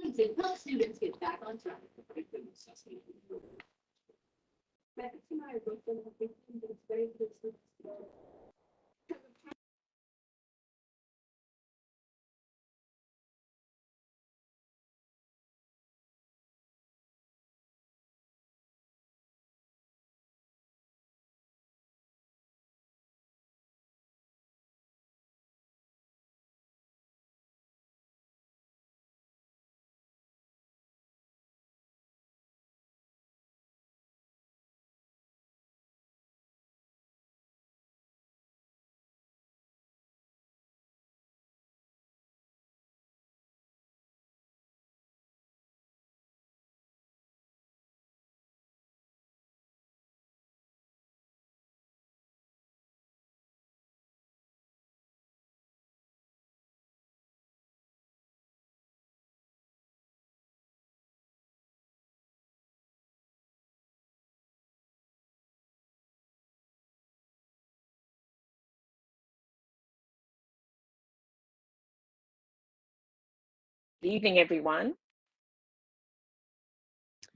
Until students get back on track. Good evening, everyone.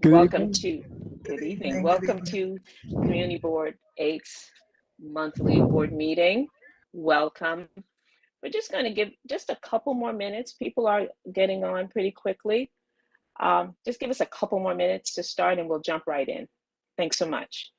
Good Welcome evening. to, good evening. Welcome to Community Board 8's monthly board meeting. Welcome. We're just going to give just a couple more minutes. People are getting on pretty quickly. Just give us a couple more minutes to start and we'll jump right in. Thanks so much.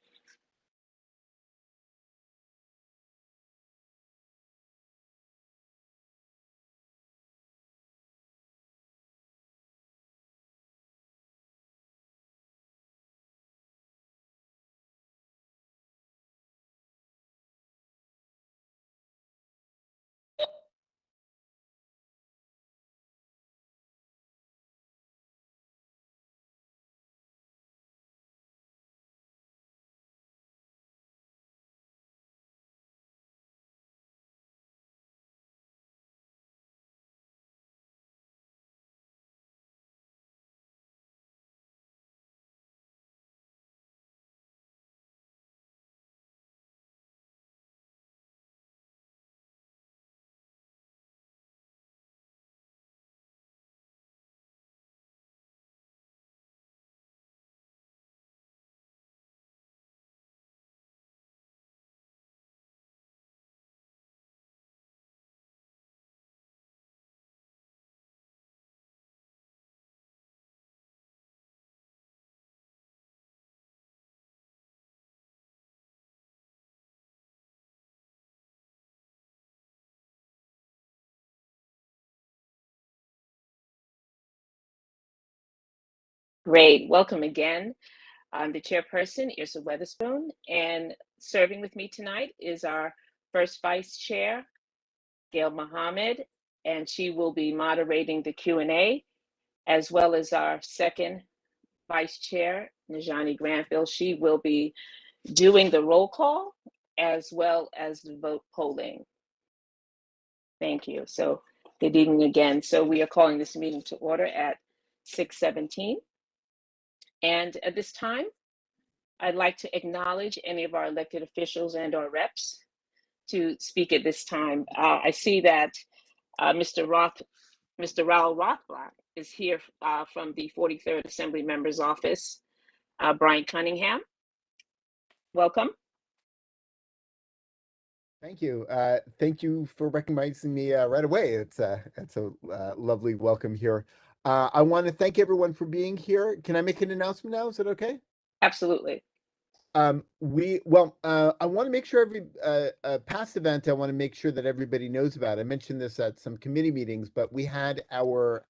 Great, welcome again. I'm the chairperson, Irsa Weatherspoon, and serving with me tonight is our first vice chair, Gail Mohammed, and she will be moderating the Q&A, as well as our second vice chair, Najani Granville. She will be doing the roll call as well as the vote polling. Thank you. So good evening again. So we are calling this meeting to order at 6:17. And at this time, I'd like to acknowledge any of our elected officials and our reps to speak at this time. I see that Mr. Raul Rothblatt is here from the 43rd Assembly Member's Office. Brian Cunningham, welcome. Thank you. Thank you for recognizing me right away. It's a lovely welcome here. I want to thank everyone for being here. Can I make an announcement now? Is that okay? Absolutely. I want to make sure past event, I want to make sure that everybody knows about. I mentioned this at some committee meetings, but we had our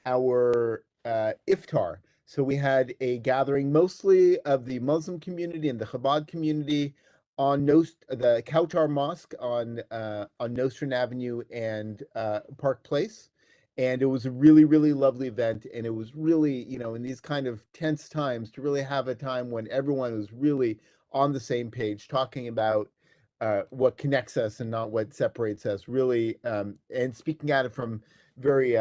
iftar. So we had a gathering mostly of the Muslim community and the Chabad community on the Kautar Mosque on Nostrand Avenue and Park Place. And it was a really, really lovely event. And it was really, in these kind of tense times, to really have a time when everyone was really on the same page, talking about what connects us and not what separates us, really, and speaking at it from very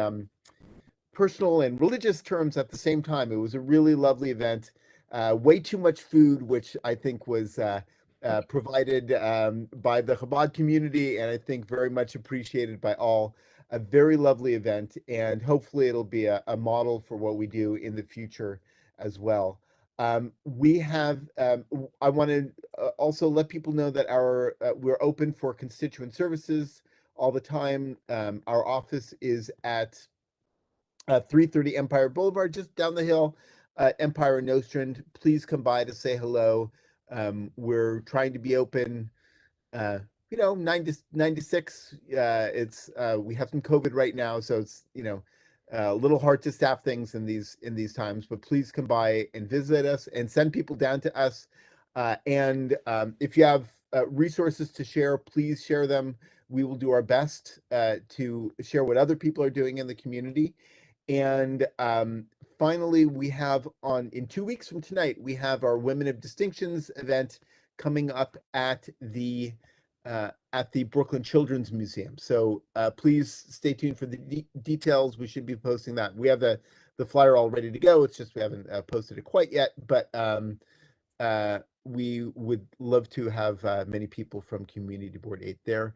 personal and religious terms at the same time. It was a really lovely event. Way too much food, which I think was provided by the Chabad community, and I think very much appreciated by all. a very lovely event, and hopefully it'll be a model for what we do in the future as well. We have, I want to also let people know that we're open for constituent services all the time. Our office is at 330 Empire Boulevard, just down the hill, Empire and Nostrand. Please come by to say hello. We're trying to be open, uh, 9 to 6. It's we have some COVID right now, so it's a little hard to staff things in these times. But please come by and visit us and send people down to us. And if you have resources to share, please share them. We will do our best to share what other people are doing in the community. And finally, we have in 2 weeks from tonight, we have our Women of Distinctions event coming up at the Brooklyn Children's Museum. So please stay tuned for the details. We should be posting that. We have the flyer all ready to go. It's just we haven't posted it quite yet, but we would love to have many people from Community Board 8 there.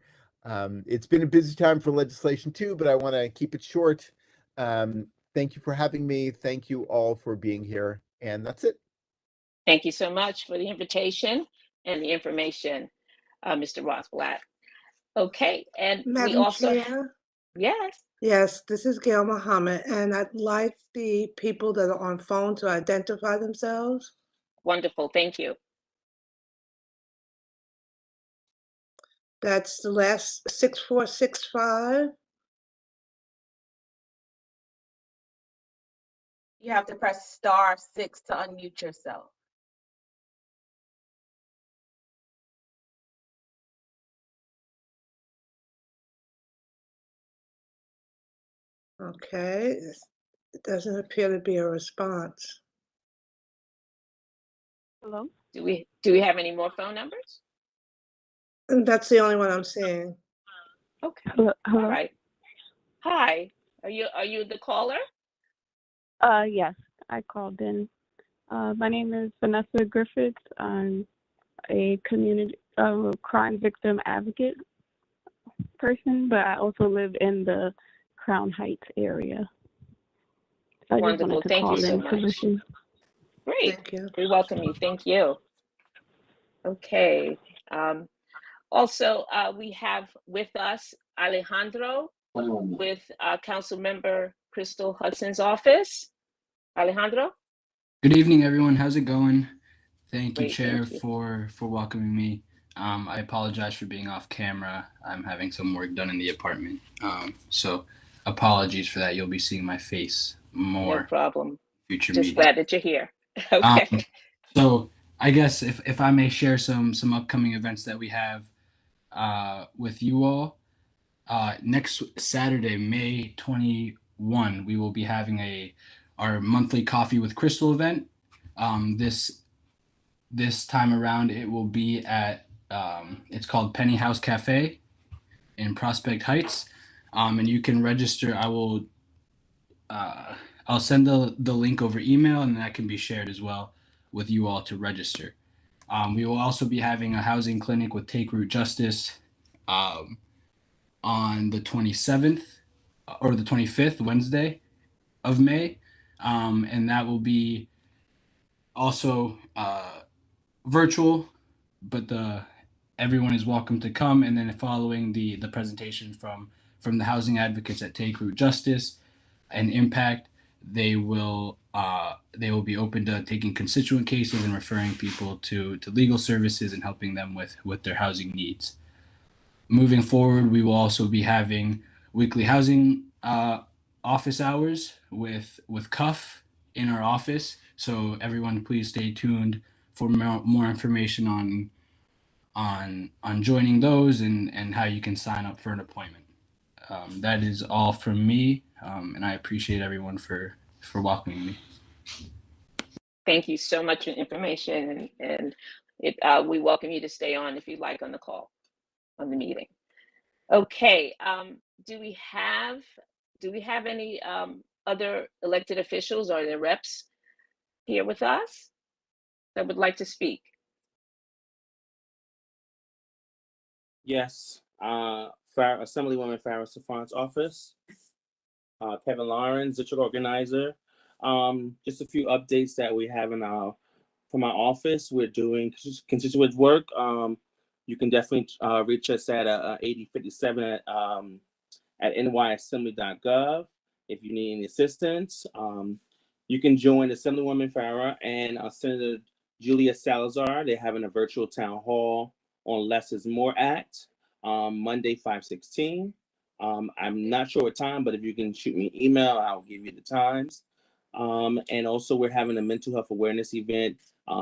It's been a busy time for legislation too, but I want to keep it short. Thank you for having me. Thank you all for being here. And that's it. Thank you so much for the invitation and the information, Mr. Rothblatt. Okay, and we Madam also, Chair, yes, yes, this is Gail Muhammad, and I'd like the people that are on phone to identify themselves. wonderful, thank you. That's the last 6465. You have to press *6 to unmute yourself. Okay, it doesn't appear to be a response. Hello? Do we have any more phone numbers? And that's the only one I'm seeing. Okay, Hello? all right. Hi, are you the caller? Yes, I called in. My name is Vanessa Griffiths. I'm a community crime victim advocate person, but I also live in the Crown Heights area. So I just Wonderful, wanted to thank you call so in much. to listen. Great, Thank you. we welcome you, thank you. Okay, also we have with us Alejandro with Council Member Crystal Hudson's office. Alejandro? Good evening, everyone. How's it going? Thank you, Great, Chair, thank you. for welcoming me. I apologize for being off camera. I'm having some work done in the apartment. So apologies for that. You'll be seeing my face No more problem. future Just meetings. glad that you're here. Okay. So I guess if I may share some upcoming events that we have with you all. Next Saturday, May 21, we will be having our monthly Coffee with Crystal event. This time around, it will be at it's called Penny House Cafe in Prospect Heights, and you can register. I'll send the link over email, and that can be shared as well with you all to register. We will also be having a housing clinic with Take Root Justice on the 27th or the 25th, Wednesday of May, and that will be also virtual, but everyone is welcome to come. And then following the presentation from the housing advocates at Take Root Justice and Impact, they will be open to taking constituent cases and referring people to legal services and helping them with their housing needs. Moving forward, we will also be having weekly housing office hours with Cuff in our office. So everyone, please stay tuned for more information on joining those and how you can sign up for an appointment. That is all from me, and I appreciate everyone for welcoming me. Thank you so much for the information, and we welcome you to stay on if you'd like on the call, on the meeting. Okay, do we have any other elected officials or their reps here with us that would like to speak? Yes. Assemblywoman Farrah Safan's office. Kevin Lawrence, district organizer. Just a few updates that we have from our office. We're doing constituent work. You can definitely reach us at 8057 at nyassembly.gov if you need any assistance. You can join Assemblywoman Farrah and Senator Julia Salazar. They're having a virtual town hall on Less is More Act, Monday, 5/16. I'm not sure what time, but if you can shoot me an email, I'll give you the times. And also we're having a mental health awareness event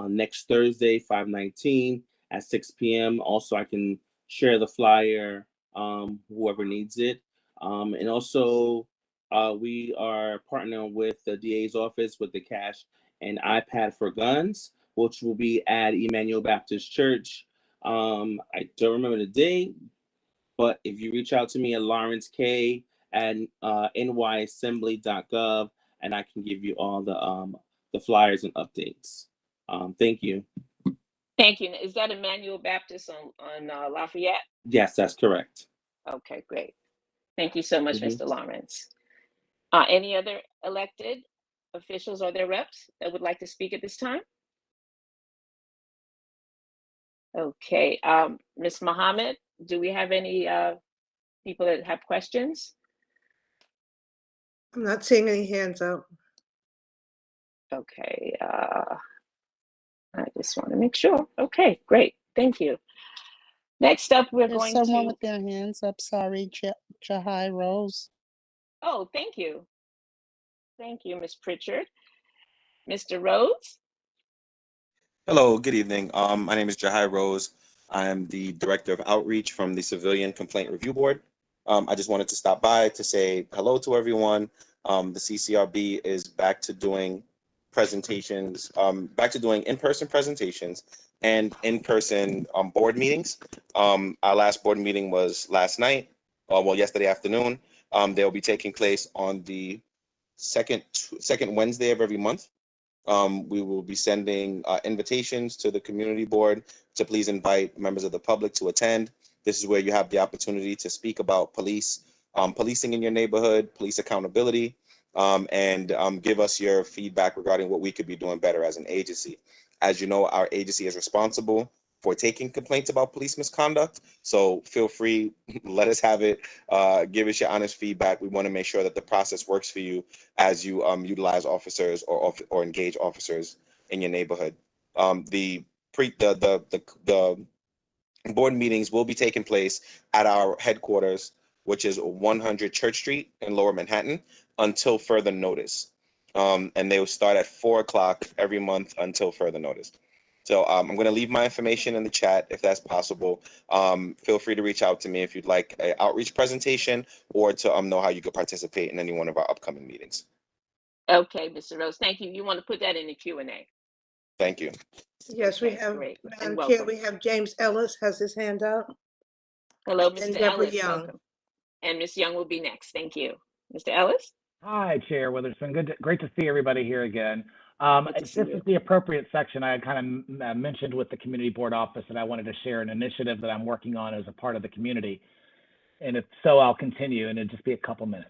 next Thursday, 5/19 at 6 p.m. Also, I can share the flyer, whoever needs it. And also we are partnering with the DA's office with the Cash and iPad for Guns, which will be at Emmanuel Baptist Church. I don't remember the date, but if you reach out to me at Lawrence K at nyassembly.gov, and I can give you all the flyers and updates. Thank you. Thank you. Is that Emmanuel Baptist on Lafayette? Yes, that's correct. Okay, great. Thank you so much, Mhm. Mr. Lawrence. Any other elected officials or their reps that would like to speak at this time? Okay, Ms. Mohammed, do we have any people that have questions? I'm not seeing any hands up. Okay, I just want to make sure. Okay, great. Thank you. Next up, we're There's going someone to. with their hands up. Sorry, Jahai Rose. Oh, thank you. Thank you, Ms. Pritchard. Mr. Rhodes? Hello, good evening. My name is Jahai Rose. I am the Director of Outreach from the Civilian Complaint Review Board. I just wanted to stop by to say hello to everyone. The CCRB is back to doing presentations, back to doing in-person presentations and in-person in-board meetings. Our last board meeting was last night, yesterday afternoon. They'll be taking place on the second Wednesday of every month. We will be sending invitations to the community board to please invite members of the public to attend. This is where you have the opportunity to speak about policing in your neighborhood, police accountability, and give us your feedback regarding what we could be doing better as an agency. As you know, our agency is responsible for taking complaints about police misconduct. So feel free, let us have it. Give us your honest feedback. We want to make sure that the process works for you as you utilize officers or engage officers in your neighborhood. The board meetings will be taking place at our headquarters, which is 100 Church Street in Lower Manhattan, until further notice. And they will start at 4 o'clock every month until further notice. So I'm going to leave my information in the chat if that's possible. Feel free to reach out to me if you'd like an outreach presentation or to know how you could participate in any one of our upcoming meetings. Okay, Mr. Rose, thank you. You want to put that in the Q&A? Thank you. Yes, we Okay, have, great. Madam And Chair, welcome. we have James Ellis has his hand up. Hello, And Mr. Deborah Ellis, Young. welcome. And Ms. Young will be next. Thank you. Mr. Ellis? Hi, Chair Witherspoon. Great to see everybody here again. Good to see This you. is the appropriate section. I had kind of mentioned with the community board office that I wanted to share an initiative that I'm working on as a part of the community. And if so, I'll continue, and it'll just be a couple minutes.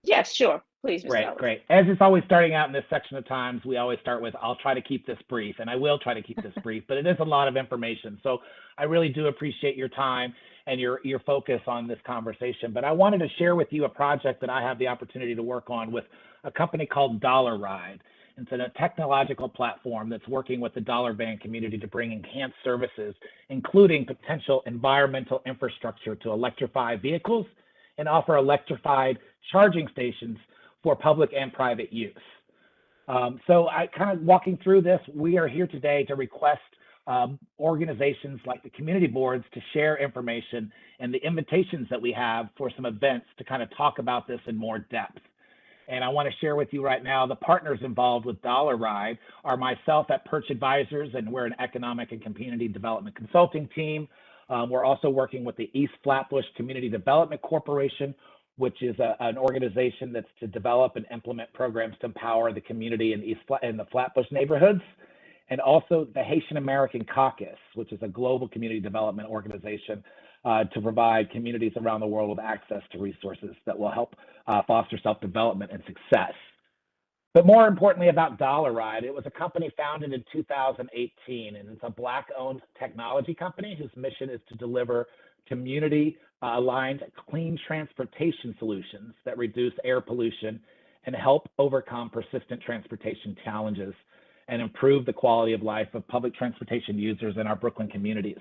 Yes, sure. Please, Mr. Ellis. Great. As it's always starting out in this section of times, we always start with, I'll try to keep this brief, and I will try to keep this brief, but it is a lot of information. So I really do appreciate your time and your focus on this conversation. But I wanted to share with you a project that I have the opportunity to work on with a company called Dollar Ride. It's a technological platform that's working with the dollar van community to bring enhanced services, including potential environmental infrastructure to electrify vehicles and offer electrified charging stations for public and private use. So I kind of walking through this, we are here today to request organizations like the community boards to share information and the invitations that we have for some events to kind of talk about this in more depth. And I want to share with you right now, the partners involved with Dollar Ride are myself at Perch Advisors, and we're an economic and community development consulting team. We're also working with the East Flatbush Community Development Corporation, which is an organization that's to develop and implement programs to empower the community in the Flatbush neighborhoods. And also the Haitian American Caucus, which is a global community development organization to provide communities around the world with access to resources that will help foster self-development and success. But more importantly about Dollar Ride, it was a company founded in 2018, and it's a Black-owned technology company whose mission is to deliver community-aligned clean transportation solutions that reduce air pollution and help overcome persistent transportation challenges and improve the quality of life of public transportation users in our Brooklyn communities.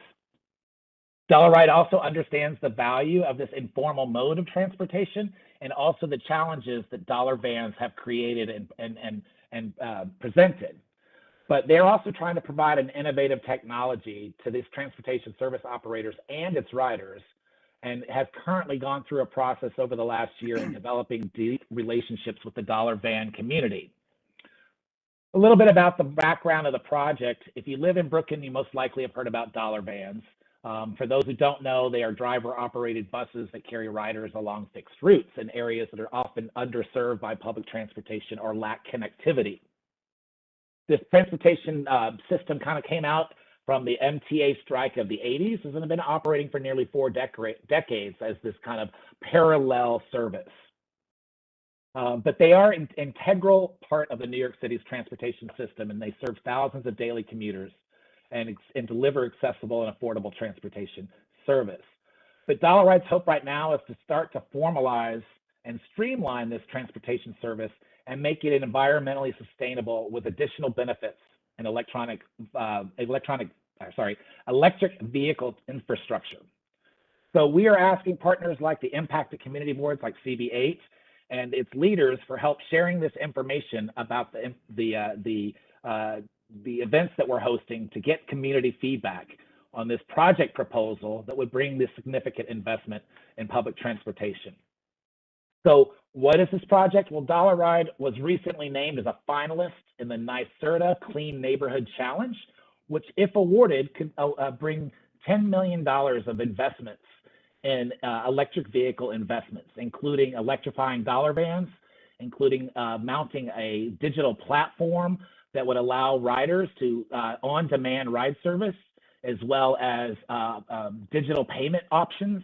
Dollar Ride also understands the value of this informal mode of transportation and also the challenges that dollar vans have created and presented. But they're also trying to provide an innovative technology to these transportation service operators and its riders, and has currently gone through a process over the last year in developing deep relationships with the dollar van community. A little bit about the background of the project. If you live in Brooklyn, you most likely have heard about dollar vans. For those who don't know, they are driver-operated buses that carry riders along fixed routes in areas that are often underserved by public transportation or lack connectivity. This transportation system kind of came out from the MTA strike of the 80s and has been operating for nearly 4 decades as this kind of parallel service. But they are an integral part of the New York City's transportation system, and they serve thousands of daily commuters and deliver accessible and affordable transportation service. But Dollar Ride's hope right now is to start to formalize and streamline this transportation service and make it environmentally sustainable with additional benefits and electric vehicle infrastructure. So we are asking partners like the impacted community boards like CB8 and its leaders for help sharing this information about the events that we're hosting to get community feedback on this project proposal that would bring this significant investment in public transportation. So what is this project? Well, Dollar Ride was recently named as a finalist in the Nyserda Clean Neighborhood Challenge, which if awarded could bring $10 million of investments in electric vehicle investments, including electrifying dollar vans, including mounting a digital platform that would allow riders to on-demand ride service, as well as digital payment options,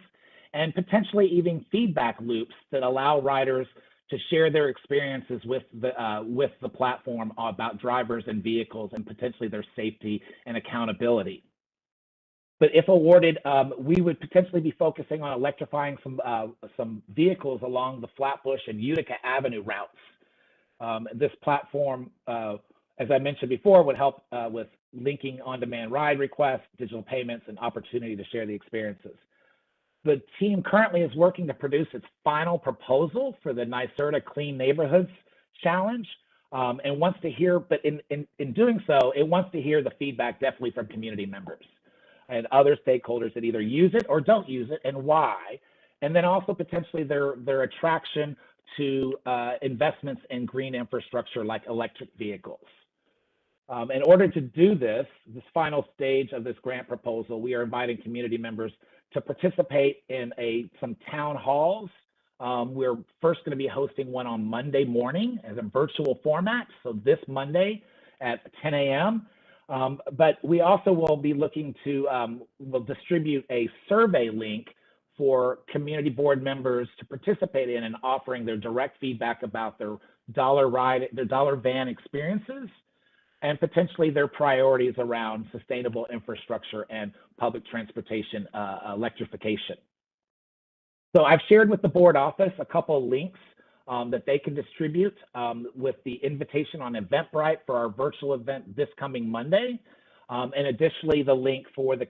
and potentially even feedback loops that allow riders to share their experiences with the platform about drivers and vehicles and potentially their safety and accountability. But if awarded, we would potentially be focusing on electrifying some vehicles along the Flatbush and Utica Avenue routes. This platform, as I mentioned before, would help with linking on-demand ride requests, digital payments, and opportunity to share the experiences. The team currently is working to produce its final proposal for the Nyserda Clean Neighborhoods Challenge, and wants to hear, but in doing so, it wants to hear the feedback definitely from community members and other stakeholders that either use it or don't use it, and why, and then also potentially their attraction to investments in green infrastructure like electric vehicles. In order to do this final stage of this grant proposal, we are inviting community members to participate in some town halls. We're first going to be hosting one on Monday morning as a virtual format, so this Monday at 10 a.m. But we also will be looking to we'll distribute a survey link for community board members to participate in and offering their direct feedback about their dollar van experiences and potentially their priorities around sustainable infrastructure and public transportation electrification. So I've shared with the board office a couple of links that they can distribute with the invitation on Eventbrite for our virtual event this coming Monday, and additionally the link for the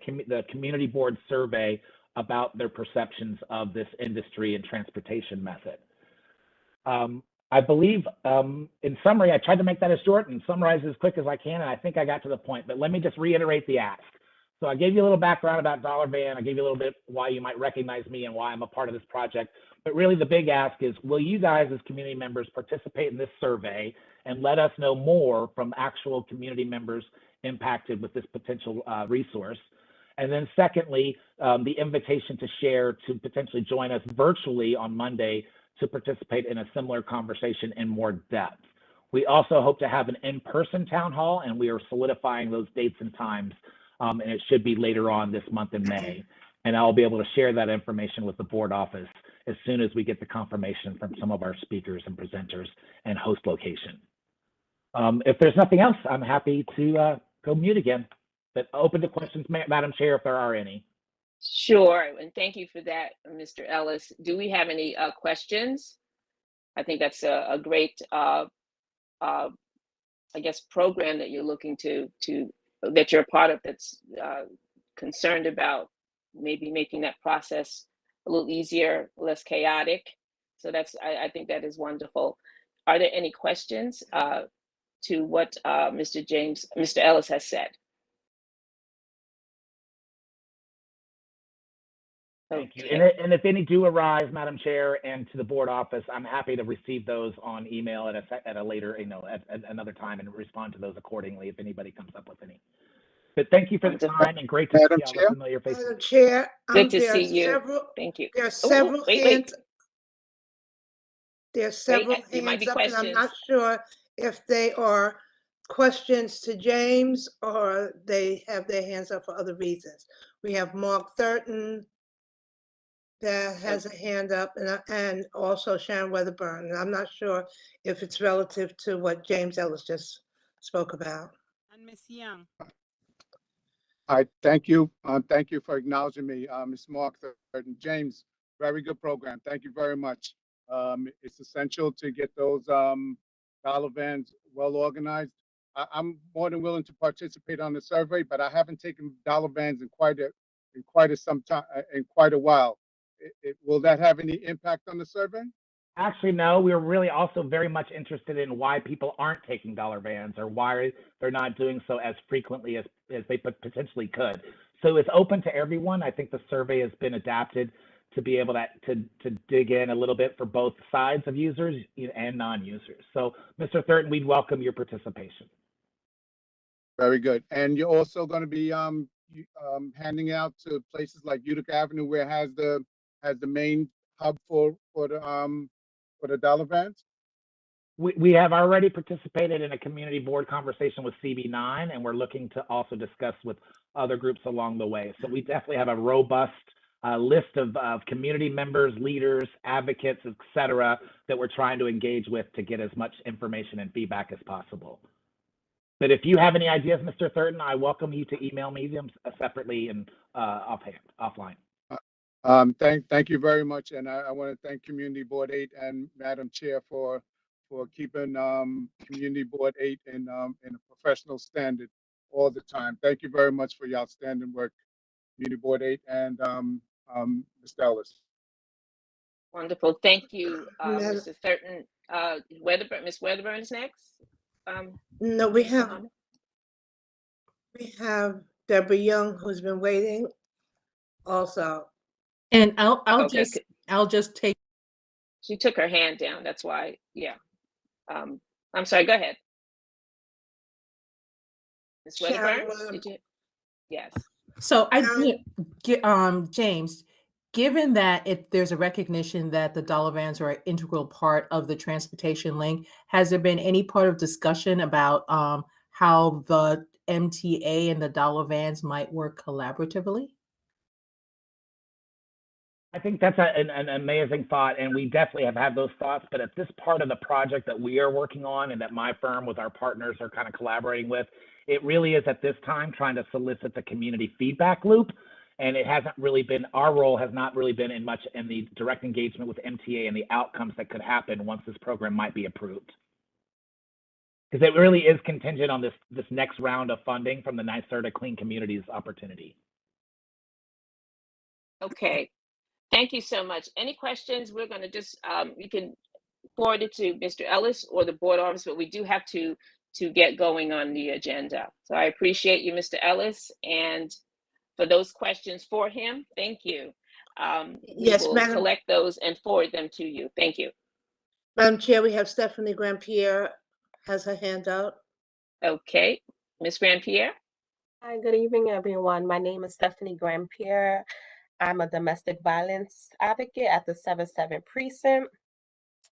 community board survey about their perceptions of this industry and transportation method. I believe, in summary, I tried to make that as short and summarize as quick as I can, and I think I got to the point, but let me just reiterate the ask. So I gave you a little background about Dollar Van. I gave you a little bit why you might recognize me and why I'm a part of this project. But really the big ask is, will you guys as community members participate in this survey and let us know more from actual community members impacted with this potential resource? And then secondly, the invitation to share to potentially join us virtually on Monday to participate in a similar conversation in more depth. We also hope to have an in-person town hall, and we are solidifying those dates and times, and it should be later on this month in May. And I'll be able to share that information with the board office as soon as we get the confirmation from some of our speakers and presenters and host location. If there's nothing else, I'm happy to go mute again. But open to questions, Madam Chair, if there are any. Sure, and thank you for that, Mr. Ellis. Do we have any questions? I think that's a great, I guess, program that you're looking that you're a part of, that's concerned about maybe making that process a little easier, less chaotic. So I think that is wonderful. Are there any questions to what Mr. Ellis has said? Thank you. Okay. And if any do arise, Madam Chair, and to the board office, I'm happy to receive those on email at a later, at another time, and respond to those accordingly if anybody comes up with any. But thank you for the time, and great to Madam see all Chair? the familiar faces. Madam Chair, Good to there see are you. several, Thank you. there are Oh, several wait. hands. There are Wait, several there might hands be up, and I'm not questions. sure if they are questions to James or they have their hands up for other reasons. We have Mark Thurton that has a hand up, and also Sharon Weatherburn. And I'm not sure if it's relative to what James Ellis just spoke about. And Miss Young. All right, thank you. Thank you for acknowledging me, Ms. Mark Thurton. James, very good program. Thank you very much. It's essential to get those dollar vans well organized. I'm more than willing to participate on the survey, but I haven't taken dollar vans in quite a while. Will that have any impact on the survey? Actually, no, we're really also very much interested in why people aren't taking dollar vans, or why they're not doing so as frequently as they potentially could. So it's open to everyone. I think the survey has been adapted to be able to dig in a little bit for both sides of users and non-users. So Mr. Thurton, we'd welcome your participation. Very good. And you're also going to be handing out to places like Utica Avenue, where it has the main hub for the dollar vans? We have already participated in a community board conversation with CB9, and we're looking to also discuss with other groups along the way. So we definitely have a robust list of community members, leaders, advocates, et cetera, that we're trying to engage with to get as much information and feedback as possible. But if you have any ideas, Mr. Thurton, I welcome you to email me them separately and offline. Thank you very much, and I want to thank Community Board 8 and Madam Chair for keeping Community Board 8 in a professional standard all the time. Thank you very much for your outstanding work, Community Board 8 and Mr. Ellis. Wonderful, thank you, Mr. Thurton. Ms. Weatherburn is next. No, we have Deborah Young, who's been waiting also. And I'll Okay. just take. She took her hand down. That's why. Yeah. I'm sorry. Go ahead. Ms. Weatherburn, did you? Yes. So James, given that there's a recognition that the dollar vans are an integral part of the transportation link, has there been any part of discussion about how the MTA and the dollar vans might work collaboratively? I think that's an amazing thought, and we definitely have had those thoughts. But at this part of the project that we are working on, and that my firm with our partners are kind of collaborating with, it really is at this time trying to solicit the community feedback loop. And it hasn't really been, our role has not really been in much in the direct engagement with MTA and the outcomes that could happen once this program might be approved. Because it really is contingent on this next round of funding from the Nyserda Clean Communities opportunity. Okay. Thank you so much. Any questions? We're going to just, you can forward it to Mr. Ellis or the board office, but we do have to get going on the agenda. So I appreciate you, Mr. Ellis, and for those questions for him, thank you. Yes, we will Madam. collect those and forward them to you. Thank you. Madam Chair, we have Stephanie Grandpierre has her hand up. Okay, Ms. Grandpierre. Hi, good evening, everyone. My name is Stephanie Grandpierre. I'm a domestic violence advocate at the 7-7 precinct.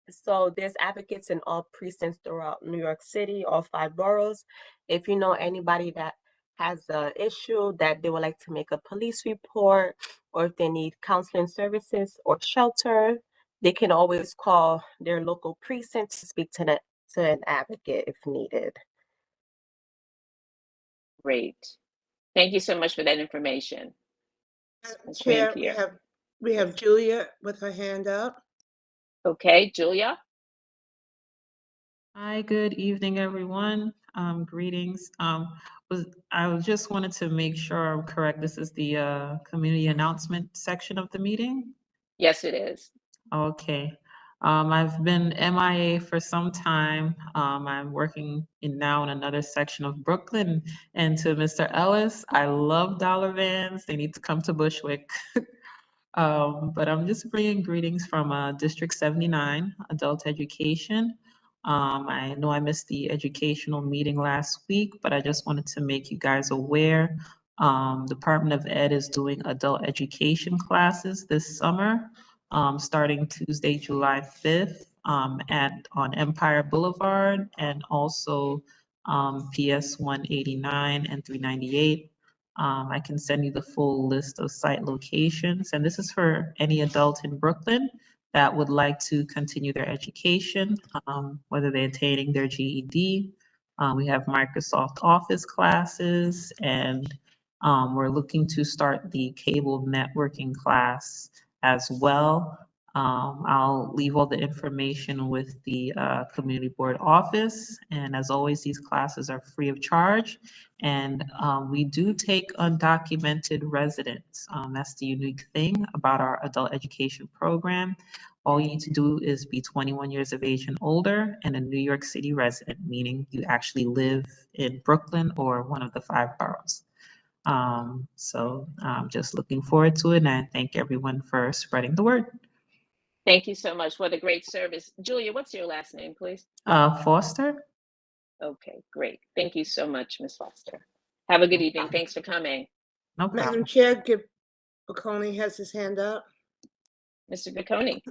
So there's advocates in all precincts throughout New York City, all 5 boroughs. If you know anybody that has an issue that they would like to make a police report, or if they need counseling services or shelter, they can always call their local precinct to speak to an advocate if needed. Great. Thank you so much for that information. Ms. Chair, Rampier. we have Julia with her hand up. Okay, Julia. Hi, good evening, everyone. Greetings. I just wanted to make sure I'm correct. This is the community announcement section of the meeting? Yes, it is. Okay. I've been MIA for some time. I'm working now in another section of Brooklyn. And to Mr. Ellis, I love dollar vans. They need to come to Bushwick. But I'm just bringing greetings from District 79, Adult Education. I know I missed the educational meeting last week, but I just wanted to make you guys aware. Department of Ed is doing adult education classes this summer, starting Tuesday, July 5th on Empire Boulevard, and also PS 189 and 398. I can send you the full list of site locations, and this is for any adult in Brooklyn that would like to continue their education, whether they're attaining their GED. We have Microsoft Office classes, and we're looking to start the cable networking class as well. I'll leave all the information with the community board office. And as always, these classes are free of charge. And we do take undocumented residents. That's the unique thing about our adult education program. All you need to do is be 21 years of age and older and a New York City resident, meaning you actually live in Brooklyn or one of the 5 boroughs. So I'm just looking forward to it, and I thank everyone for spreading the word. Thank you so much for the great service. Julia, what's your last name, please? Foster. Okay, great. Thank you so much, Ms. Foster. Have a good evening. Thanks for coming. No problem. Madam Chair, Bocconi has his hand up. Mr. Bocconi.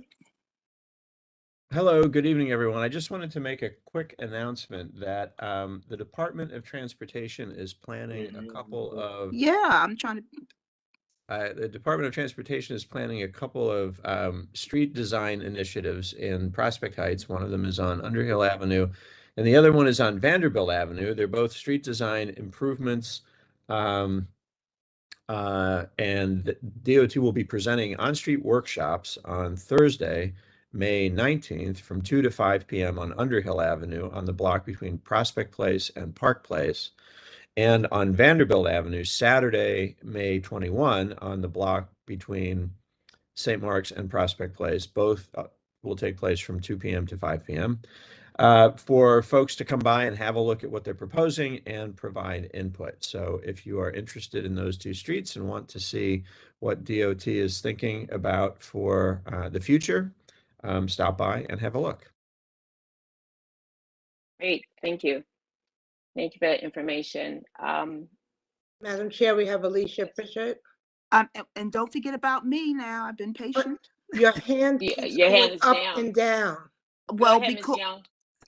Hello, good evening, everyone. I just wanted to make a quick announcement that the Department of Transportation is planning a couple of... Yeah, I'm trying to... the Department of Transportation is planning a couple of street design initiatives in Prospect Heights. One of them is on Underhill Avenue, and the other one is on Vanderbilt Avenue. They're both street design improvements, and the DOT will be presenting on-street workshops on Thursday, May 19th from 2 to 5 p.m. on Underhill Avenue on the block between Prospect Place and Park Place. And on Vanderbilt Avenue, Saturday, May 21, on the block between St. Mark's and Prospect Place. Both will take place from 2 p.m. to 5 p.m. For folks to come by and have a look at what they're proposing and provide input. So if you are interested in those 2 streets and want to see what DOT is thinking about for the future, stop by and have a look. Great, thank you. Thank you for that information. Madam Chair, we have Alicia Pritchard. And don't forget about me now. I've been patient. Your hand keeps your hand going is up down. and down. Well, Go ahead, because... Ms. Young.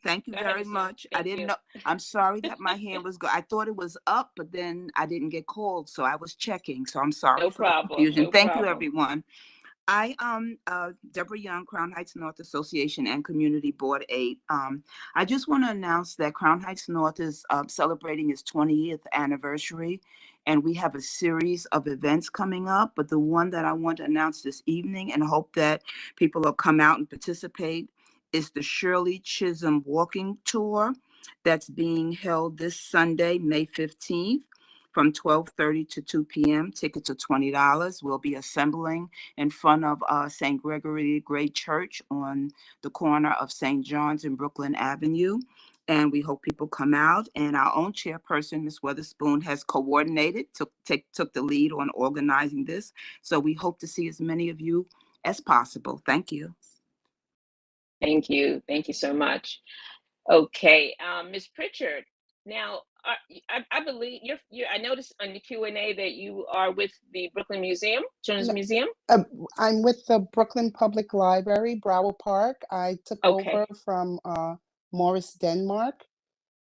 Thank you Go ahead, very Ms. Young. much. I Thank didn't you. know. I'm sorry that my hand was I thought it was up, but then I didn't get called, so I was checking. So I'm sorry No for the problem. confusion. No Thank you, problem. everyone. I Deborah Young, Crown Heights North Association and Community Board 8. I just want to announce that Crown Heights North is celebrating its 20th anniversary, and we have a series of events coming up. But the one that I want to announce this evening and hope that people will come out and participate is the Shirley Chisholm Walking Tour that's being held this Sunday, May 15th. From 12:30 to 2 p.m. Tickets are $20. We'll be assembling in front of St. Gregory the Great Church on the corner of St. John's and Brooklyn Avenue. And we hope people come out. And our own chairperson, Ms. Weatherspoon, has coordinated, took the lead on organizing this. So we hope to see as many of you as possible. Thank you. Thank you. Thank you so much. Okay, Ms. Pritchard. Now, I believe I noticed on the Q&A that you are with the Brooklyn Museum, Children's Museum. I'm with the Brooklyn Public Library, Browell Park. I took over from Morris Denmark.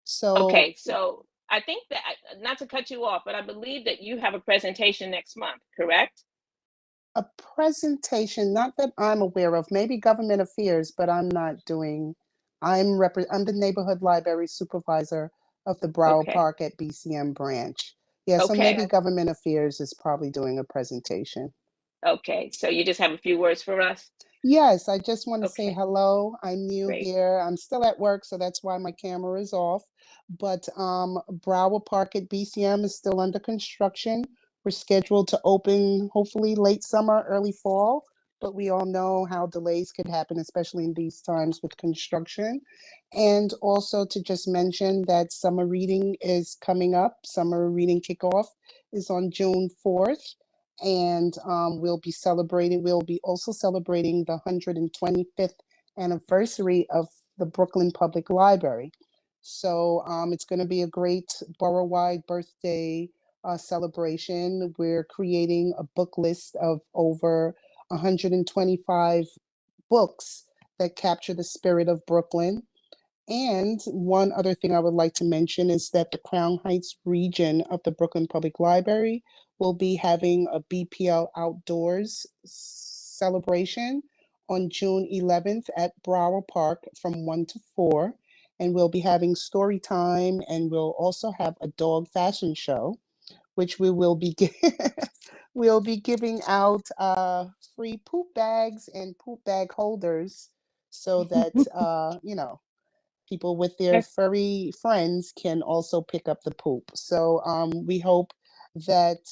So okay, so I think that, not to cut you off, but I believe that you have a presentation next month, correct? A presentation, not that I'm aware of, maybe government affairs, but I'm not doing, I'm the neighborhood library supervisor of the Broward Okay. Park at BCM branch. Yeah, so Okay. maybe government affairs is probably doing a presentation. Okay, so you just have a few words for us? Yes, I just want to say Okay. hello. I'm new Great. here. I'm still at work, so that's why my camera is off. But Broward Park at BCM is still under construction. We're scheduled to open hopefully late summer, early fall, but we all know how delays could happen, especially in these times with construction. And also to just mention that summer reading is coming up. Summer reading kickoff is on June 4th. And we'll be also celebrating the 125th anniversary of the Brooklyn Public Library. So it's going to be a great borough-wide birthday celebration. We're creating a book list of over 125 books that capture the spirit of Brooklyn. And one other thing I would like to mention is that the Crown Heights region of the Brooklyn Public Library will be having a BPL Outdoors celebration on June 11th at Broward Park from 1 to 4. And we'll be having story time, and we'll also have a dog fashion show, which we will be we'll be giving out free poop bags and poop bag holders so that people with their furry friends can also pick up the poop. So we hope that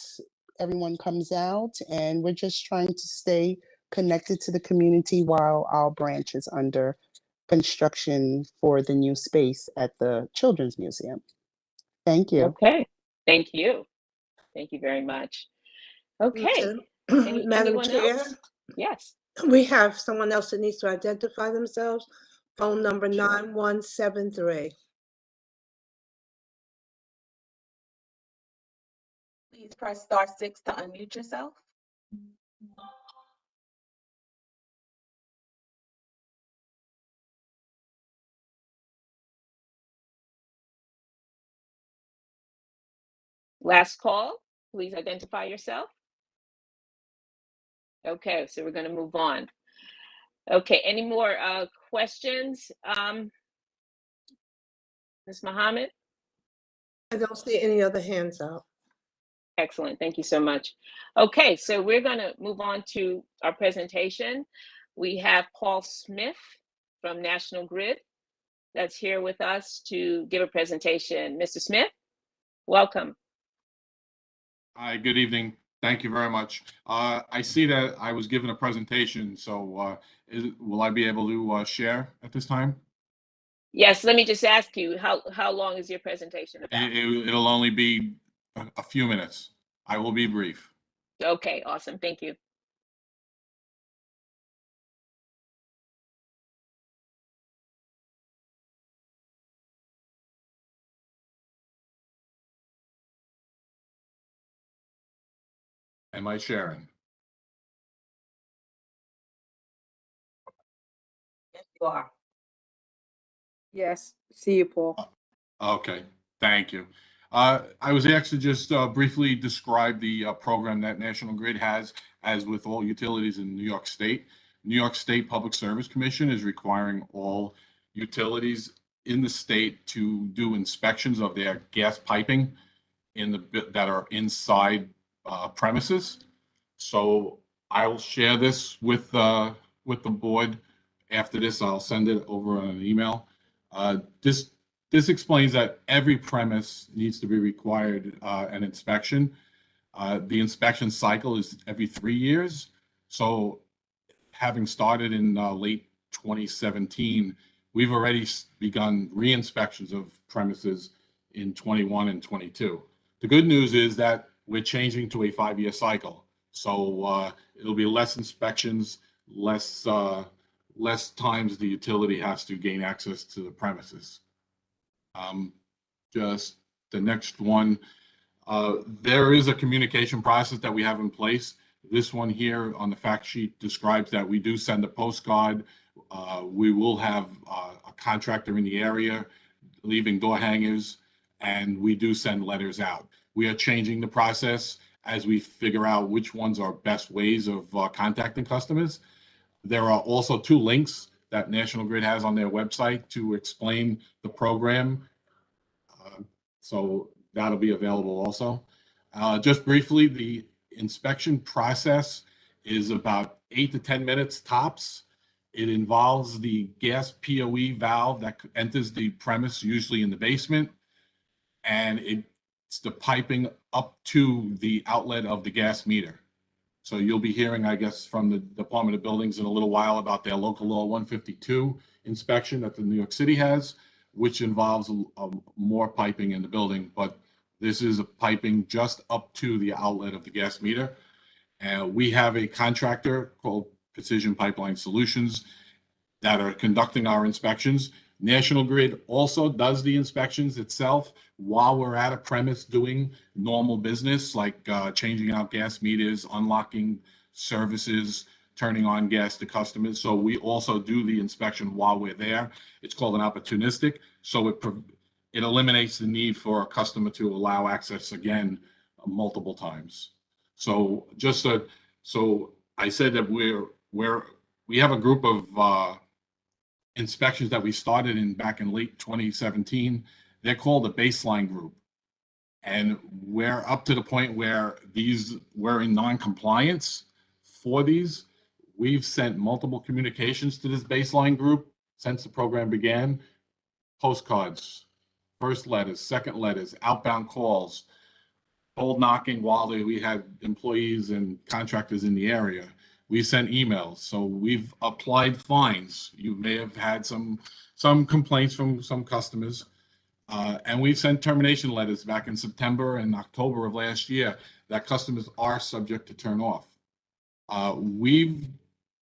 everyone comes out, and we're just trying to stay connected to the community while our branch is under construction for the new space at the Children's Museum. Thank you. Okay, thank you. Thank you very much. Okay, Madam anyone Chair, else? Yes. we have someone else that needs to identify themselves. Phone number 9173. Please press *6 to unmute yourself. Last call, please identify yourself. Okay, so we're going to move on. Okay, any more questions? Ms. Mohammed? I don't see any other hands up. Excellent, thank you so much. Okay, so we're going to move on to our presentation. We have Paul Smith from National Grid that's here with us to give a presentation. Mr. Smith, welcome. Hi, good evening. Thank you very much. I see that I was given a presentation, so will I be able to share at this time? Yes, let me just ask you, how long is your presentation about? It'll only be a few minutes. I will be brief. Okay, awesome, thank you. Am I sharing? Yes, you are. Yes, see you, Paul. Okay, thank you. I was asked to just briefly describe the program that National Grid has, as with all utilities in New York State. New York State Public Service Commission is requiring all utilities in the state to do inspections of their gas piping that are inside premises. So I'll share this with the board. After this, I'll send it over on an email. This explains that every premise needs to be required an inspection. The inspection cycle is every 3 years. So having started in late 2017, we've already begun re-inspections of premises in 21 and 22. The good news is that we're changing to a 5-year cycle. So it'll be less inspections, less times the utility has to gain access to the premises. Just the next one, there is a communication process that we have in place. This one here on the fact sheet describes that we do send a postcard. We will have a contractor in the area leaving door hangers, and we do send letters out. We are changing the process as we figure out which ones are best ways of contacting customers. There are also 2 links that National Grid has on their website to explain the program. So that'll be available also. Just briefly, the inspection process is about 8 to 10 minutes tops. It involves the gas POE valve that enters the premise, usually in the basement, and it's the piping up to the outlet of the gas meter. So you'll be hearing, I guess, from the Department of Buildings in a little while about their local law 152 inspection that the New York City has, which involves more piping in the building, but this is a piping just up to the outlet of the gas meter. And we have a contractor called Precision Pipeline Solutions that are conducting our inspections. National Grid also does the inspections itself while we're at a premise doing normal business, like changing out gas meters, unlocking services, turning on gas to customers. So we also do the inspection while we're there. It's called an opportunistic. So it eliminates the need for a customer to allow access again multiple times. So so I said that we have a group of inspections that we started back in late 2017. They're called a baseline group. And we're up to the point where we're in non-compliance for these. We've sent multiple communications to this baseline group since the program began. Postcards, first letters, second letters, outbound calls, cold knocking while we had employees and contractors in the area. We sent emails. So we've applied fines. You may have had some complaints from some customers. And we've sent termination letters back in September and October of last year that customers are subject to turn off. We've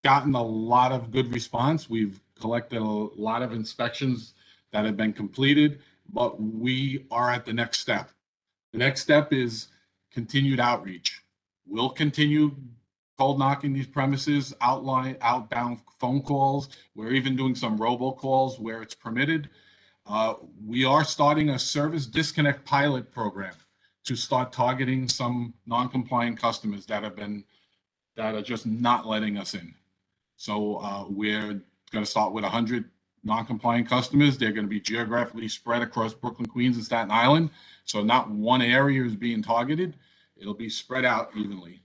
gotten a lot of good response. We've collected a lot of inspections that have been completed, but we are at the next step. The next step is continued outreach. We'll continue cold knocking these premises, outbound phone calls. We're even doing some robocalls where it's permitted. We are starting a service disconnect pilot program to start targeting some non-compliant customers that are just not letting us in. So we're going to start with 100 non-compliant customers. They're going to be geographically spread across Brooklyn, Queens, and Staten Island. So not one area is being targeted. It'll be spread out evenly.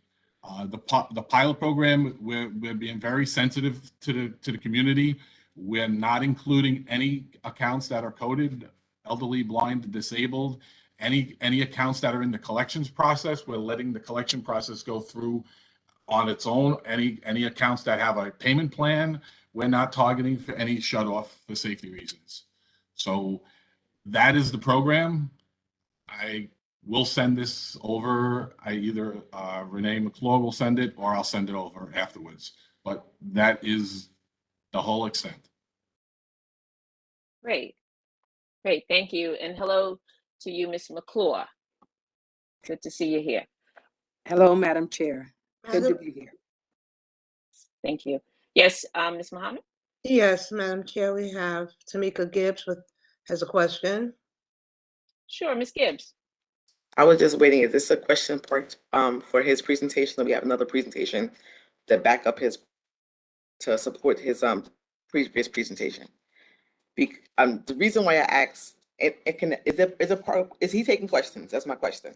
The pilot program, we're being very sensitive to the community. We're not including any accounts that are coded, elderly, blind, disabled, any accounts that are in the collections process. We're letting the collection process go through on its own. Any accounts that have a payment plan, we're not targeting for any shut off for safety reasons. So that is the program. I will send this over. Either Renee McClure will send it or I'll send it over afterwards. But that is the whole extent. Great. Thank you. And hello to you, Ms. McClure. Good to see you here. Hello, Madam Chair. Good to be here. Thank you. Yes, Ms. Muhammad? Yes, Madam Chair, we have Tamika Gibbs has a question. Sure, Ms. Gibbs. I was just waiting. Is this a question for his presentation? Or we have another presentation to support his previous presentation? The reason why I asked, is he taking questions? That's my question.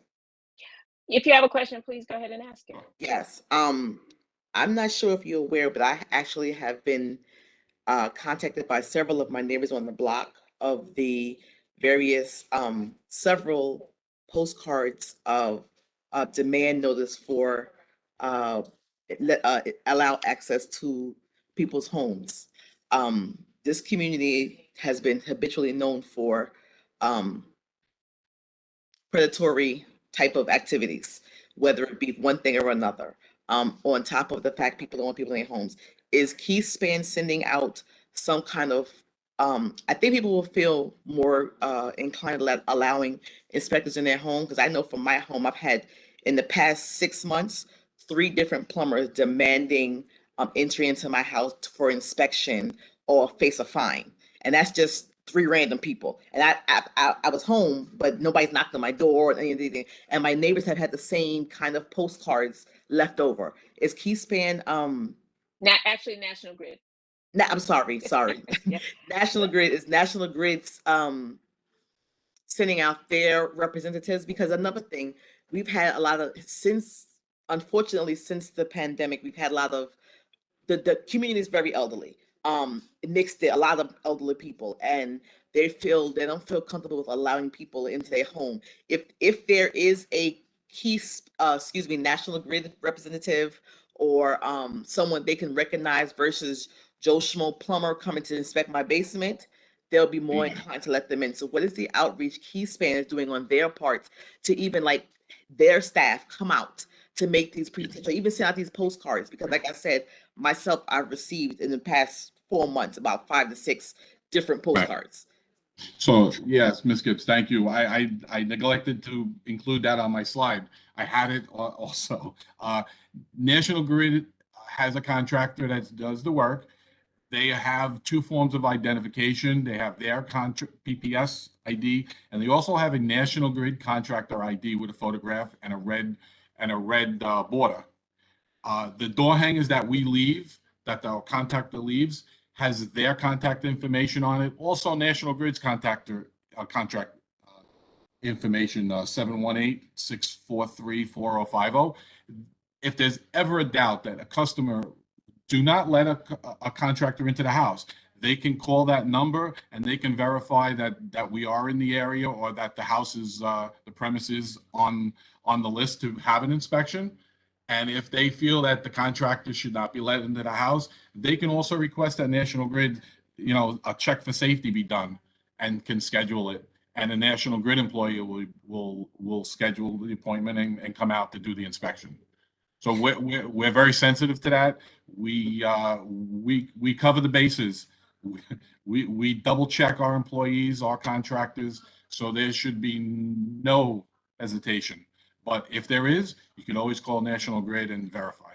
If you have a question, please go ahead and ask it. Yes. I'm not sure if you're aware, but I actually have been contacted by several of my neighbors on the block of the various several postcards of demand notice for allow access to people's homes. This community has been habitually known for predatory type of activities, whether it be one thing or another. On top of the fact people don't want people in their homes. Is Keyspan sending out some kind of, I think people will feel more inclined to allowing inspectors in their home, because I know from my home, I've had in the past 6 months, 3 different plumbers demanding entry into my house for inspection or face a fine. And that's just 3 random people, and I was home, but nobody's knocked on my door or anything. And my neighbors have had the same kind of postcards left over. Is Keyspan Actually, National Grid. I'm sorry. Yeah. National Grid's sending out their representatives, because another thing, we've had a lot of, unfortunately, since the pandemic, we've had a lot of, the community is very elderly. A lot of elderly people, and they don't feel comfortable with allowing people into their home. If there is a National Grid representative, or someone they can recognize versus Joe Schmo plumber coming to inspect my basement, they'll be more inclined to let them in. So what is the outreach Keyspan is doing on their part to even their staff come out to make these presentations, or even send out these postcards? Because like I said, myself, I've received in the past 4 months about 5 to 6 different postcards. So yes, Ms. Gibbs, thank you. I neglected to include that on my slide. I had it also. National Grid has a contractor that does the work. They have 2 forms of identification. They have their PPS ID, and they also have a National Grid contractor ID with a photograph and a red border. The door hangers that we leave, that the contractor leaves, has their contact information on it. Also, National Grid's contract information, 718-643-4050. If there's ever a doubt that a customer, do not let a contractor into the house. They can call that number and they can verify that we are in the area, or that the house is, the premises on the list to have an inspection. And if they feel that the contractor should not be let into the house, they can also request that National Grid, a check for safety be done, and can schedule it. And a National Grid employee will schedule the appointment and come out to do the inspection. So we're very sensitive to that. We cover the bases. We double check our employees, our contractors, so there should be no hesitation. But if there is, you can always call National Grid and verify.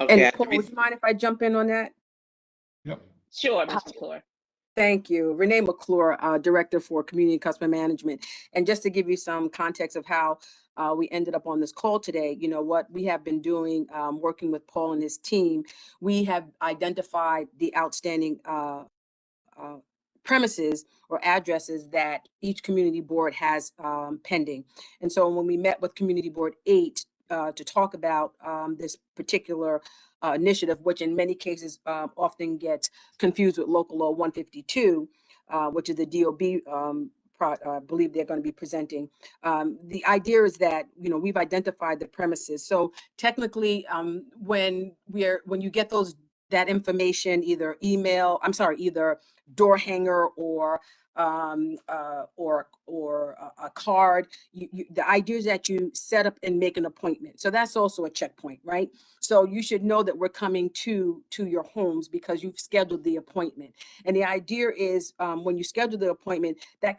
Okay. And Paul, would you mind if I jump in on that? Yep. Sure, Ms. McClure. Thank you. Renee McClure, Director for Community and Customer Management. And just to give you some context of how we ended up on this call today, what we have been doing, working with Paul and his team, we have identified the outstanding premises or addresses that each community board has pending. And so when we met with Community Board 8 to talk about this particular initiative, which in many cases often gets confused with Local Law 152, which is the DOB I believe they're going to be presenting. The idea is that, we've identified the premises. So technically, when you get that information, either either door hanger or a card, the idea is that you set up and make an appointment. So that's also a checkpoint, right? So you should know that we're coming to your homes because you've scheduled the appointment. And the idea is when you schedule the appointment, that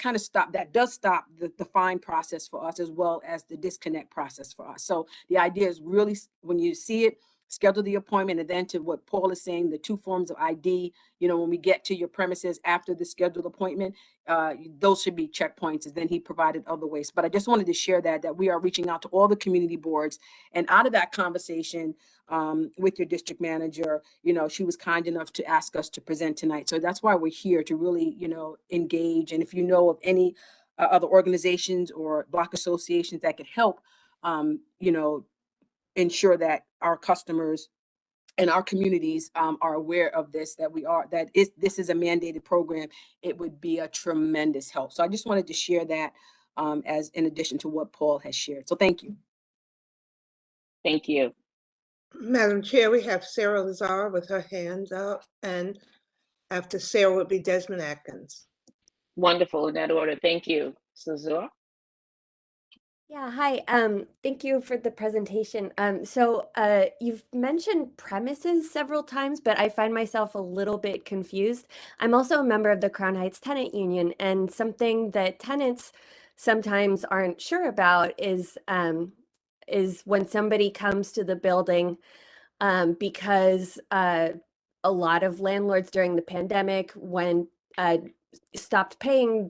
does stop the fine process for us, as well as the disconnect process for us. So the idea is really, when you see it, schedule the appointment, and then to what Paul is saying, the 2 forms of ID, when we get to your premises after the scheduled appointment, those should be checkpoints, and then he provided other ways. But I just wanted to share that we are reaching out to all the community boards, and out of that conversation with your district manager, she was kind enough to ask us to present tonight. So that's why we're here, to really, engage. And if you know of any other organizations or block associations that can help, ensure that our customers and our communities are aware of this, this is a mandated program, it would be a tremendous help. So I just wanted to share that as in addition to what Paul has shared. So thank you. Thank you. Madam Chair, we have Sarah Lazar with her hands up, and after Sarah would be Desmond Atkins. Wonderful, in that order. Thank you. Lazar? Yeah, hi. Thank you for the presentation. So you've mentioned premises several times, but I find myself a little bit confused. I'm also a member of the Crown Heights Tenant Union, and something that tenants sometimes aren't sure about is when somebody comes to the building, because a lot of landlords during the pandemic, when stopped paying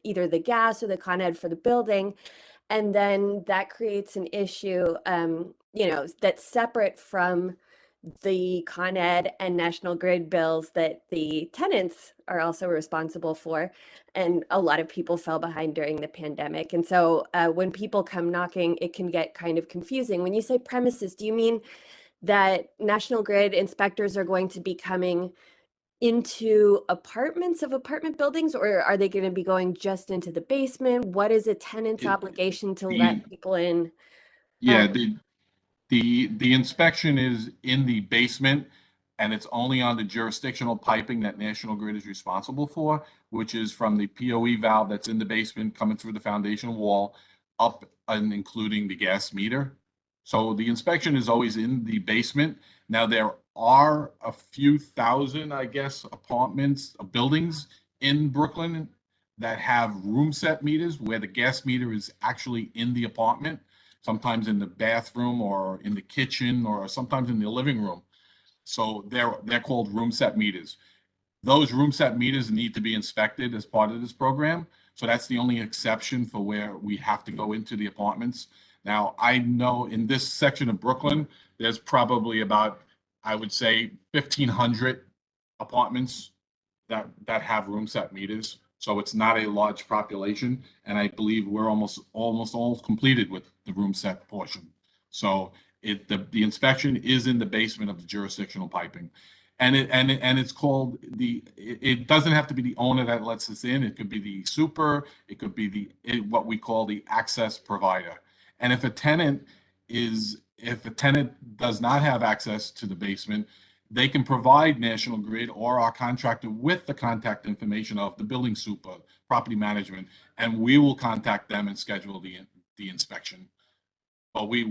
either the gas or the Con Ed for the building. And then that creates an issue, that's separate from the Con Ed and National Grid bills that the tenants are also responsible for. And a lot of people fell behind during the pandemic. And so when people come knocking, it can get kind of confusing. When you say premises, do you mean that National Grid inspectors are going to be coming into apartments of apartment buildings, or are they going to be going just into the basement? What is a tenant's obligation to let people in? Yeah, the inspection is in the basement, and it's only on the jurisdictional piping that National Grid is responsible for, which is from the POE valve that's in the basement coming through the foundation wall up and including the gas meter. So the inspection is always in the basement. Now there are a few thousand, I guess, apartments, buildings in Brooklyn that have room set meters where the gas meter is actually in the apartment, sometimes in the bathroom or in the kitchen or sometimes in the living room. So they're called room set meters. Those room set meters need to be inspected as part of this program. So that's the only exception for where we have to go into the apartments. Now, I know in this section of Brooklyn, there's probably about, I would say, 1,500 apartments that have room set meters. So it's not a large population, and I believe we're almost all completed with the room set portion. So the inspection is in the basement of the jurisdictional piping, and it's called it doesn't have to be the owner that lets us in. It could be the super. It could be what we call the access provider. And if a tenant does not have access to the basement, they can provide National Grid or our contractor with the contact information of the building super, property management, and we will contact them and schedule the inspection. But we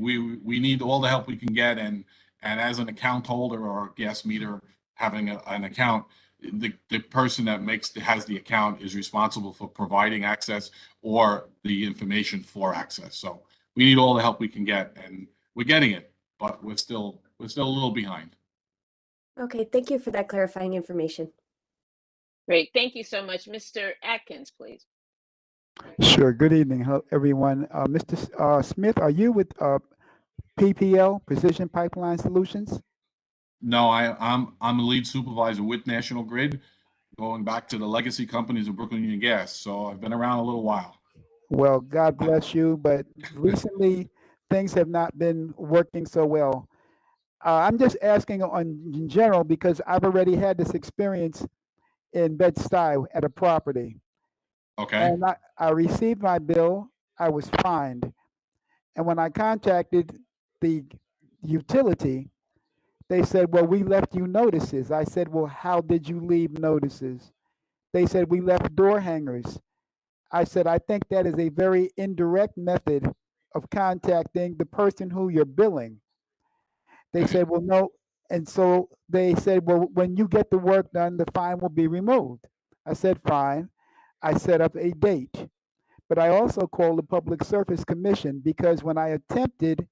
need all the help we can get, and as an account holder or a gas meter having an account, the person that has the account is responsible for providing access or the information for access. So we need all the help we can get, and we're getting it, but we're still a little behind. Okay, thank you for that clarifying information. Great, thank you so much. Mr. Atkins, please. Sure. Good evening, everyone. Mr. Smith, are you with PPL, Precision Pipeline Solutions? No, I'm a lead supervisor with National Grid, going back to the legacy companies of Brooklyn Union Gas. So I've been around a little while. Well, God bless you, but recently things have not been working so well. I'm just asking in general because I've already had this experience in Bed-Stuy at a property. Okay. And I received my bill. I was fined. And when I contacted the utility, they said, well, we left you notices. I said, well, how did you leave notices? They said, we left door hangers. I said, I think that is a very indirect method of contacting the person who you're billing. They said, well, no. And so they said, well, when you get the work done, the fine will be removed. I said, fine. I set up a date. But I also called the Public Service Commission because when I attempted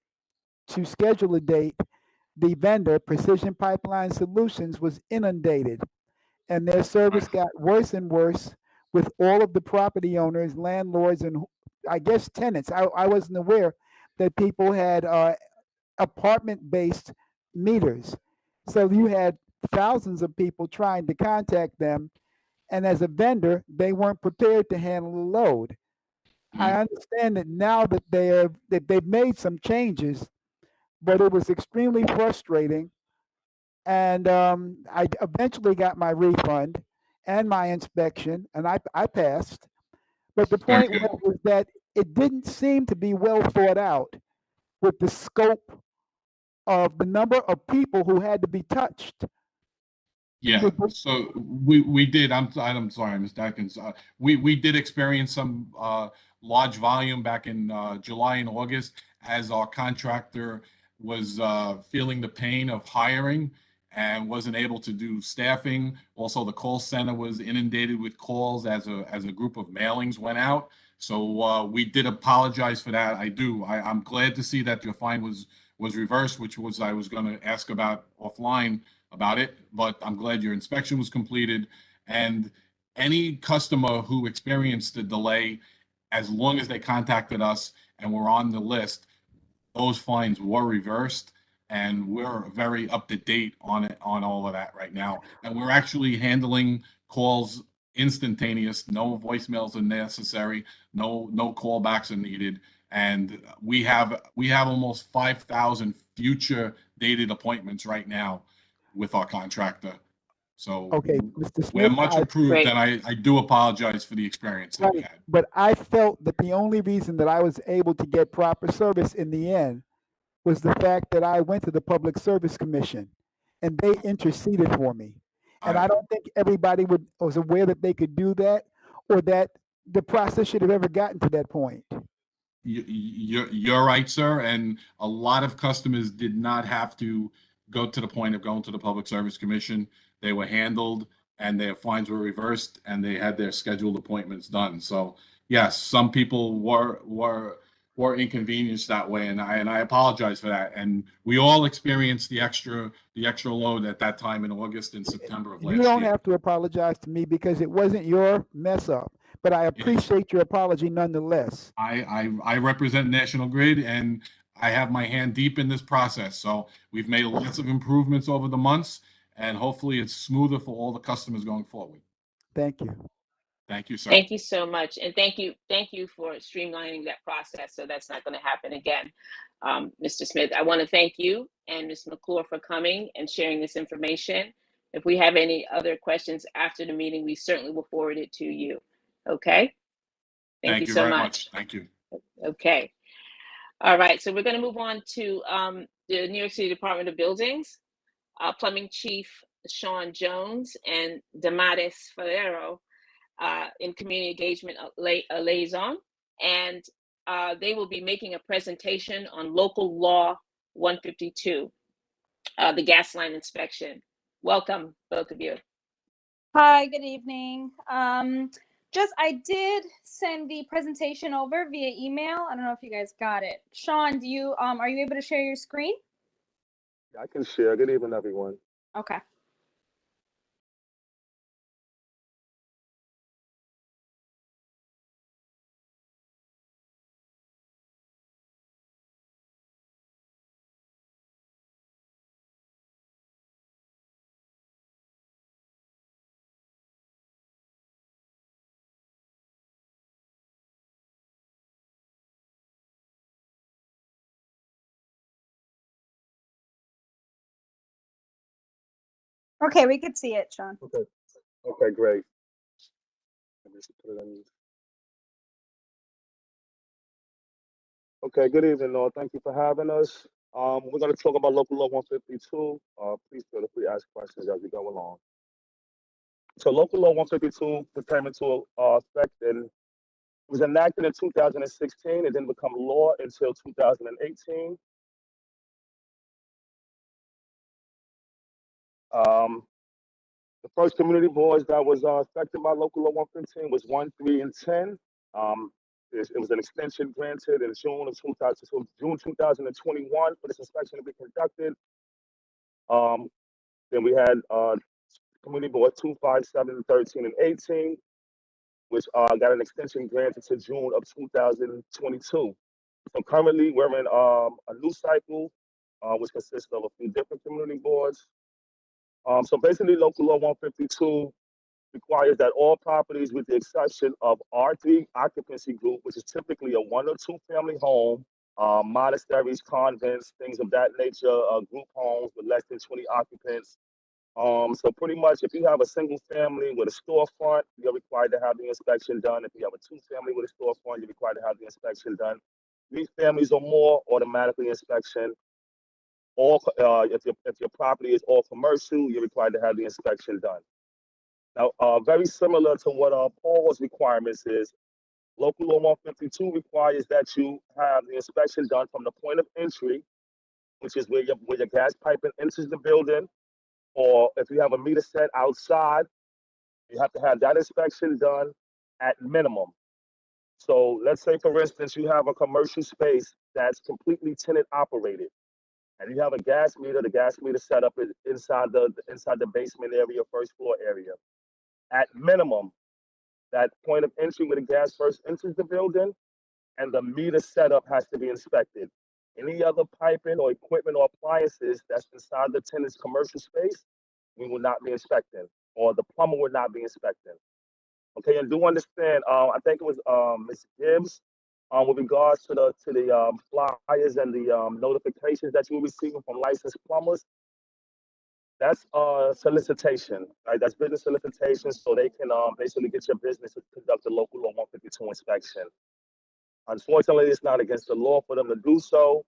to schedule a date, the vendor, Precision Pipeline Solutions, was inundated. And their service got worse and worse with all of the property owners, landlords, and I guess tenants. I wasn't aware that people had apartment-based meters. So you had thousands of people trying to contact them. And as a vendor, they weren't prepared to handle the load. I understand that now that they've made some changes, but it was extremely frustrating. And I eventually got my refund and my inspection, and I passed. But the point was that it didn't seem to be well thought out with the scope of the number of people who had to be touched. Yeah, so we did. I'm sorry, Mr. Atkins. We did experience some large volume back in July and August as our contractor was feeling the pain of hiring and wasn't able to do staffing. Also, the call center was inundated with calls as a group of mailings went out. So we did apologize for that. I'm glad to see that your fine was reversed, which was I was going to ask about offline about it, but I'm glad your inspection was completed. And any customer who experienced the delay, as long as they contacted us and were on the list, those fines were reversed, and we're very up to date on it, on all of that right now. And we're actually handling calls instantaneous. No voicemails are necessary. No callbacks are needed. And we have almost 5,000 future dated appointments right now with our contractor. So Okay, Mr. we're Smith, much improved, and I do apologize for the experience that we right, had. but I felt that the only reason that I was able to get proper service in the end was the fact that I went to the Public Service Commission and they interceded for me. And I don't think everybody was aware that they could do that, or that the process should have ever gotten to that point. You're right, sir. And a lot of customers did not have to go to the point of going to the Public Service Commission. They were handled, and their fines were reversed, and they had their scheduled appointments done. So yes, some people were inconvenienced that way, and I apologize for that. And we all experienced the extra load at that time in August and September of last You don't year. have to apologize to me because it wasn't your mess up, but I appreciate your apology nonetheless. I represent National Grid, and I have my hand deep in this process. So we've made lots of improvements over the months, and hopefully it's smoother for all the customers going forward. Thank you. Thank you, sir. Thank you so much. And thank you for streamlining that process, so that's not going to happen again. Mr. Smith, I want to thank you and Ms. McClure for coming and sharing this information. If we have any other questions after the meeting, we certainly will forward it to you. Okay? Thank you so very much. Thank you. Okay. All right, so we're going to move on to the New York City Department of Buildings. Plumbing Chief Sean Jones and Damaris Ferrero in Community Engagement Liaison, and they will be making a presentation on Local Law 152, the gas line inspection. Welcome, both of you. Hi, good evening. I did send the presentation over via email. I don't know if you guys got it. Sean, are you able to share your screen? I can share. Good evening, everyone. Okay. Okay, we could see it, Sean. Okay, great. Let me just put it in. Okay, good evening, all. Thank you for having us. We're going to talk about Local Law 152. Please feel free to ask questions as we go along. So Local Law 152 came into effect and was enacted in 2016. It didn't become law until 2018. The first community boards that was affected by Local Law 115 was 1, 3, and 10. It was an extension granted in June 2021 for this inspection to be conducted. Then we had community board 2, 5, 7, 13, and 18, which got an extension granted to June of 2022. So currently we're in a new cycle, which consists of a few different community boards. So basically, Local Law 152 requires that all properties, with the exception of R3 occupancy group, which is typically a 1 or 2 family home, monasteries, convents, things of that nature, group homes with less than 20 occupants. So pretty much, if you have a single family with a storefront, you're required to have the inspection done. If you have a 2-family with a storefront, you're required to have the inspection done. 3 families or more, automatically inspection. If your property is all commercial, you're required to have the inspection done. Now, very similar to what Paul's requirements is, Local Law 152 requires that you have the inspection done from the point of entry, which is where your gas pipe enters the building, or if you have a meter set outside, you have to have that inspection done at minimum. So let's say, for instance, you have a commercial space that's completely tenant operated, and you have a gas meter. The gas meter set up is inside the basement area, first floor area. At minimum, that point of entry where the gas first enters the building, and the meter setup has to be inspected. Any other piping or equipment or appliances that's inside the tenant's commercial space, we will not be inspecting, or the plumber will not be inspecting. Okay, and do understand, I think it was Ms. Gibbs, with regards to the flyers and the notifications that you will receive from licensed plumbers. That's solicitation, right? That's business solicitation, so they can basically get your business to conduct a local law 152 inspection. Unfortunately, it's not against the law for them to do so,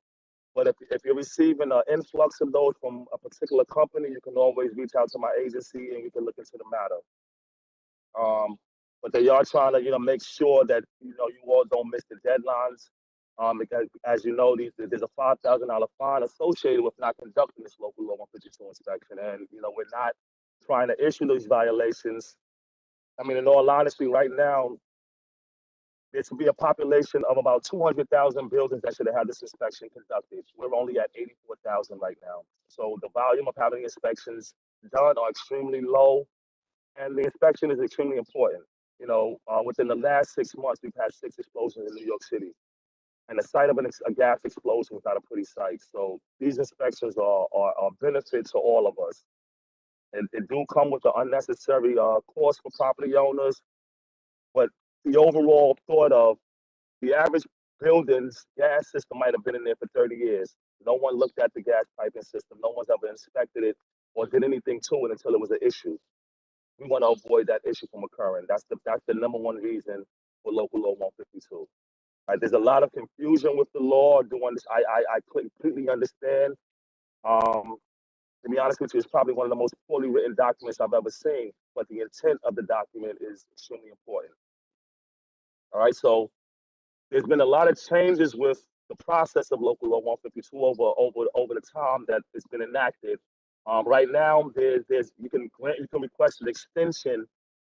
but if you're receiving an influx of those from a particular company, you can always reach out to my agency and we can look into the matter. But they are trying to, make sure that, you all don't miss the deadlines. Because as you know, there's a $5,000 fine associated with not conducting this local law 152 inspection. And, we're not trying to issue these violations. I mean, in all honesty, right now, there should be a population of about 200,000 buildings that should have had this inspection conducted. We're only at 84,000 right now. So the volume of having inspections done are extremely low, and the inspection is extremely important. Within the last 6 months, we've had 6 explosions in New York City. And the sight of a gas explosion was not a pretty sight. So these inspections are benefits to all of us. And it do come with the unnecessary cost for property owners. But the overall thought of the average building's gas system might have been in there for 30 years. No one looked at the gas piping system. No one's ever inspected it or did anything to it until it was an issue. We want to avoid that issue from occurring. That's the number one reason for local law 152. Right, there's a lot of confusion with the law. Doing this, I completely understand. To be honest with you, it's probably one of the most poorly written documents I've ever seen. But the intent of the document is extremely important. All right, so there's been a lot of changes with the process of local law 152 over the time that it's been enacted. Right now, you can request an extension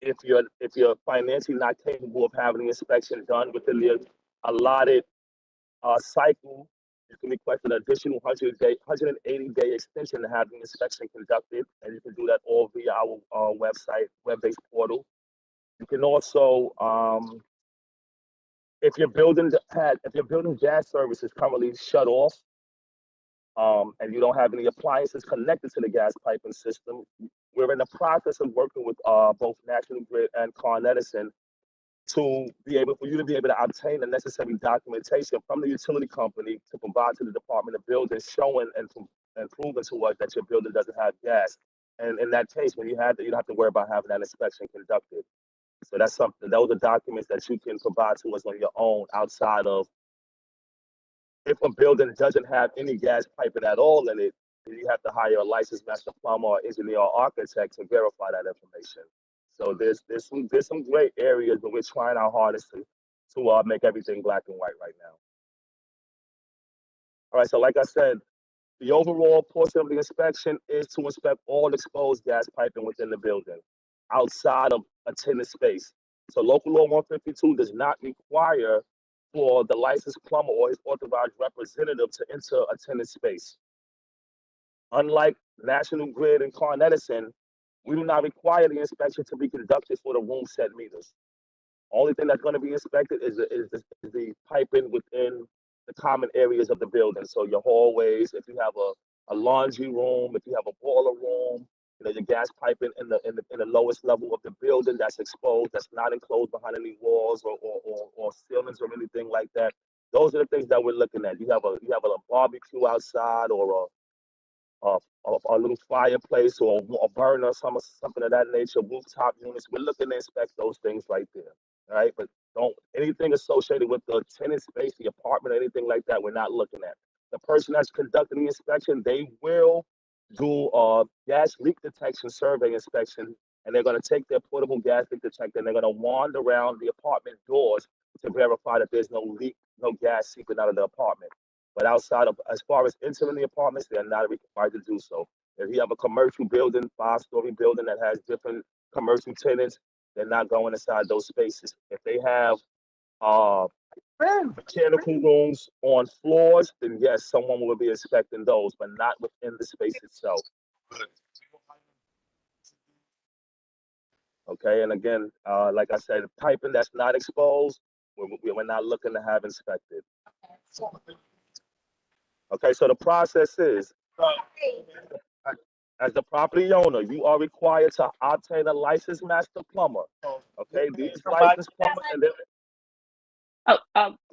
if you're financially not capable of having the inspection done within the allotted cycle. You can request an additional 180-day extension to have the inspection conducted, and you can do that all via our website, web-based portal. You can also, if your building gas service is currently shut off, and you don't have any appliances connected to the gas piping system, we're in the process of working with both National Grid and Con Edison for you to be able to obtain the necessary documentation from the utility company to provide to the Department of Buildings, showing and proving to us that your building doesn't have gas. And in that case, when you have that, you don't have to worry about having that inspection conducted. So that's something. Those are documents that you can provide to us on your own, outside of if a building doesn't have any gas piping at all in it, then you have to hire a licensed master plumber or engineer or architect to verify that information. So there's some great areas, but we're trying our hardest to make everything black and white right now. All right, so like I said, the overall portion of the inspection is to inspect all exposed gas piping within the building, outside of a tenant space. So local law 152 does not require for the licensed plumber or his authorized representative to enter a tenant space. Unlike National Grid and Con Edison, we do not require the inspection to be conducted for the room set meters. Only thing that's going to be inspected is the piping within the common areas of the building. So your hallways, if you have a laundry room, if you have a boiler room, your gas piping in the lowest level of the building that's exposed, that's not enclosed behind any walls or ceilings or anything like that. Those are the things that we're looking at. You have a barbecue outside, or a little fireplace, or a burner, something of that nature, rooftop units. We're looking to inspect those things right there, right? But anything associated with the tenant space, the apartment, anything like that, we're not looking at. The person that's conducting the inspection, they will do a gas leak detection survey inspection, and they're going to take their portable gas leak detector and they're going to wander around the apartment doors to verify that there's no leak, no gas seeping out of the apartment. But as far as entering the apartments, they're not required to do so. If you have a commercial building, 5-story building that has different commercial tenants, they're not going inside those spaces. If they have mechanical rooms on floors, then yes, someone will be inspecting those, but not within the space itself. Okay, and again, like I said, piping that's not exposed, we're not looking to have inspected. Okay, so the process is, as the property owner, you are required to obtain a licensed master plumber. Okay, these licensed plumbers, and then, Oh,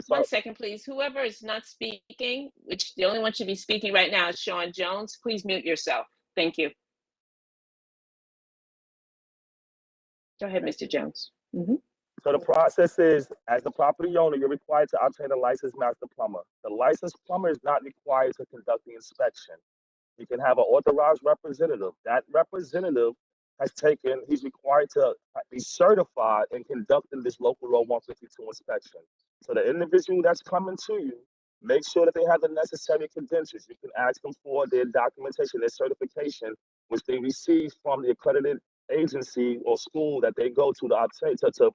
sorry, 1 second, please. Whoever is not speaking, which the only one should be speaking right now is Sean Jones, please mute yourself. Thank you. Go ahead, Mr. Jones. so the process is, as the property owner, you're required to obtain a licensed master plumber. The licensed plumber is not required to conduct the inspection. You can have an authorized representative. That representative he's required to be certified in conducting this local law 152 inspection. So the individual that's coming to you, make sure that they have the necessary credentials. You can ask them for their documentation, their certification, which they receive from the accredited agency or school that they go to obtain to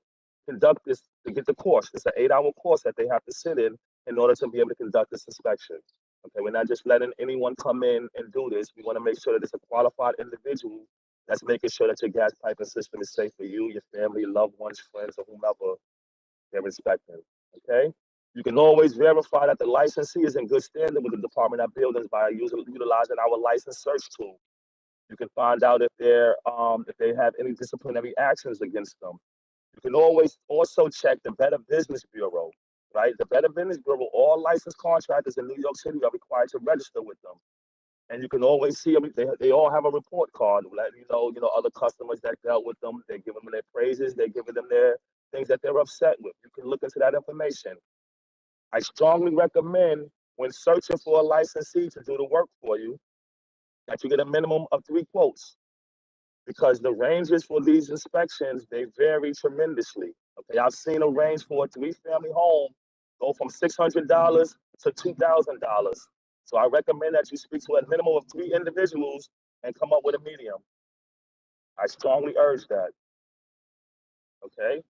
conduct this, to get the course. It's an 8-hour course that they have to sit in order to be able to conduct this inspection. Okay, we're not just letting anyone come in and do this. We want to make sure that it's a qualified individual that's making sure that your gas piping system is safe for you, your family, loved ones, friends, or whomever they're inspecting. Okay, you can always verify that the licensee is in good standing with the Department of Buildings by utilizing our license search tool. You can find out if they have any disciplinary actions against them. You can always also check the Better Business Bureau, right? The Better Business Bureau, all licensed contractors in New York City are required to register with them. And you can always see them, they all have a report card letting you know, other customers that dealt with them, they're giving them their praises, they're giving them their things that they're upset with. You can look into that information. I strongly recommend when searching for a licensee to do the work for you, that you get a minimum of 3 quotes, because the ranges for these inspections, they vary tremendously. Okay, I've seen a range for a 3-family home go from $600 to $2,000. So I recommend that you speak to a minimum of 3 individuals and come up with a medium. I strongly urge that. Okay.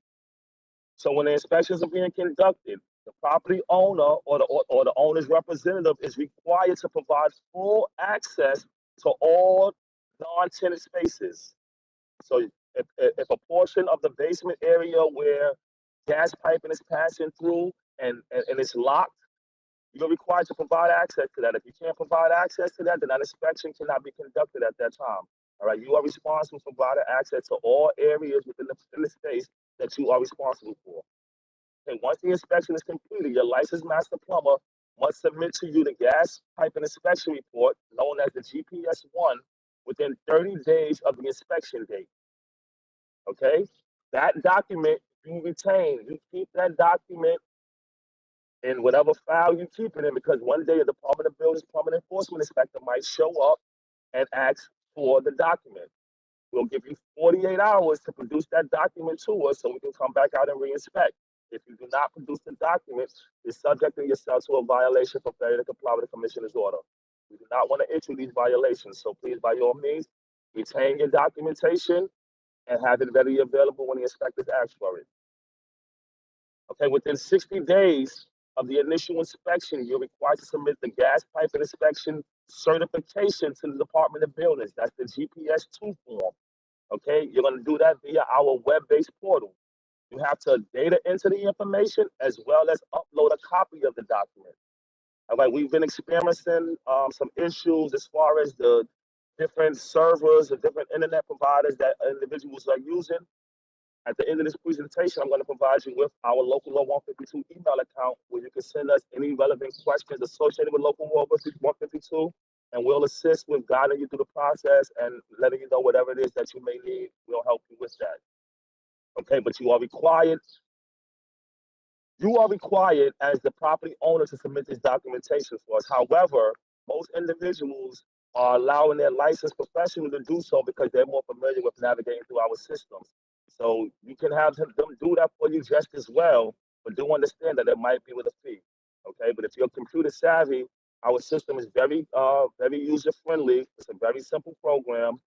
So when the inspections are being conducted, the property owner or the owner's representative is required to provide full access to all non-tenant spaces. So if a portion of the basement area where gas piping is passing through and it's locked, you're required to provide access to that. If you can't provide access to that, then that inspection cannot be conducted at that time. All right, you are responsible for providing access to all areas within the space that you are responsible for. And once the inspection is completed, your licensed master plumber must submit to you the gas piping inspection report, known as the GPS-1, within 30 days of the inspection date. Okay, that document you retain, you keep that document in whatever file you keep it in, because one day a Department of Buildings Plumbing Enforcement Inspector might show up and ask for the document. We'll give you 48 hours to produce that document to us so we can come back out and re-inspect. If you do not produce the document, you're subjecting yourself to a violation for failure to comply with the commissioner's order. We do not want to issue these violations, so please, by all means, retain your documentation and have it readily available when the inspectors ask for it. Okay, within 60 days of the initial inspection, you're required to submit the gas pipe and inspection certification to the Department of Buildings. That's the GPS-2 form. Okay, you're going to do that via our web-based portal. You have to data enter the information as well as upload a copy of the document. All right, we've been experiencing some issues as far as the different servers, the different internet providers that individuals are using. At the end of this presentation, I'm going to provide you with our Local Law 152 email account where you can send us any relevant questions associated with Local Law 152, and we'll assist with guiding you through the process and letting you know whatever it is that you may need. We'll help you with that. Okay, but you are required as the property owner to submit this documentation for us. However, most individuals are allowing their licensed professional to do so because they're more familiar with navigating through our systems. So you can have them do that for you just as well, but do understand that it might be with a fee. Okay, but if you're computer savvy, our system is very user friendly. It's a very simple program.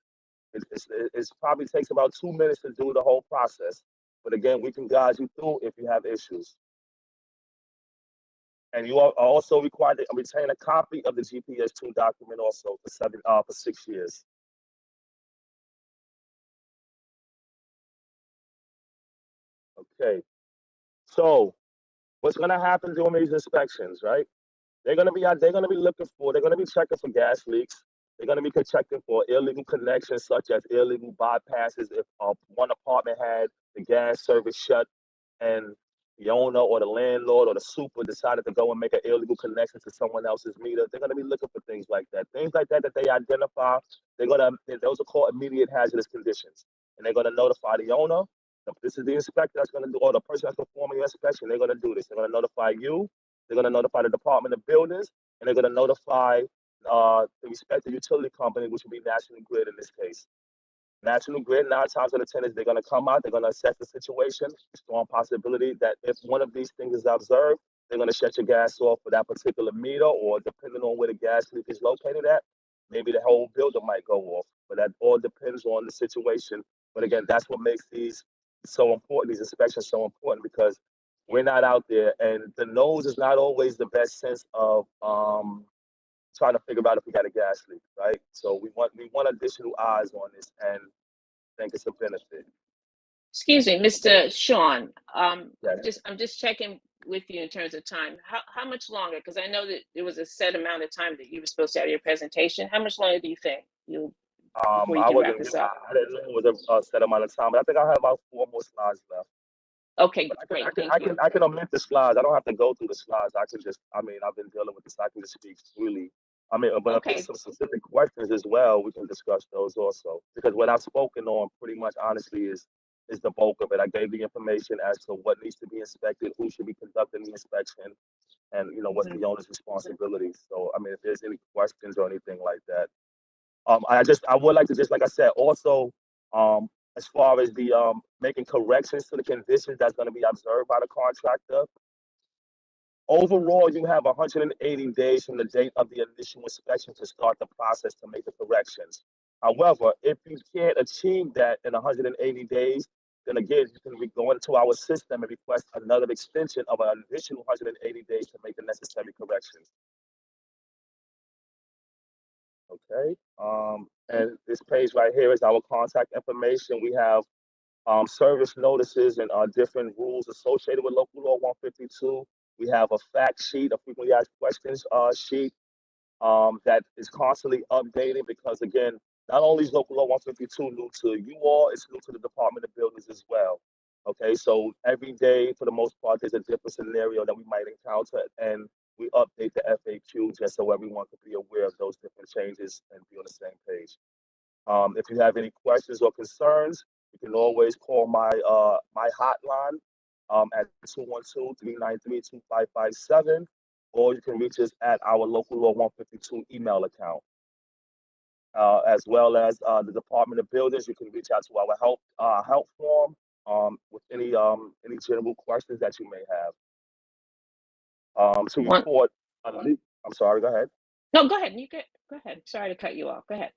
It probably takes about 2 minutes to do the whole process. But again, we can guide you through if you have issues. And you are also required to retain a copy of the GPS-2 document also for 6 years. Okay. So what's gonna happen during these inspections, right? They're gonna be out. They're gonna be looking for. They're gonna be checking for gas leaks. They're gonna be checking for illegal connections, such as illegal bypasses. If one apartment had the gas service shut, and the owner or the landlord or the super decided to go and make an illegal connection to someone else's meter, they're gonna be looking for things like that. Things like that that they identify. Those are called immediate hazardous conditions, and they're gonna notify the owner. This is the inspector that's gonna do, or the person that's performing your inspection. They're gonna do this. They're gonna notify you. They're going to notify the Department of Buildings, and they're going to notify the respective utility company, which would be National Grid in this case. National Grid, 9 times out of 10, is they're going to come out, they're going to assess the situation. Strong possibility that if one of these things is observed, they're going to shut your gas off for that particular meter, or depending on where the gas leak is located at, maybe the whole building might go off. But that all depends on the situation. But again, that's what makes these so important, these inspections so important, because we're not out there, and the nose is not always the best sense of trying to figure out if we got a gas leak, right? So we want additional eyes on this, and I think it's a benefit. Excuse me, Mr. Sean. Yes. I'm just checking with you in terms of time. How much longer? Because I know that there was a set amount of time that you were supposed to have your presentation. How much longer do you think before you I can wasn't. wrap this up? I didn't know it was a set amount of time, but I think I have about 4 more slides left. Okay, great. Thank you. I can omit the slides. I don't have to go through the slides. I can just. I mean, I've been dealing with this. I can just speak freely. I mean, but if there's some specific questions as well, we can discuss those also. Because what I've spoken on, pretty much honestly, is the bulk of it. I gave the information as to what needs to be inspected, who should be conducting the inspection, and what's the owner's responsibility. So, I mean, if there's any questions or anything like that, I would like to just, like I said, also, as far as the making corrections to the conditions that's going to be observed by the contractor. Overall, you have 180 days from the date of the initial inspection to start the process to make the corrections. However, if you can't achieve that in 180 days, then again, you can go into our system and request another extension of an additional 180 days to make the necessary corrections. Okay, and this page right here is our contact information. We have service notices and different rules associated with Local Law 152. We have a fact sheet, a frequently asked questions sheet that is constantly updated because, again, not only is Local Law 152 new to you all, it's new to the Department of Buildings as well. Okay, so every day, for the most part, there's a different scenario that we might encounter, and we update the FAQ just so everyone can be aware of those different changes and be on the same page. If you have any questions or concerns, you can always call my hotline at 212-393-2557, or you can reach us at our Local Law 152 email account. As well as the Department of Buildings, you can reach out to our help form with any general questions that you may have. To report, I'm sorry, go ahead. No, go ahead. Go ahead. Sorry to cut you off. Go ahead.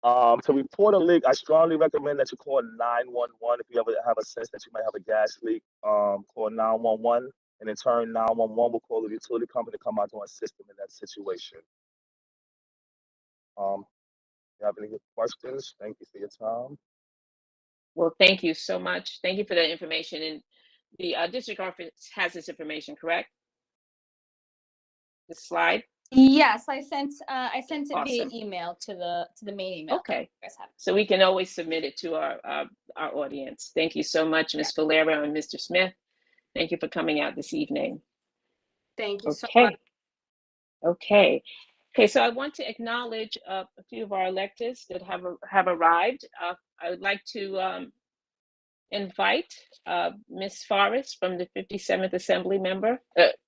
To report a leak, I strongly recommend that you call 911 if you ever have a sense that you might have a gas leak. Call 911, and in turn, 911 will call the utility company to come out to assist them in that situation. You have any questions? Thank you for your time. Well, thank you so much. Thank you for that information. And the district office has this information, correct? The slide? Yes, I sent it Awesome. via email to the main email. Okay, so we can always submit it to our audience. Thank you so much, Ms. Valero and Mr. Smith. Thank you for coming out this evening. Thank you so much. Okay, so I want to acknowledge a few of our electeds that have arrived. I would like to invite Ms. Forrest from the 57th Assembly member,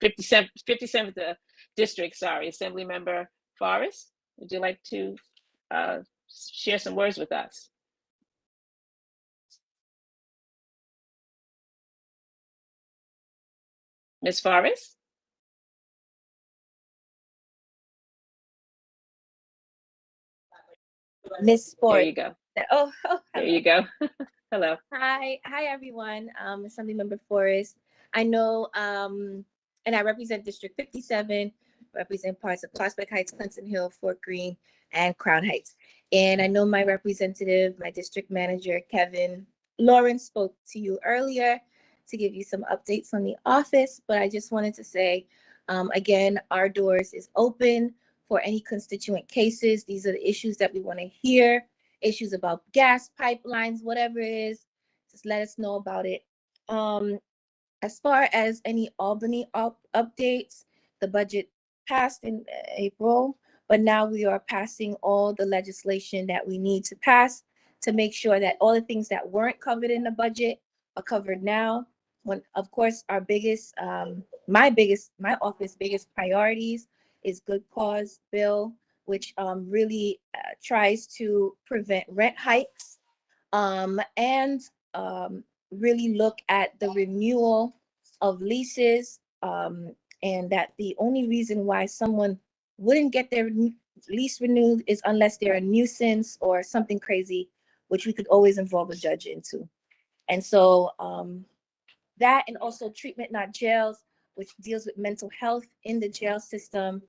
57th District, sorry, Assembly Member Forrest. Would you like to share some words with us? Ms. Forrest? Miss Ford. There you go. Oh, there you go. Hello. Hi everyone. Assemblymember Forrest. I know, and I represent District 57, represent parts of Prospect Heights, Clinton Hill, Fort Greene, and Crown Heights. And I know my representative, my district manager, Kevin, Lauren spoke to you earlier to give you some updates on the office, but I just wanted to say, again, our doors is open for any constituent cases. These are the issues that we want to hear, issues about gas pipelines, whatever it is, just let us know about it. As far as any Albany updates, the budget passed in April, but now we are passing all the legislation that we need to pass to make sure that all the things that weren't covered in the budget are covered now. When, of course, our biggest, my office biggest priorities is good cause bill, which really tries to prevent rent hikes and really look at the renewal of leases, and that the only reason why someone wouldn't get their lease renewed is unless they're a nuisance or something crazy, which we could always involve a judge into. And so that, and also treatment, not jails, which deals with mental health in the jail system.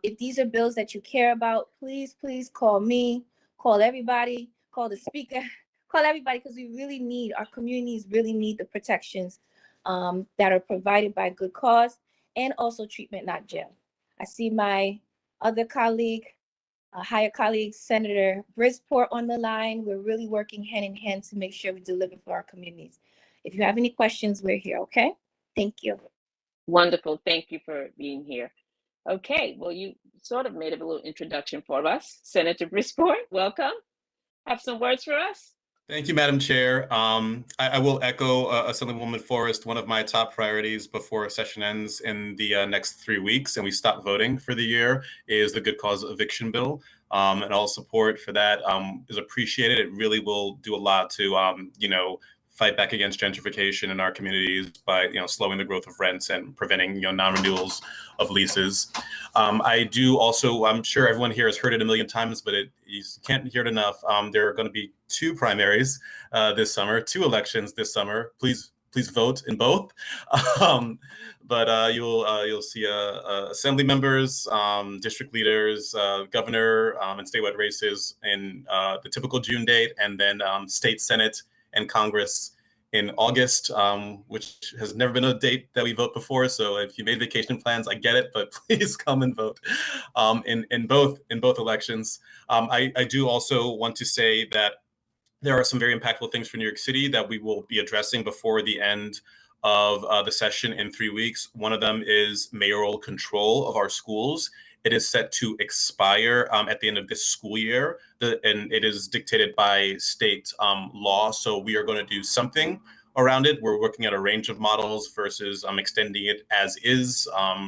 If these are bills that you care about, please call me, call everybody, call the speaker, call everybody, because we really need, our communities really need the protections that are provided by good cause, and also treatment, not jail. I see my other colleague, higher colleague, Senator Bridgeport, on the line. We're really working hand in hand to make sure we deliver for our communities. If you have any questions, we're here, okay? Thank you. Wonderful. Thank you for being here. Okay, well, you sort of made a little introduction for us. Senator Bridgeport, welcome. Have some words for us? Thank you, Madam Chair. I will echo Assemblywoman Forrest. One of my top priorities before session ends in the next 3 weeks and we stop voting for the year is the good cause eviction bill. And all support for that is appreciated. It really will do a lot to, fight back against gentrification in our communities by, slowing the growth of rents and preventing, non-renewals of leases. I do also, I'm sure everyone here has heard it a million times, but you can't hear it enough. There are going to be 2 primaries this summer, 2 elections this summer. Please vote in both. But you'll see assembly members, district leaders, governor, and statewide races in the typical June date, and then state senate and Congress in August, which has never been a date that we vote before. So if you made vacation plans, I get it, but please come and vote in both elections. I do also want to say that there are some very impactful things for New York City that we will be addressing before the end of the session in 3 weeks. One of them is mayoral control of our schools. It is set to expire at the end of this school year, and it is dictated by state law. So we are going to do something around it. We're working at a range of models versus extending it as is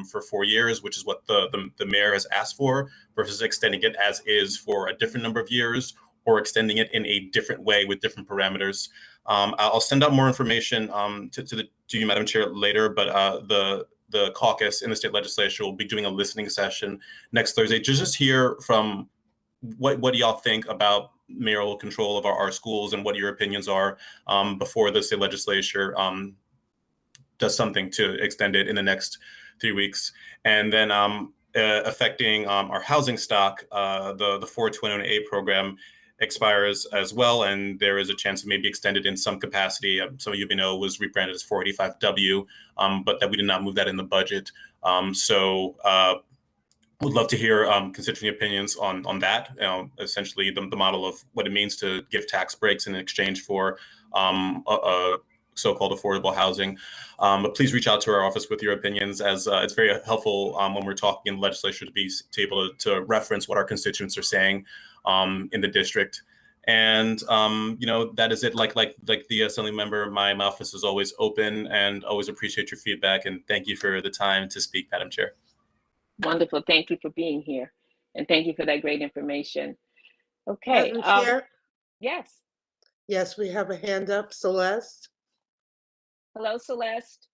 for 4 years, which is what the mayor has asked for, versus extending it as is for a different number of years, or extending it in a different way with different parameters. I'll send out more information to you, Madam Chair, later, but the caucus in the state legislature will be doing a listening session next Thursday to just hear from what y'all think about mayoral control of our schools and what your opinions are before the state legislature does something to extend it in the next 3 weeks. And then affecting our housing stock, the 421A program expires as well, and there is a chance it may be extended in some capacity. Some of you may know was rebranded as 485W, but that we did not move that in the budget. So would love to hear constituent opinions on that, essentially the model of what it means to give tax breaks in exchange for a so-called affordable housing. But please reach out to our office with your opinions, as it's very helpful when we're talking in the legislature to be able to reference what our constituents are saying in the district. And that is it. Like the assembly member, my office is always open and always appreciate your feedback. And thank you for the time to speak, Madam Chair. Wonderful. Thank you for being here, and thank you for that great information. Okay. Madam Chair? Yes. Yes, we have a hand up, Celeste. Hello, Celeste.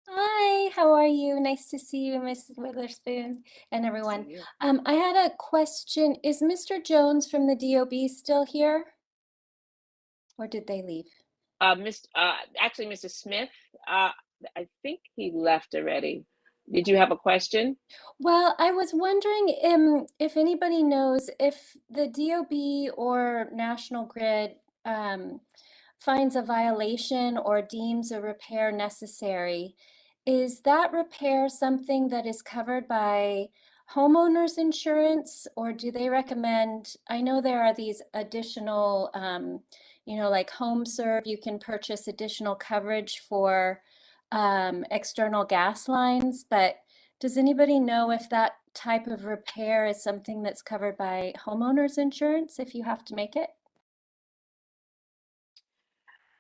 Hi, how are you? Nice to see you, Mrs. Witherspoon, and everyone. I had a question. Is Mr. Jones from the DOB still here? Or did they leave? Actually, Mr. Smith, I think he left already. Did you have a question? Well, I was wondering if anybody knows if the DOB or National Grid finds a violation or deems a repair necessary, is that repair something that is covered by homeowners insurance, or do they recommend, I know there are these additional, like home serve, you can purchase additional coverage for external gas lines, but does anybody know if that type of repair is something that's covered by homeowners insurance if you have to make it?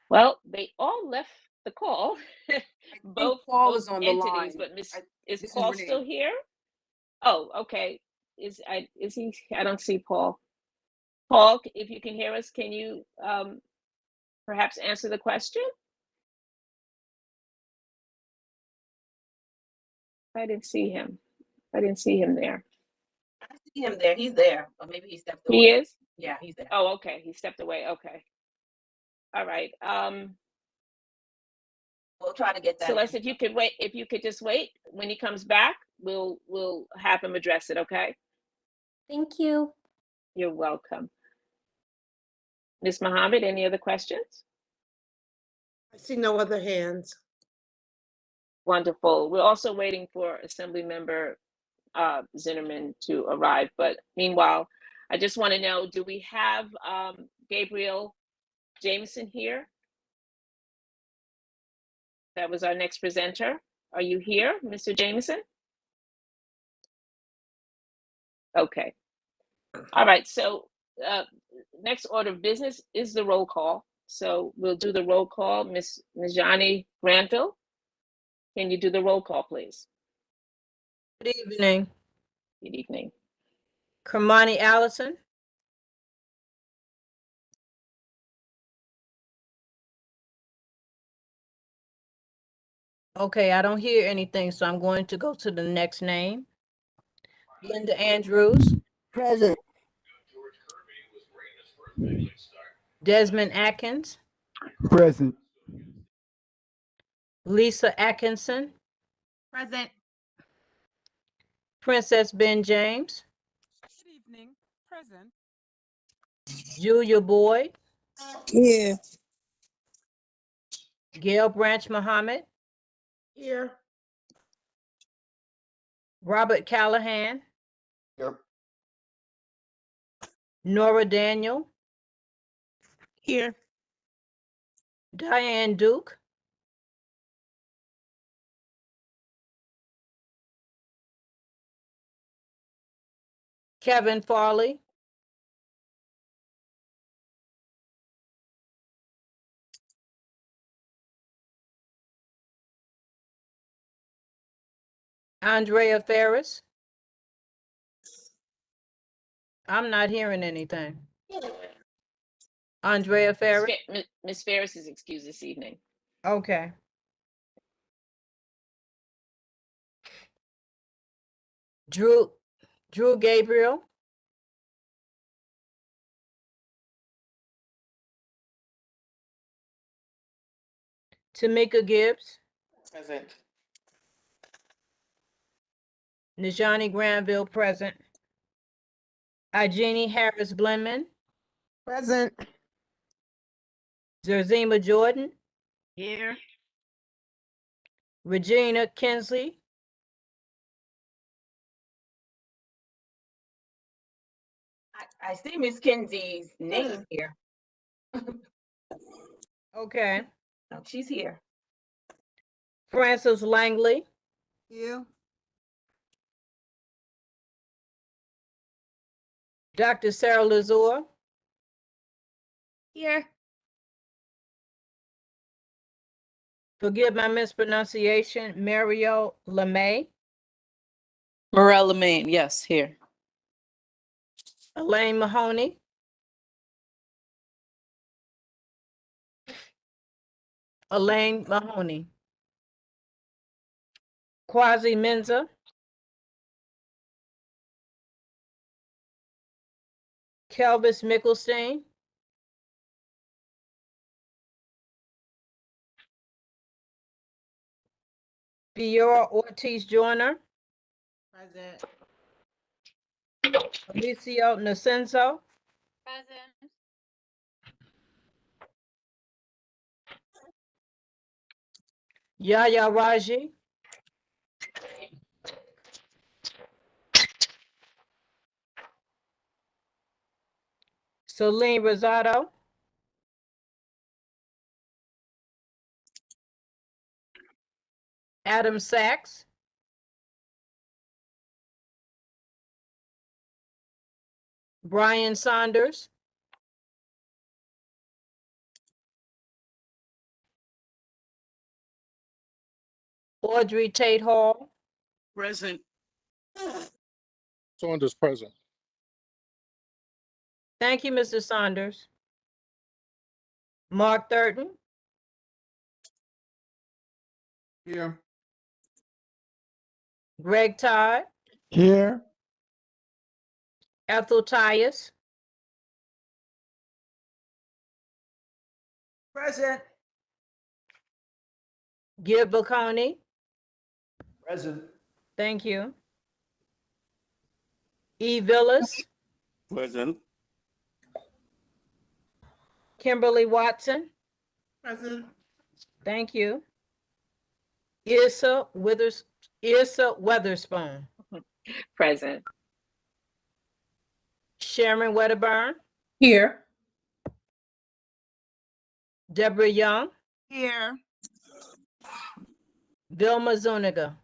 Well, they all left the call. both Paul is on the entities, line. but is This is Paul Renee. still here? Oh, okay. Is he? I don't see Paul. Paul, if you can hear us, can you perhaps answer the question? I didn't see him. I didn't see him there. I see him there. He's there, or maybe he stepped away. He is? Yeah, he's there. Oh, okay. He stepped away. Okay. All right. We'll try to get that. Celeste, if you could wait, if you could just wait, when he comes back, we'll have him address it, okay? Thank you. You're welcome. Ms. Mohammed, any other questions? I see no other hands. Wonderful. We're also waiting for Assembly Member Zinnerman to arrive, but meanwhile, I just want to know, do we have Gabriel Jameson here? That was our next presenter. Are you here, Mr. Jameson? Okay. All right, so next order of business is the roll call. So we'll do the roll call. Ms. Najani Granville, can you do the roll call, please? Good evening. Good evening. Kermani Allison. Okay, I don't hear anything, so I'm going to go to the next name. Linda Andrews. Present. Desmond Atkins. Present. Lisa Atkinson. Present. Princess Ben James. Good evening. Present. Julia Boyd. Here. Gail Branch Muhammad. Here. Robert Callahan. Yep. Nora Daniel. Here. Diane Duke. Kevin Farley. Andrea Ferris. I'm not hearing anything. Andrea Ferris. Ms. Ferris is excused this evening. Okay. Drew Gabriel. Tamika Gibbs. Present. Najani Granville, present. Ajini Harris Blenman. Present. Zerzima Jordan. Here. Regina Kinsley. I see Miss Kenzie's name here. Okay. No, she's here. Frances Langley. Here. Dr. Sarah Lazure. Here. Forgive my mispronunciation, Mario LeMay. Morella Main, yes, here. Elaine Mahoney. Elaine Mahoney. Quasi Menza. Kelvis Mickelstein. Fiora Ortiz Joyner. Present. Alicio Nacenzo. Present. Yaya Raji. Celine Rosado. Adam Sachs. Brian Saunders. Audrey Tate Hall. Present. Saunders present. Thank you, Mr. Saunders. Mark Thurton. Here. Greg Todd. Here. Ethel Tyus. Present. Gil Baconi. Present. Thank you. E. Villas. Present. Kimberly Watson. Present. Thank you. Issa Weatherspoon. Present. Sharon Wedderburn. Here. Deborah Young. Here. Vilma Zuniga.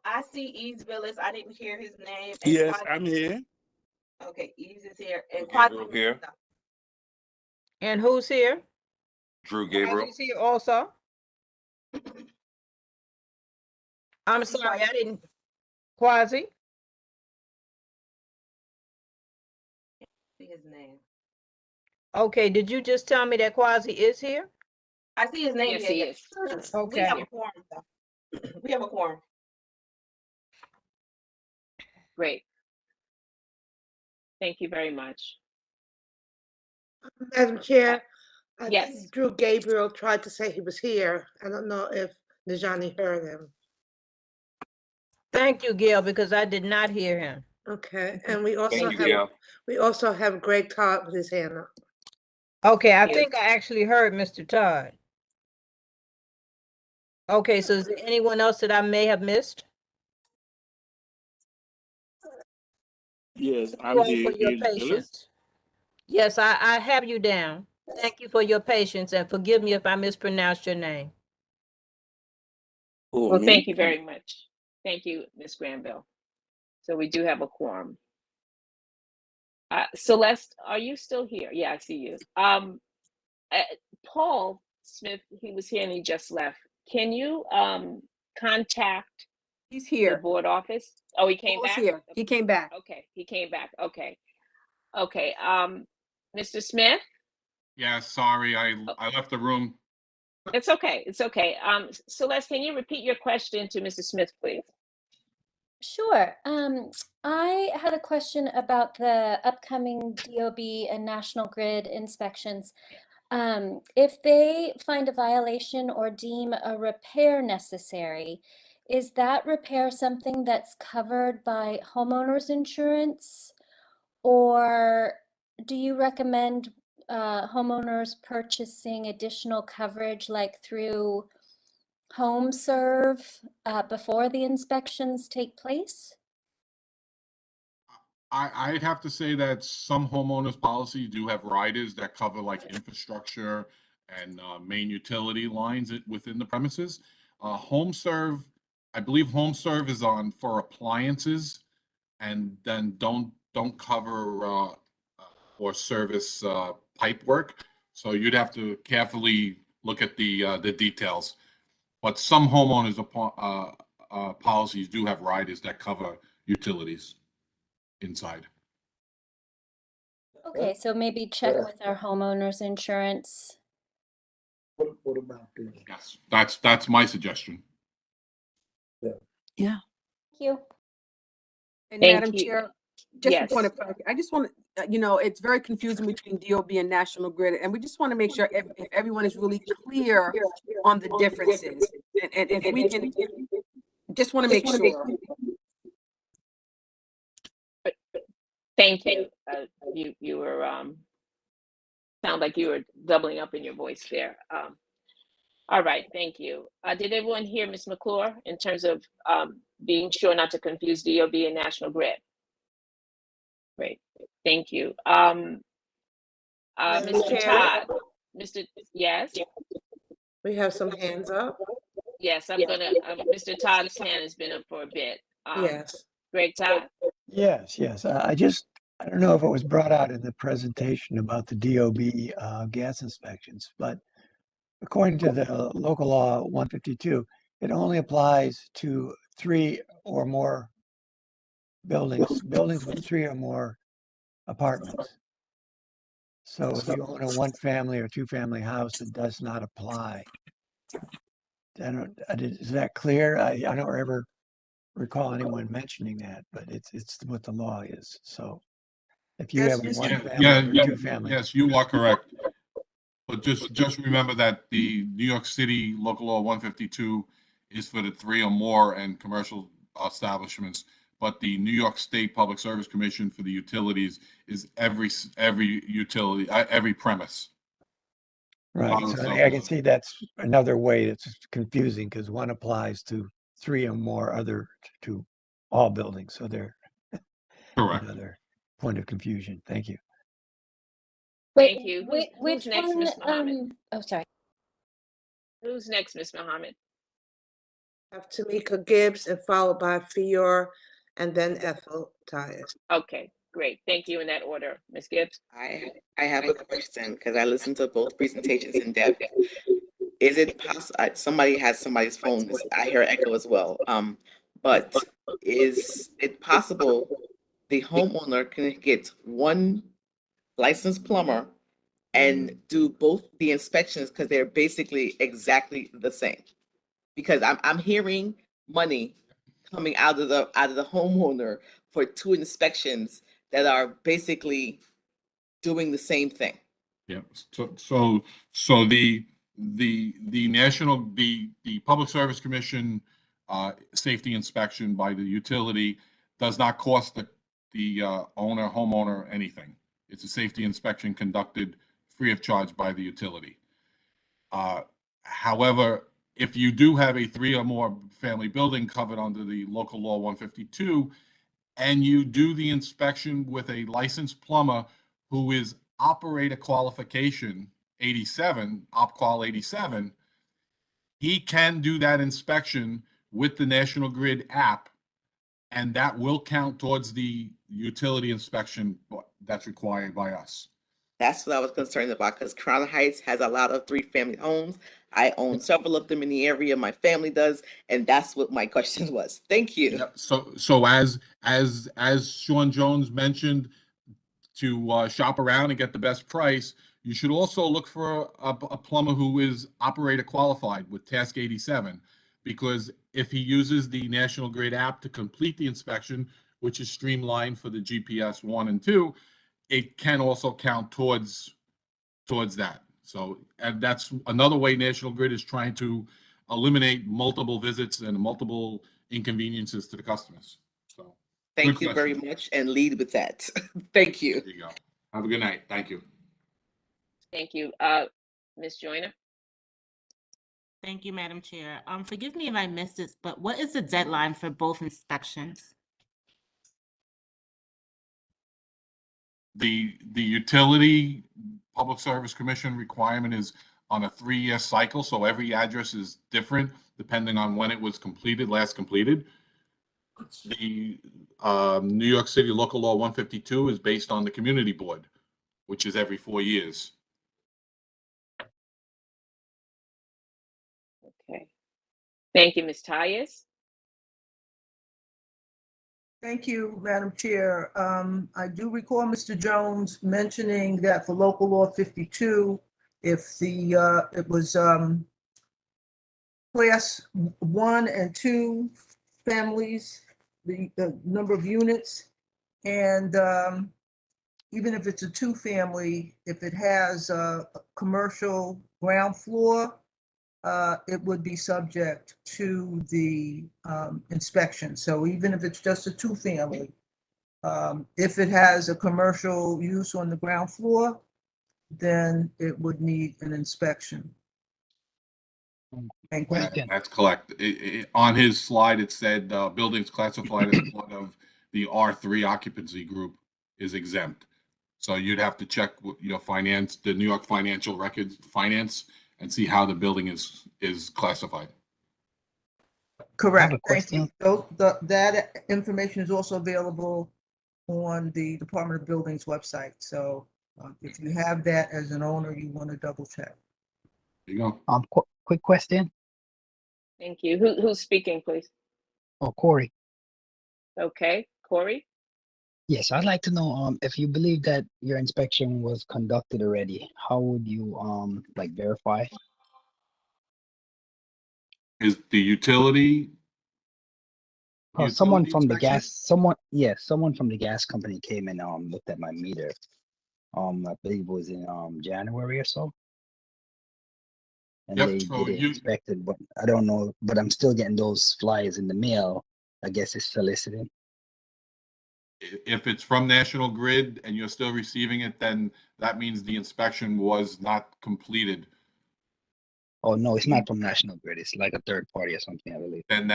I see Ease Villas. I didn't hear his name. And Yes, Quasi- I'm here. Okay, Ease is here. And Gabriel here. And who's here? Drew Gabriel. Quasi's here also. I'm sorry, I didn't. Quasi. See his name. Okay, did you just tell me that Quasi is here? I see his name Yes, here. he yes. is. We Okay. have a quorum though. We have a quorum. Great. Thank you very much. Madam Chair, I Yes. think Drew Gabriel tried to say he was here. I don't know if Najani heard him. Thank you, Gail, because I did not hear him. Okay, and we also Thank you, have Gail. Greg Todd with his hand up. Okay, I Yes. think I actually heard Mr. Todd. Okay, so is there anyone else that I may have missed? Yes, Thank I'm you all here. for your Is Villas? patience. Yes, I have you down. Thank you for your patience and forgive me if I mispronounced your name. Oh, Well, me? thank you very much. Thank you, Ms. Granville. So we do have a quorum. Celeste, are you still here? Yeah, I see you. Paul Smith, he was here and he just left. Can you contact He's the here. board office? Oh, he came Paul's back? here. He came back. Okay, he came back. Okay. Okay. Mr. Smith? Yeah, sorry, I left the room. It's okay. It's okay. Celeste, can you repeat your question to Mr. Smith, please? Sure. I had a question about the upcoming DOB and National Grid inspections. If they find a violation or deem a repair necessary, is that repair something that's covered by homeowners insurance? Or do you recommend homeowners purchasing additional coverage like through HomeServe before the inspections take place? I'd have to say that some homeowners policies do have riders that cover like infrastructure and main utility lines within the premises. HomeServe, I believe HomeServe is on for appliances, and then don't cover or service pipe work. So you'd have to carefully look at the details. But some homeowners policies do have riders that cover utilities inside. Okay, so maybe check with our homeowners insurance. What about this? Yes, that's my suggestion. Yeah. Thank you. And Thank Madam you. Chair, just Yes. want to, I just want to, it's very confusing between DOB and National Grid, and we just want to make sure if everyone is really clear on the differences. And if we can, just want to make sure. Thank you. You were sound like you were doubling up in your voice there. All right, thank you. Did everyone hear Ms. McClure in terms of being sure not to confuse DOB and National Grid? Great, thank you. Madam Mr. Chair, Todd, yes? we have some hands up. Yes, I'm gonna, Mr. Todd's hand has been up for a bit. Yes. Greg Todd? Yes, yes. I don't know if it was brought out in the presentation about the DOB gas inspections, but according to the local law 152, it only applies to 3 or more buildings with 3 or more apartments. So if you own a 1-family or 2-family house, it does not apply. Is that clear? I don't ever recall anyone mentioning that, but it's what the law is. So if you Yes, have a Mr. 1-family or 2-family. Yes, you are correct. But just remember that the New York City Local Law 152 is for the 3 or more and commercial establishments, but the New York State Public Service Commission for the utilities is every utility, every premise. Right. So I can see that's another way that's confusing because one applies to 3 or more other to all buildings. So they're correct. Another point of confusion. Thank you. Thank you. Which Who's next, one? Ms. Mohammed? Oh, sorry. Who's next, Ms. Mohammed? Have Tamika Gibbs and followed by Fior and then Ethel Tyus. Okay, great. Thank you in that order. Ms. Gibbs? I have a question because I listened to both presentations in depth. Is it possible, somebody has somebody's phone, I hear echo as well. But is it possible the homeowner can get one licensed plumber and do both the inspections because they're basically exactly the same? Because I'm hearing money coming out of the homeowner for 2 inspections that are basically doing the same thing. Yeah. So the Public Service Commission safety inspection by the utility does not cost the homeowner anything. It's a safety inspection conducted free of charge by the utility. However, if you do have a 3 or more family building covered under the local law 152, and you do the inspection with a licensed plumber who is operator qualification 87, OpQual 87, he can do that inspection with the National Grid app, and that will count towards the utility inspection that's required by us. That's what I was concerned about because Crown Heights has a lot of 3-family homes. I own several of them in the area. My family does, and that's what my question was. Thank you. Yep. So as Sean Jones mentioned, to shop around and get the best price, you should also look for a plumber who is operator qualified with Task 87, because if he uses the National Grid app to complete the inspection, which is streamlined for the GPS 1 and 2, it can also count towards that. So, and that's another way National Grid is trying to eliminate multiple visits and multiple inconveniences to the customers. So, thank you very much, and lead with that. Thank you. There you go. Have a good night. Thank you. Thank you. Ms. Joyner? Thank you, Madam Chair. Forgive me if I missed this, but what is the deadline for both inspections? The utility Public Service Commission requirement is on a 3-year cycle, so every address is different depending on when it was last completed. The New York City Local Law 152 is based on the Community Board, which is every 4 years. Okay. Thank you, Ms. Tyus. Thank you, Madam Chair. I do recall Mr. Jones mentioning that for Local Law 52, if it was class 1 and 2 families, the number of units, and even if it's a 2-family, if it has a commercial ground floor, it would be subject to the inspection. So even if it's just a 2-family, If it has a commercial use on the ground floor, then it would need an inspection. And That's correct. On his slide, it said buildings classified as part of the R3 occupancy group is exempt. So you'd have to check your finance, the New York financial records, finance, and see how the building is classified. Correct. Thank you. So that information is also available on the Department of Buildings website. So if you have that as an owner, you want to double check. There you go. Quick question. Thank you. Who's speaking, please? Oh, Corey. Okay, Corey? Yes, I'd like to know if you believe that your inspection was conducted already, how would you like verify? Is the utility? Someone from the inspection? someone from the gas company came and looked at my meter. I believe it was in January or so. And Yep, they so did it inspected, but I don't know, but I'm still getting those flyers in the mail. I guess it's solicited. If it's from National Grid and you're still receiving it, then that means the inspection was not completed. Oh no, it's not from National Grid. It's like a third party or something, I believe. Then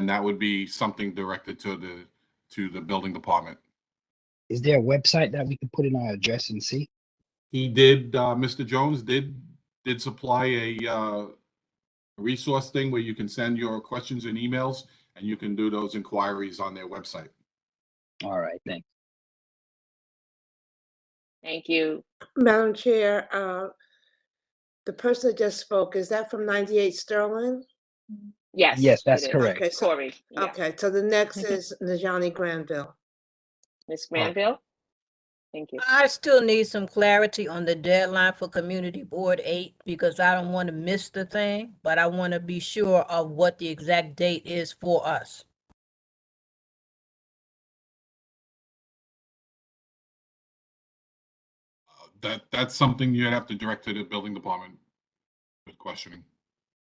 that would be something directed to the building department. Is there a website that we could put in our address and see? He did. Mr. Jones did supply a resource thing where you can send your questions and emails, and you can do those inquiries on their website. All right, thanks. Thank you. Madam Chair, the person that just spoke, is that from 98 Sterling? Yes. Yes, that's it is. correct. Okay, so, Corey. Yeah. okay, so the next is Najani Granville. Ms. Granville? Thank you. I still need some clarity on the deadline for Community Board 8 because I don't want to miss the thing, but I want to be sure of what the exact date is for us. That's something you have to direct to the building department with questioning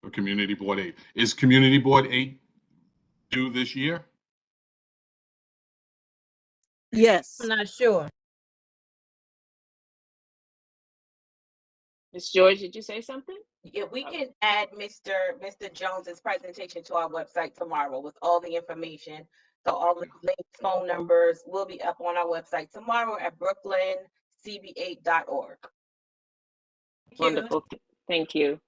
for Community Board 8. Is Community Board 8 due this year? Yes. I'm not sure. Ms. George, did you say something? Yeah, we can add Mr. Jones's presentation to our website tomorrow with all the information. So all the links, phone numbers will be up on our website tomorrow at brooklyncb8.org. Wonderful. Thank you.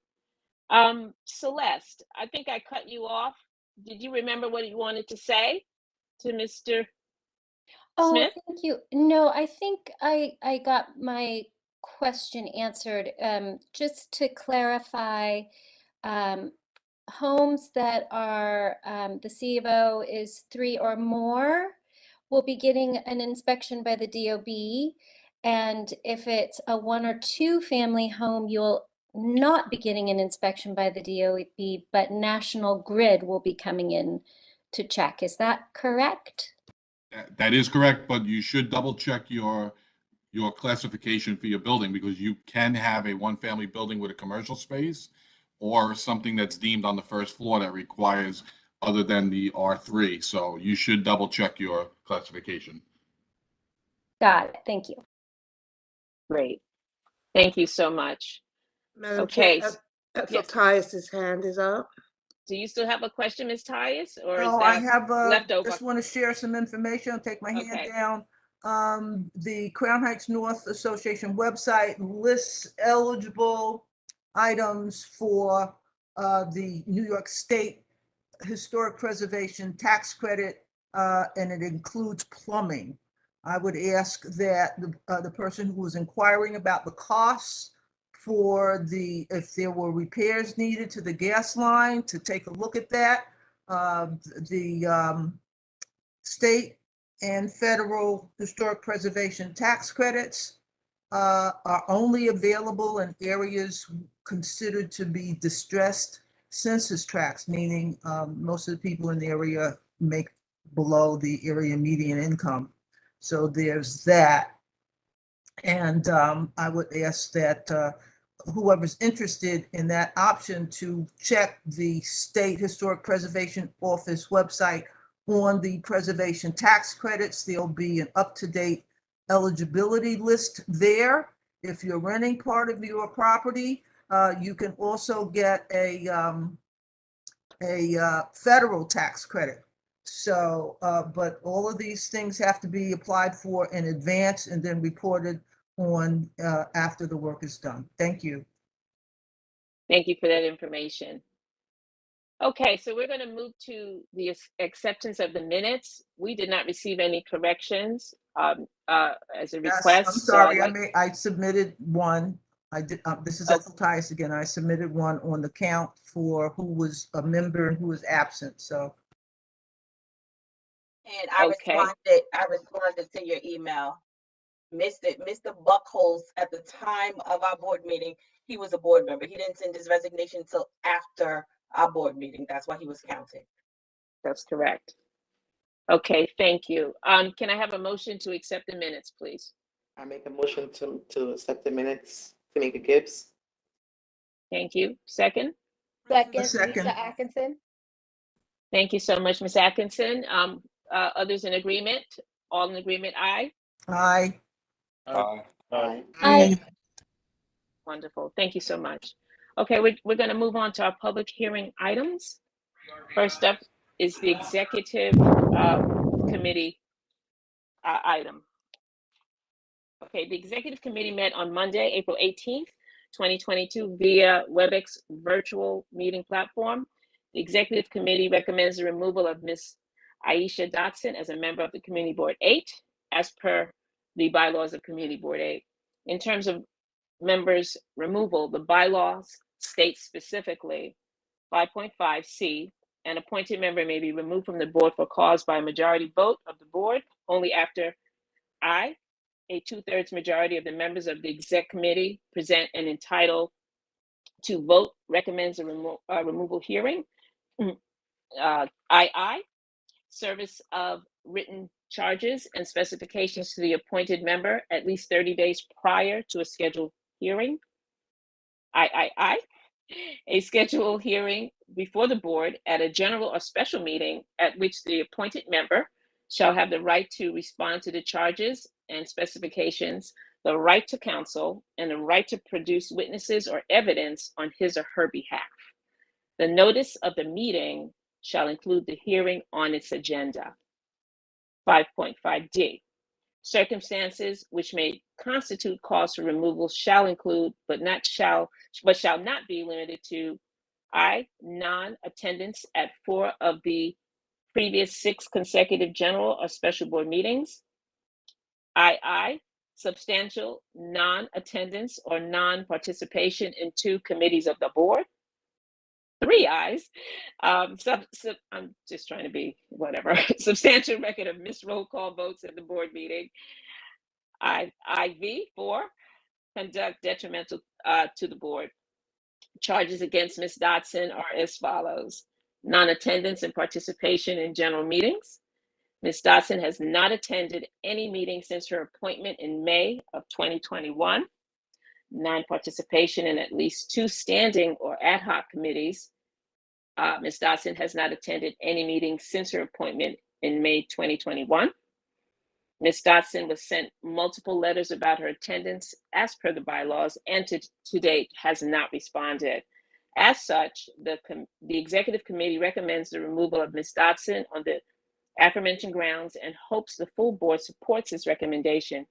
Celeste, I think I cut you off. Did you remember what you wanted to say to Mr. Oh, Smith? thank you. No, I think I got my question answered. Just to clarify, homes that are the C of O is 3 or more will be getting an inspection by the DOB. And if it's a 1 or 2 family home, you'll not be getting an inspection by the DOB, but National Grid will be coming in to check. Is that correct? That is correct, but you should double check your classification for your building because you can have a one-family building with a commercial space or something that's deemed on the first floor that requires other than the R3. So you should double check your classification. Got it. Thank you. Great. Thank you so much. Madam Okay. Chair, Yes. Tyus's hand is up. Do you still have a question, Ms. Tyus, or is No, I that have, leftover? just want to share some information. I'll take my hand Okay. down. The Crown Heights North Association website lists eligible items for the New York State Historic Preservation Tax Credit, and it includes plumbing. I would ask that the person who was inquiring about the costs for if there were repairs needed to the gas line, to take a look at that. The state and federal historic preservation tax credits are only available in areas considered to be distressed census tracts, meaning most of the people in the area make below the area median income. So there's that. And I would ask that whoever's interested in that option to check the State Historic Preservation Office website on the preservation tax credits. There'll be an up-to-date eligibility list there. If you're renting part of your property, you can also get a federal tax credit. So, but all of these things have to be applied for in advance and then reported on after the work is done. Thank you. Thank you for that information. Okay, so we're going to move to the acceptance of the minutes. We did not receive any corrections as a request. Yes, I'm sorry, I submitted one. I did. This is Ethel Tice again. I submitted one on the count for who was a member and who was absent. So. And I responded to your email. Mr. Buckholz, at the time of our board meeting, he was a board member. He didn't send his resignation until after our board meeting. That's why he was counted. That's correct. Okay, thank you. Can I have a motion to accept the minutes, please? I make a motion to accept the minutes. Tamika Gibbs. Thank you. Second? Second, Second. Lisa Atkinson. Thank you so much, Ms. Atkinson. Others in agreement? All in agreement, aye? Aye. Aye. Aye. Wonderful. Thank you so much. Okay, we're going to move on to our public hearing items. First up is the executive committee item. Okay, the executive committee met on Monday, April 18th, 2022 via WebEx virtual meeting platform. The executive committee recommends the removal of Ms. Aisha Dotson as a member of the Community Board 8 as per the bylaws of Community Board 8. In terms of members' removal, the bylaws state specifically 5.5C, an appointed member may be removed from the board for cause by a majority vote of the board only after I, a 2/3 majority of the members of the exec committee present and entitled to vote recommends a removal hearing. II, service of written charges and specifications to the appointed member at least 30 days prior to a scheduled hearing. III, a scheduled hearing before the board at a general or special meeting at which the appointed member shall have the right to respond to the charges and specifications, the right to counsel, and the right to produce witnesses or evidence on his or her behalf. The notice of the meeting shall include the hearing on its agenda. 5.5D, circumstances which may constitute cause for removal shall include, but shall not be limited to, I, non-attendance at 4 of the previous 6 consecutive general or special board meetings. II, substantial non-attendance or non-participation in 2 committees of the board. 3 I's. I'm just trying to be whatever. Substantial record of missed roll call votes at the board meeting. IV, 4, conduct detrimental to the board. Charges against Ms. Dotson are as follows: non-attendance and participation in general meetings. Ms. Dotson has not attended any meeting since her appointment in May of 2021. Non-participation in at least 2 standing or ad hoc committees. Ms. Dotson has not attended any meetings since her appointment in May 2021. Ms. Dotson was sent multiple letters about her attendance as per the bylaws and to date has not responded. As such, the executive committee recommends the removal of Ms. Dotson on the aforementioned grounds and hopes the full board supports this recommendation.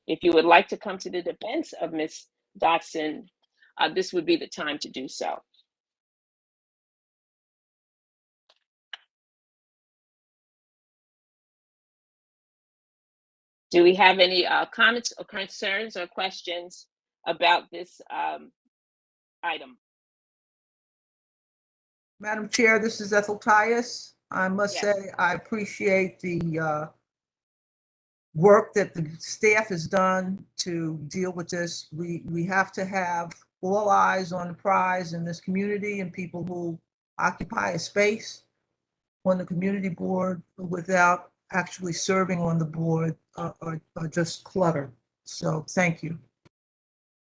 If you would like to come to the defense of Ms. Dotson, this would be the time to do so. Do we have any comments or concerns or questions about this item? Madam Chair, this is Ethel Tice. I must Yes. say, I appreciate the work that the staff has done to deal with this. We have to have all eyes on the prize in this community, and people who occupy a space on the community board without actually serving on the board are just clutter. So thank you.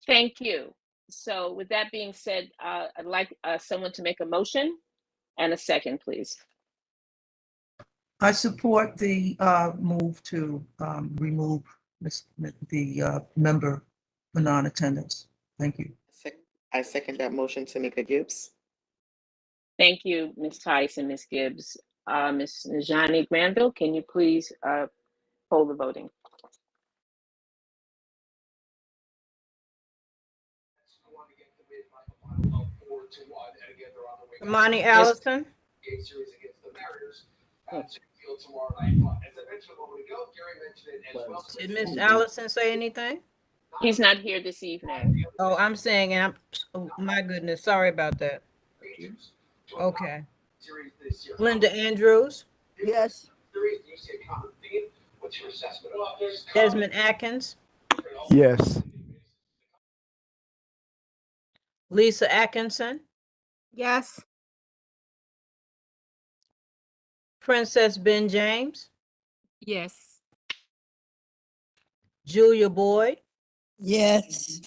Thank you. So with that being said, I'd like someone to make a motion and a second, please. I support the move to remove the member for non-attendance. Thank you. I second that motion, Tamika Gibbs. Thank you, Ms. Tice and Ms. Gibbs. Ms. Najani Granville, can you please poll the voting? Kamani Allison. Did Miss Allison say anything? He's not here this evening. Oh, I'm saying, oh, my goodness, sorry about that. Okay. Linda Andrews. Yes. Desmond Atkins. Yes. Lisa Atkinson. Yes. Princess Ben James. Yes. Julia Boyd. Yes.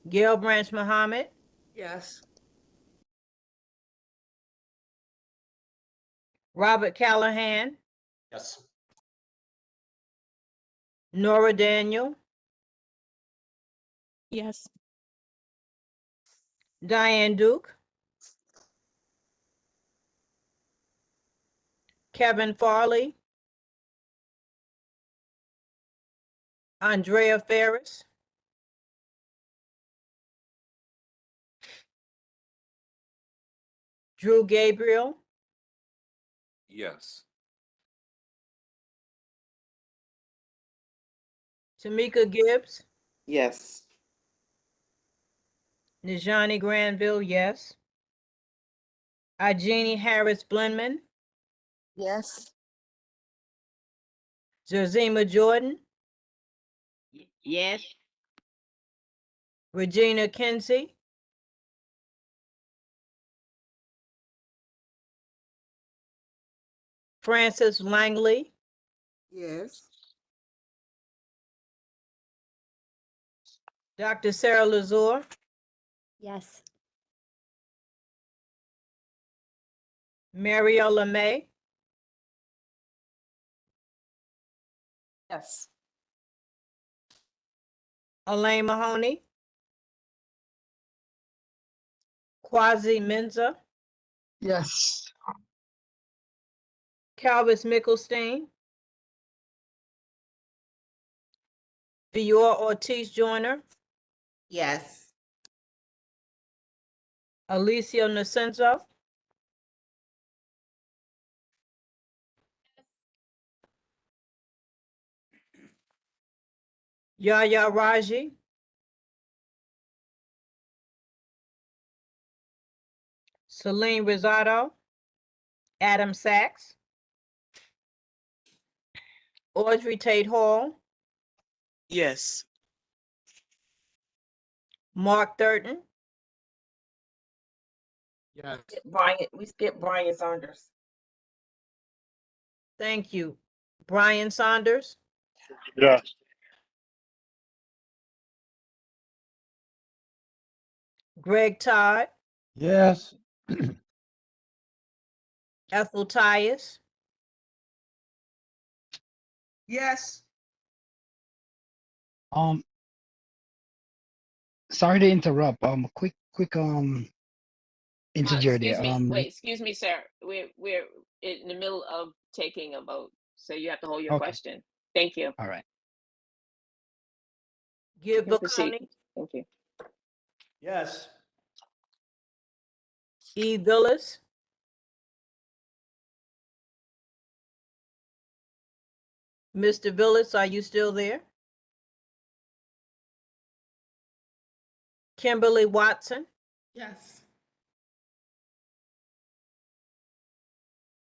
Gail Branch Muhammad. Yes. Robert Callahan. Yes. Nora Daniel. Yes. Diane Duke. Kevin Farley. Andrea Ferris. Drew Gabriel. Yes. Tamika Gibbs. Yes. Najani Granville, yes. Jeannie Harris Blinman. Yes. Zerzima Jordan. Yes. Regina Kinsey. Francis Langley. Yes. Dr. Sarah Lazore. Yes. Mariella May. Yes. Elaine Mahoney. Quasi Menza. Yes. Calvis Mickelstein. Fior Ortiz Joyner. Yes. Alicia Nacenzo. Yaya Raji. Celine Rosado. Adam Sachs. Audrey Tate Hall. Yes. Mark Thurton. Yes. We skipped Brian Saunders. Thank you. Brian Saunders. Yes. Greg Todd. Yes. Ethel Tyus. Yes. Sorry to interrupt. Quick integer there. Excuse me, sir. We're in the middle of taking a vote, so you have to hold your Okay. question. Thank you. All right. Give You can proceed. Bocconi. Thank you. Yes. E. Villas. Mr. Villas, are you still there? Kimberly Watson. Yes.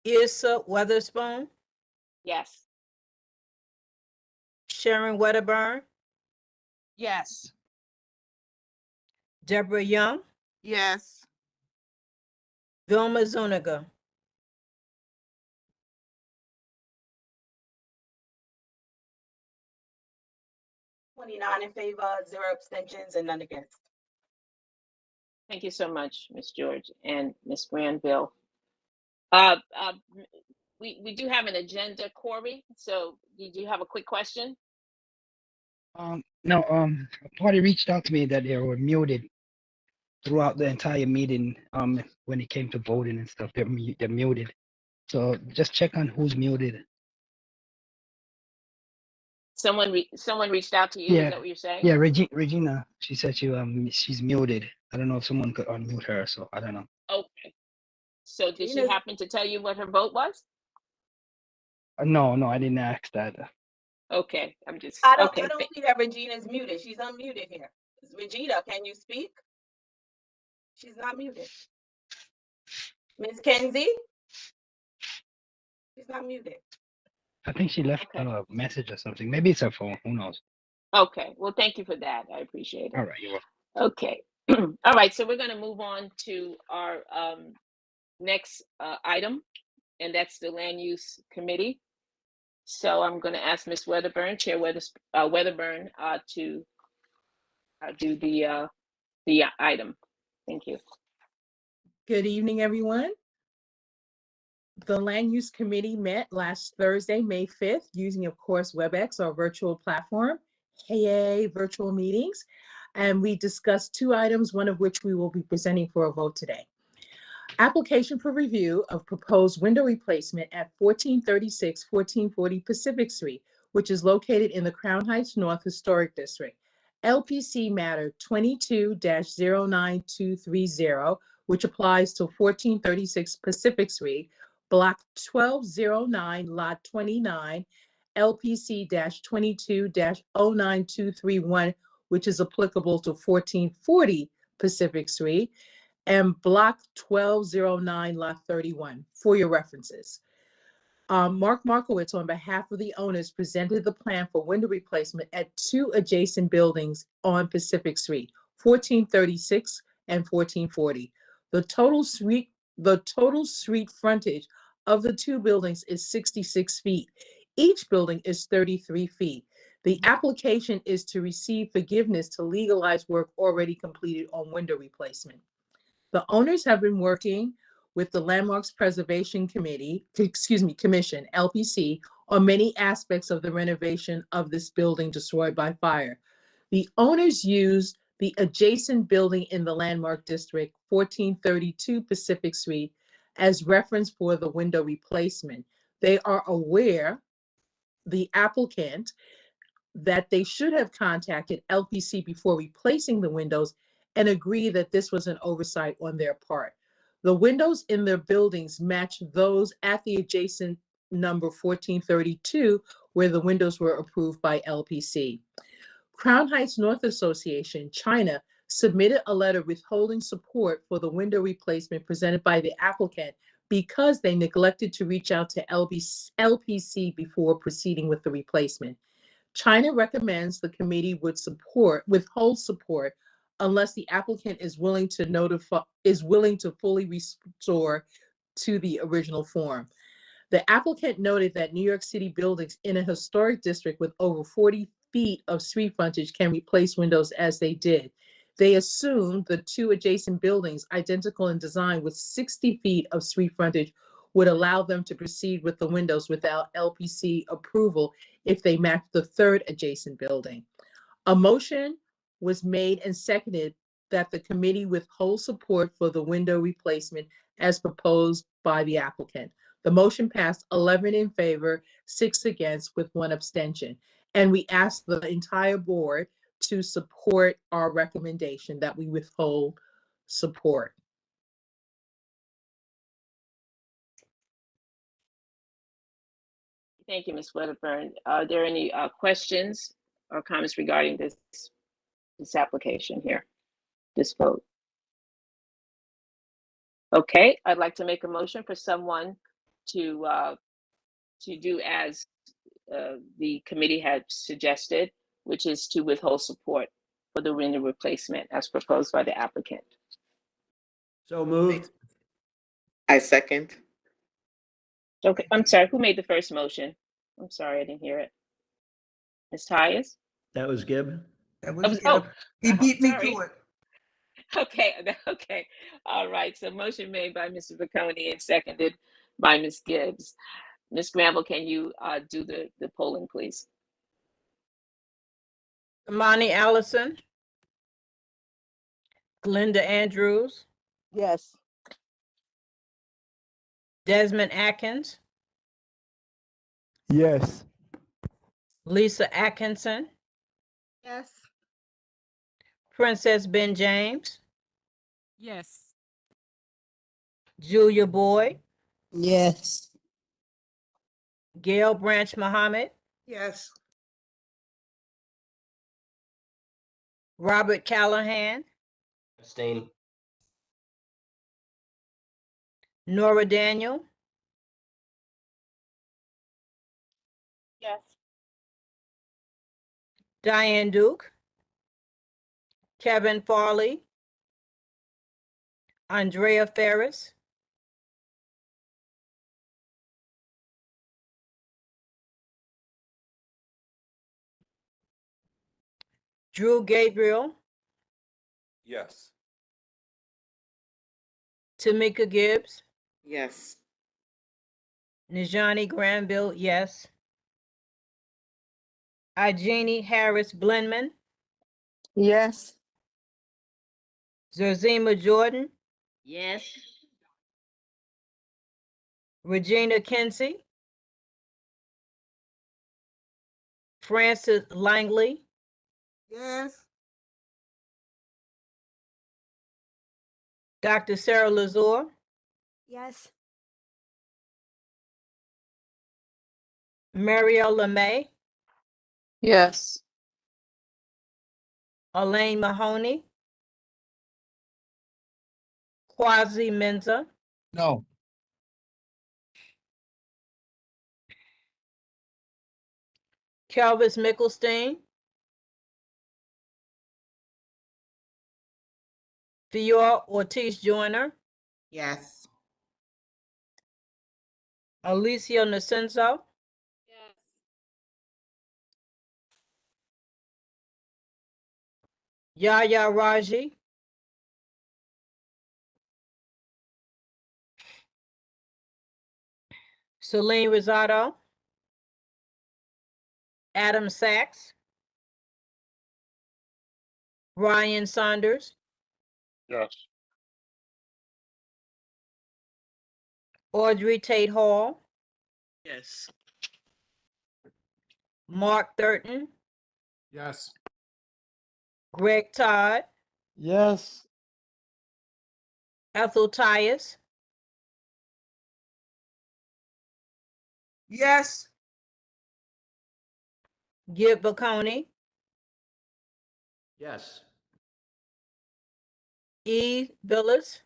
Issa Weatherspoon. Yes. Sharon Wedderburn. Yes. Deborah Young. Yes. Vilma Zuniga. $29 in favor, 0 abstentions, and none against. Thank you so much, Ms. George and Ms. Granville. Uh, uh, we do have an agenda, Corey. So did you have a quick question? No, a party reached out to me that they were muted throughout the entire meeting. When it came to voting and stuff, they're muted. So just check on who's muted. Someone reached out to you. Is that what you're saying? Yeah, Regina. She said she's muted. I don't know if someone could unmute her, so I don't know. Okay. So did she happen to tell you what her vote was? No, I didn't ask that. Okay, I'm just. I don't Okay. see that Regina's muted. She's unmuted here. Regina, can you speak? She's not muted. Ms. Kenzie? She's not muted. I think she left a message or something. Maybe it's her phone. Who knows? Okay. Well, thank you for that. I appreciate it. All right, you're welcome. Okay. All right. So we're going to move on to our next item, and that's the Land Use Committee. So I'm going to ask Ms. Weatherburn, Chair Weatherburn, to do the item. Thank you. Good evening, everyone. The Land Use Committee met last Thursday, May 5th, using, of course, WebEx, our virtual platform, Hey virtual meetings. And we discussed two items, one of which we will be presenting for a vote today. Application for review of proposed window replacement at 1436 1440 Pacific Street, which is located in the Crown Heights North Historic District. LPC matter 22-09230, which applies to 1436 Pacific Street, block 1209, lot 29, LPC-22-09231, which is applicable to 1440 Pacific Street, and block 1209, lot 31, for your references. Mark Markowitz, on behalf of the owners, presented the plan for window replacement at two adjacent buildings on Pacific Street, 1436 and 1440. The total street frontage of the two buildings is 66 feet. Each building is 33 feet. The application is to receive forgiveness to legalize work already completed on window replacement. The owners have been working with the Landmarks Preservation Commission, LPC, on many aspects of the renovation of this building destroyed by fire. The owners used the adjacent building in the Landmark District, 1432 Pacific Street, as reference for the window replacement. They are aware, the applicant, that they should have contacted LPC before replacing the windows and agree that this was an oversight on their part. The windows in their buildings match those at the adjacent number 1432, where the windows were approved by LPC. Crown Heights North Association, China, submitted a letter withholding support for the window replacement presented by the applicant because they neglected to reach out to LPC before proceeding with the replacement. China recommends the committee would withhold support unless the applicant is willing to fully restore to the original form. The applicant noted that New York City buildings in a historic district with over 40 feet of street frontage can replace windows as they did. They assumed the two adjacent buildings, identical in design with 60 feet of street frontage, would allow them to proceed with the windows without LPC approval if they matched the third adjacent building. A motion was made and seconded that the committee withhold support for the window replacement as proposed by the applicant. The motion passed 11 in favor, 6 against, with 1 abstention. And we ask the entire board to support our recommendation that we withhold support. Thank you, Ms. Weatherburn. Are there any questions or comments regarding this application here, this vote? Okay, I'd like to make a motion for someone to do as the committee had suggested, which is to withhold support for the window replacement as proposed by the applicant. So moved. I second. Okay, I'm sorry, who made the first motion? I'm sorry, I didn't hear it. Ms. Tyus? That was Gibb. That was Oh, Gibb. He beat me sorry. to it. Okay, okay. All right. So motion made by Mr. Bocconi and seconded by Ms. Gibbs. Ms. Granville, can you do the polling, please? Imani Allison, Glenda Andrews, Yes. Desmond Atkins, Yes. Lisa Atkinson, Yes. Princess Ben James, Yes. Julia Boyd, Yes. Gail Branch Muhammad, Yes. Robert Callahan, Abstain. Nora Daniel, Yes. Diane Duke, Kevin Farley, Andrea Ferris, Drew Gabriel, Yes. Tamika Gibbs, Yes. Najani Granville, yes. Ijeni Harris Blenman, Yes. Zerzima Jordan, Yes. Regina Kinsey, Francis Langley, Yes. Dr. Sarah Lazore, Yes. Marielle LeMay, Yes. Elaine Mahoney, Quasi Menza, No. Kelvis Mickelstein, Fior Ortiz Joyner, Yes. Alicia Nacenso, Yes. Yaya Raji, Celine Rosado, Adam Sachs, Ryan Saunders, Yes. Audrey Tate Hall, Yes. Mark Thurton, Yes. Greg Todd, Yes. Ethel Tyus, Yes. Gib Baconi, Yes. E. Villas,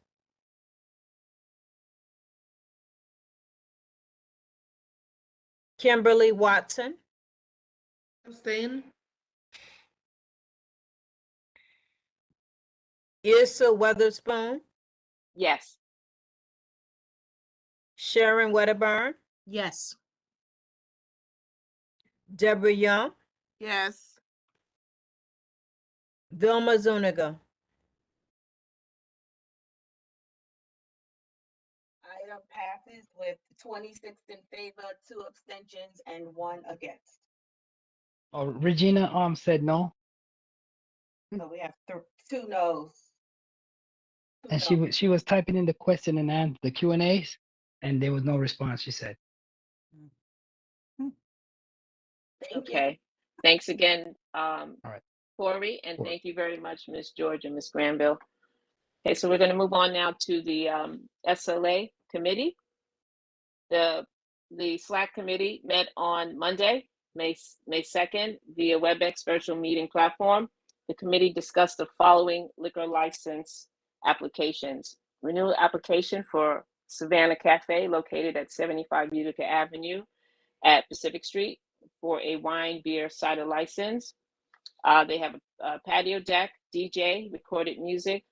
Kimberly Watson, Abstain. Issa Weatherspoon, Yes. Sharon Wedderburn, Yes. Deborah Young, Yes. Vilma Zuniga. Item passes with 26 in favor, 2 abstentions, and 1 against. Oh, Regina said no, So we have 2 noes. and she was typing in the question and answer the Q&As, and there was no response. She said. Thank you. Okay. Thanks again, All right. Corey, and Sure. thank you very much, Ms. George and Ms. Granville. Okay, so we're going to move on now to the SLA committee. The Sla Committee met on Monday, May 2nd, via WebEx virtual meeting platform. The committee discussed the following liquor license applications. Renewal application for Savannah Cafe located at 75 Utica Avenue at Pacific Street for a wine, beer, cider license. They have a patio deck, DJ, recorded music,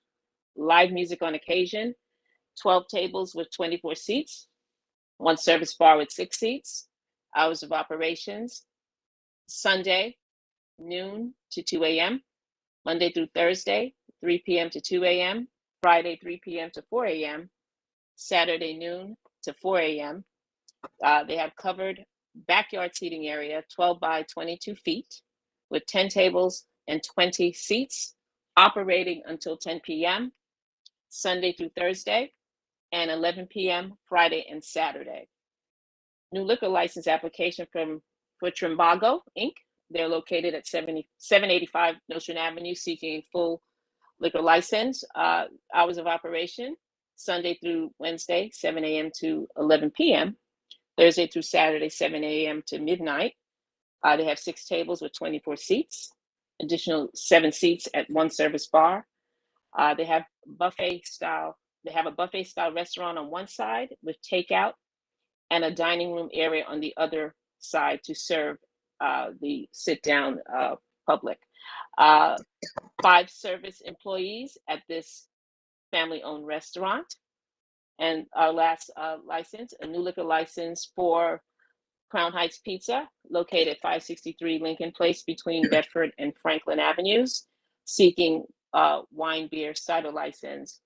live music on occasion, 12 tables with 24 seats, 1 service bar with 6 seats. Hours of operations, Sunday, noon to 2 a.m., Monday through Thursday, 3 p.m. to 2 a.m., Friday, 3 p.m. to 4 a.m., Saturday, noon to 4 a.m. They have covered backyard seating area, 12 by 22 feet, with 10 tables and 20 seats, operating until 10 p.m., Sunday through Thursday, and 11 p.m. Friday and Saturday. New liquor license application for Trimbago Inc. They're located at 785 Nostrand Avenue, seeking full liquor license. Hours of operation, Sunday through Wednesday, 7 a.m. to 11 p.m., Thursday through Saturday, 7 a.m. to midnight. They have 6 tables with 24 seats, additional 7 seats at one service bar. They have a buffet style restaurant on one side with takeout, and a dining room area on the other side to serve the sit-down public. 5 service employees at this family-owned restaurant. And our last license, a new liquor license for Crown Heights Pizza, located at 563 Lincoln Place between Bedford and Franklin Avenues, seeking wine, beer, cider license.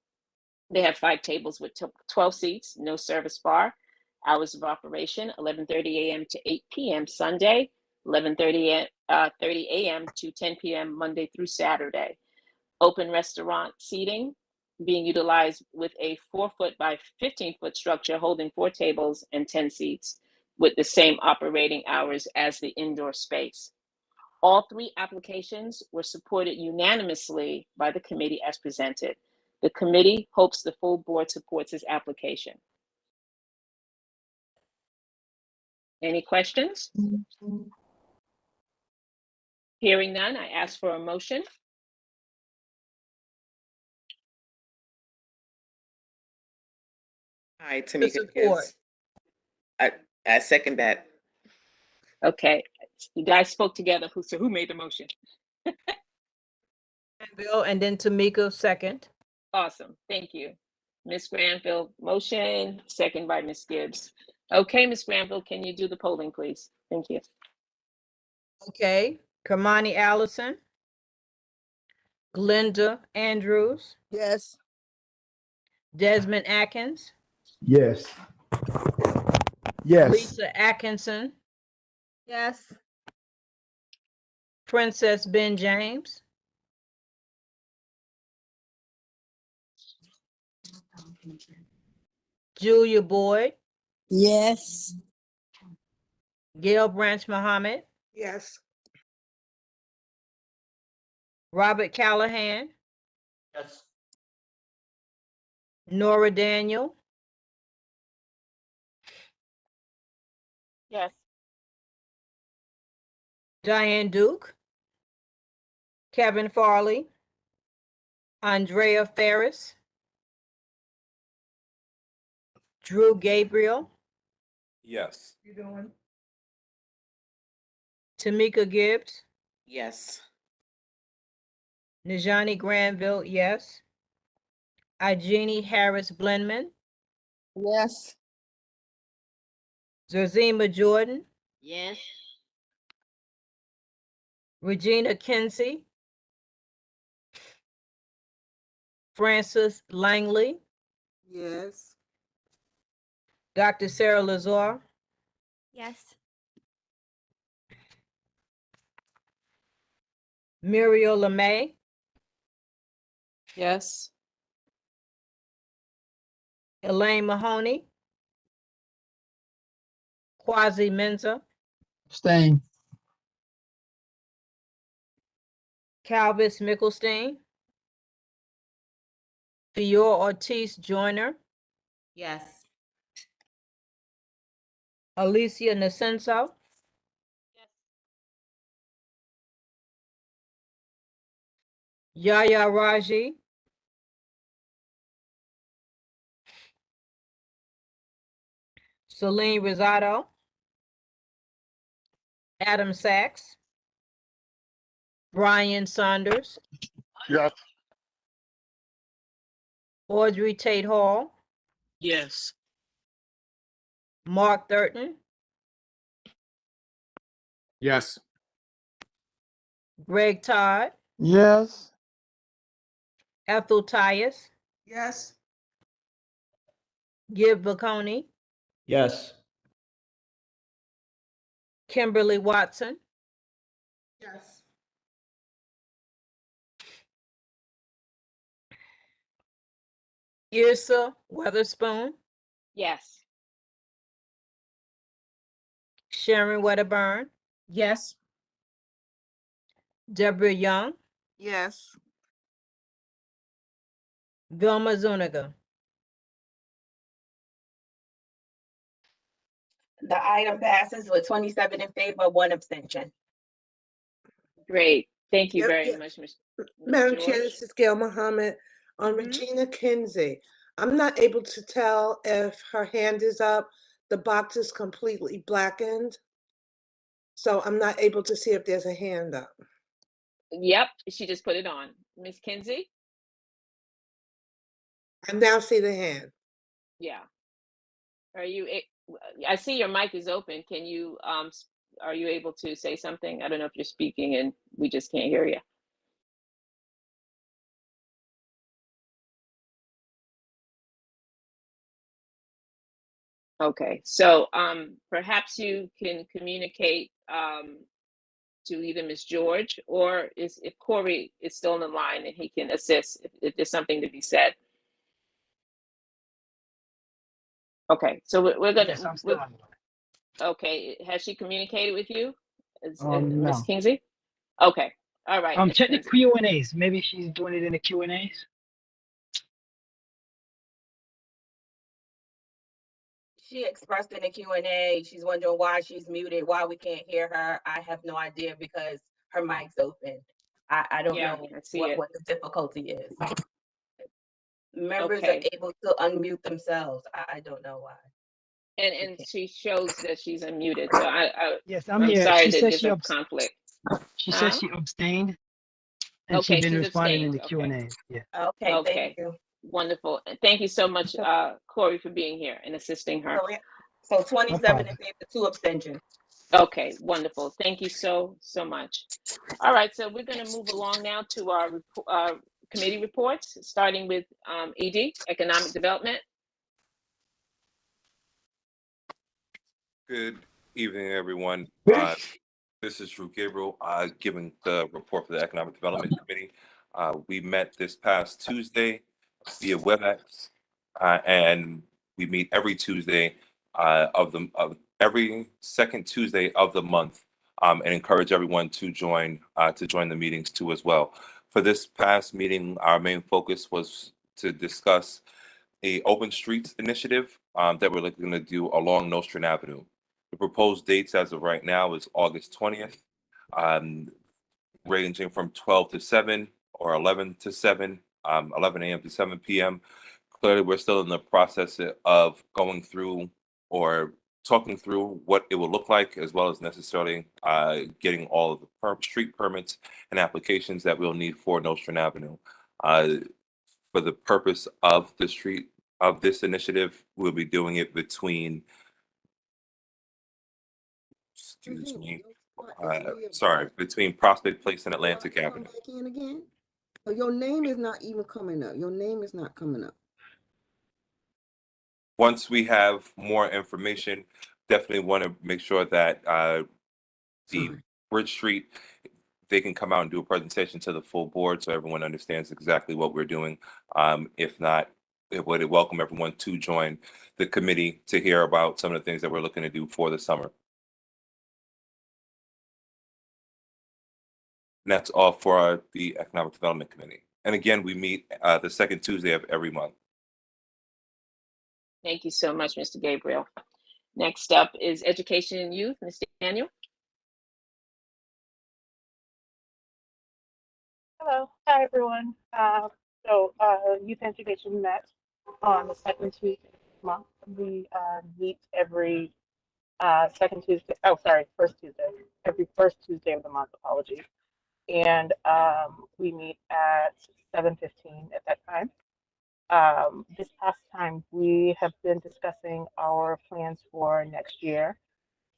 They have 5 tables with 12 seats, no service bar. Hours of operation, 11:30 a.m. to 8 p.m. Sunday, 11:30 a.m. to 10 p.m. Monday through Saturday. Open restaurant seating being utilized with a 4-foot by 15-foot structure holding 4 tables and 10 seats with the same operating hours as the indoor space. All 3 applications were supported unanimously by the committee as presented. The committee hopes the full board supports this application. Any questions? Hearing none, I ask for a motion. Hi, Tamika support. Gibbs. I second that. Okay, you guys spoke together. Who made the motion? Bill, and then Tamika, second. Awesome, thank you. Ms. Granville, motion, second by Ms. Gibbs. Okay, Ms. Granville, can you do the polling, please? Thank you. Okay, Kamani Allison, Glenda Andrews, Yes. Desmond Atkins, Yes. Yes. Lisa Atkinson, Yes. Princess Ben James, Julia Boyd, Yes. Gail Branch Muhammad, Yes. Robert Callahan, Yes. Nora Daniel, Yes. Diane Duke, Kevin Farley, Andrea Ferris, Drew Gabriel, Yes. You doing? Tamika Gibbs, Yes. Najani Granville, yes. Ijeni Harris Blenman, Yes. Zerzima Jordan, Yes. Regina Kinsey, Francis Langley, Yes. Dr. Sarah Lazar, Yes. Muriel LeMay, Yes. Elaine Mahoney, Quasi Menza, Abstain. Calvis Mickelstein, Fior Ortiz Joyner, Yes. Alicia Nasenso, Yaya Raji, Celine Rosado, Adam Sachs, Brian Saunders, Yes. Audrey Tate Hall, Yes. Mark Thurton, Yes. Greg Todd, Yes. Ethel Tyus, Yes. Gib Baconi, Yes. Kimberly Watson, Yes. Yrsa Weatherspoon, Yes. Sharon Wedderburn, Yes. Deborah Young, Yes. Vilma Zuniga. The item passes with 27 in favor, 1 abstention. Great. Thank you Yep, very yep. much, Ms. Madam Chair, George. this is Gail Mohammed. On Mhm. Regina Kinsey, I'm not able to tell if her hand is up. The box is completely blackened. So I'm not able to see if there's a hand up. Yep, she just put it on. Ms. Kinsey? I now see the hand. Yeah. Are you, I see your mic is open. Can you, are you able to say something? I don't know if you're speaking and we just can't hear you. Okay, so perhaps you can communicate to either Ms. George or if Corey is still on the line and he can assist if there's something to be said. Okay, so we're gonna. Yes, I'm still on. Okay, has she communicated with you, Ms. No. Kingsley? Okay, all right, Ms. Check the Kingsley. Q&As. Maybe she's doing it in the Q&As. She expressed in the Q&A, she's wondering why she's muted, why we can't hear her. I have no idea because her mic's open. I don't Yeah, know I see it. what the difficulty is. Members are Okay. able to unmute themselves. I don't know why. And she shows that she's unmuted, so Yes, I'm here. sorry She that says there's a conflict. she Huh? says she abstained, and Okay, she's been she's responding in abstained. the Okay. Q&As. Yeah. Okay, Okay. thank you. Wonderful. Thank you so much, Corey, for being here and assisting her. So 27 problem. in favor, 2 abstentions. Okay, wonderful. Thank you so much. All right, so we're going to move along now to our committee reports, starting with ED, Economic Development. Good evening, everyone. This is Drew Gabriel giving the report for the Economic Development Committee. We met this past Tuesday via WebEx, and we meet every Tuesday of every second Tuesday of the month, and encourage everyone to join the meetings too as well. For this past meeting, our main focus was to discuss a open streets initiative that we're looking to do along Nostrand Avenue. The proposed dates as of right now is August 20th, ranging from 12 to 7 or 11 to 7, 11 a.m. to 7 p.m. Clearly, we're still in the process of going through or talking through what it will look like, as well as necessarily getting all of the street permits and applications that we'll need for Nostrand Avenue. For the purpose of this initiative, we'll be doing it between, between Prospect Place and Atlantic Avenue. Again? Oh, your name is not even coming up. Your name is not coming up. Once we have more information, definitely want to make sure that the Bridge Street, they can come out and do a presentation to the full board so everyone understands exactly what we're doing. If not, it would welcome everyone to join the committee to hear about some of the things that we're looking to do for the summer. And that's all for the Economic Development Committee. And again, we meet the second Tuesday of every month. Thank you so much, Mr. Gabriel. Next up is Education and Youth, Mr. Daniel. Hello, hi everyone. Youth Education met on the second Tuesday of the month. We meet every second Tuesday, first Tuesday, every first Tuesday of the month, apologies. And we meet at 7:15 at that time. This past time, we have been discussing our plans for next year.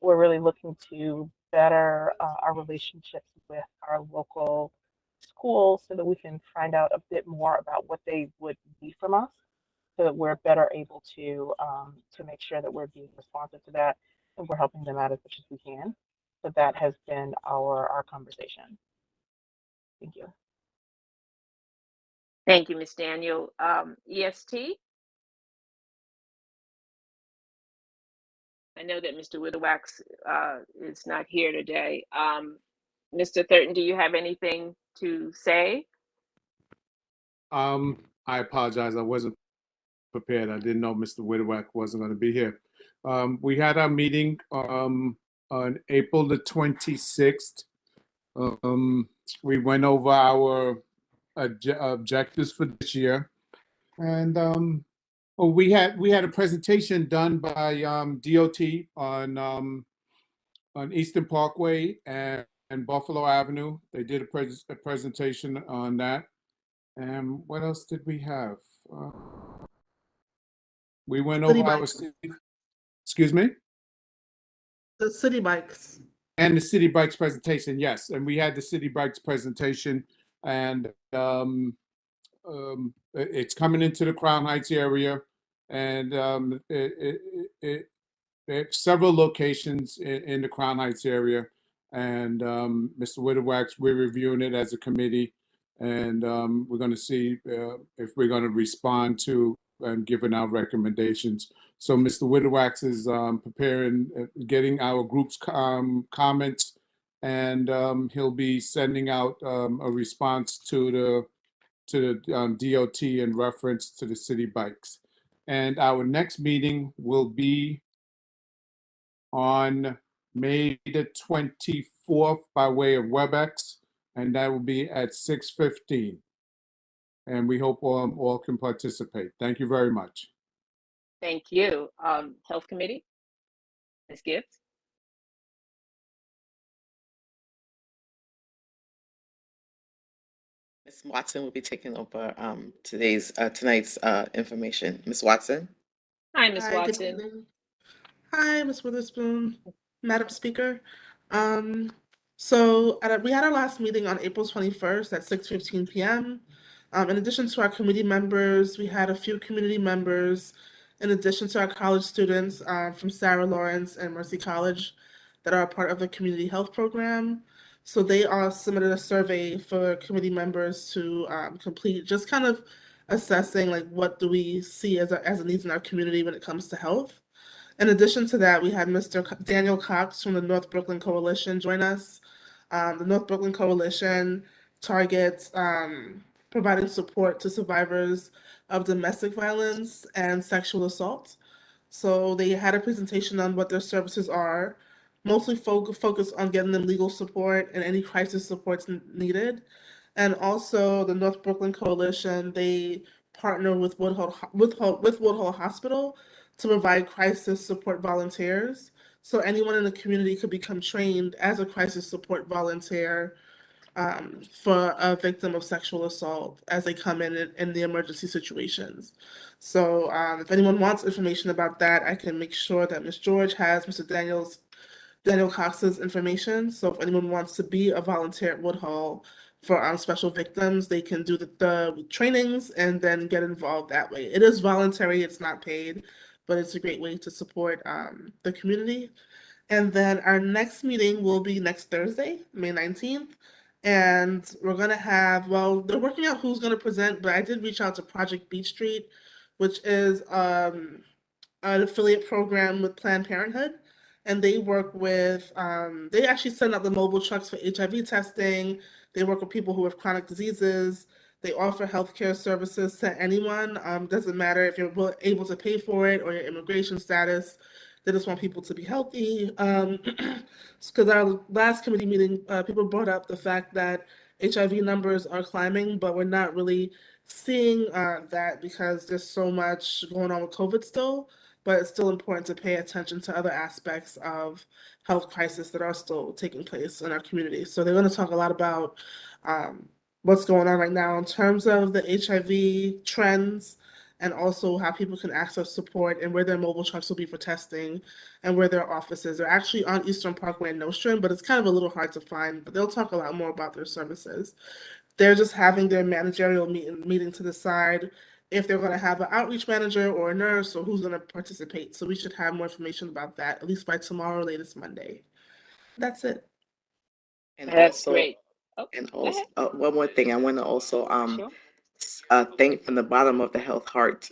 We're really looking to better our relationships with our local schools so that we can find out a bit more about what they would need from us, so that we're better able to make sure that we're being responsive to that and we're helping them out as much as we can. So that has been our conversation. Thank you. Thank you, Ms. Daniel. EST? I know that Mr. Witherwax is not here today. Mr. Thurton, do you have anything to say? I apologize. I wasn't prepared. I didn't know Mr. Witherwack wasn't going to be here. We had our meeting on April the 26th. We went over our objectives for this year, and we had a presentation done by DOT on Eastern Parkway and Buffalo Avenue. They did a presentation on that. And what else did we have? We went over our excuse me? The city bikes. And the city bikes presentation, yes. And we had the city bikes presentation, and it's coming into the Crown Heights area, and there's several locations in the Crown Heights area. And Mr. Witherwax, we're reviewing it as a committee, and we're going to see if we're going to respond to and giving our recommendations. So Mr. Witherwax is preparing, getting our group's comments, and he'll be sending out a response to the DOT in reference to the city bikes. And our next meeting will be on May the 24th by way of WebEx, and that will be at 6:15. And we hope all can participate. Thank you very much. Thank you. Health Committee, Ms. Gibbs. Ms. Watson will be taking over tonight's information. Ms. Watson. Hi, Ms. Hi, good Watson. evening. Hi, Ms. Witherspoon, Madam Speaker. We had our last meeting on April 21st at 6:15 p.m. In addition to our committee members, we had a few community members, in addition to our college students from Sarah Lawrence and Mercy College that are a part of the community health program. So they all submitted a survey for committee members to complete, just kind of assessing like what do we see as a needs in our community when it comes to health. In addition to that, we had Mr. Daniel Cox from the North Brooklyn Coalition join us. The North Brooklyn Coalition targets providing support to survivors of domestic violence and sexual assault. So they had a presentation on what their services are, mostly focused on getting them legal support and any crisis supports needed. And also the North Brooklyn Coalition, they partner with Woodhull Hospital to provide crisis support volunteers. So anyone in the community could become trained as a crisis support volunteer for a victim of sexual assault as they come in the emergency situations. So if anyone wants information about that, I can make sure that Ms. George has Mr. Daniel Cox's information. So if anyone wants to be a volunteer at Woodhull for special victims, they can do the trainings and then get involved that way. It is voluntary, it's not paid, but it's a great way to support the community. And then our next meeting will be next Thursday, May 19th. And we're going to have, well, they're working out who's going to present, but I did reach out to Project Beach Street, which is an affiliate program with Planned Parenthood. And they work with, they actually send out the mobile trucks for HIV testing. They work with people who have chronic diseases. They offer healthcare services to anyone. Doesn't matter if you're able to pay for it or your immigration status. They just want people to be healthy. Because our last committee meeting, people brought up the fact that HIV numbers are climbing, but we're not really seeing that because there's so much going on with COVID still. But it's still important to pay attention to other aspects of health crisis that are still taking place in our community. So they're going to talk a lot about what's going on right now in terms of the HIV trends, and also how people can access support and where their mobile trucks will be for testing and where their offices are actually on Eastern Parkway and Nostrand, but it's kind of a little hard to find, but they'll talk a lot more about their services. They're just having their managerial meeting to decide if they're going to have an outreach manager or a nurse or who's going to participate. So we should have more information about that, at least by tomorrow, latest Monday. That's it. And That's also, great. and Go ahead. also, one more thing, I want to also Sure. thank from the bottom of the Health Heart,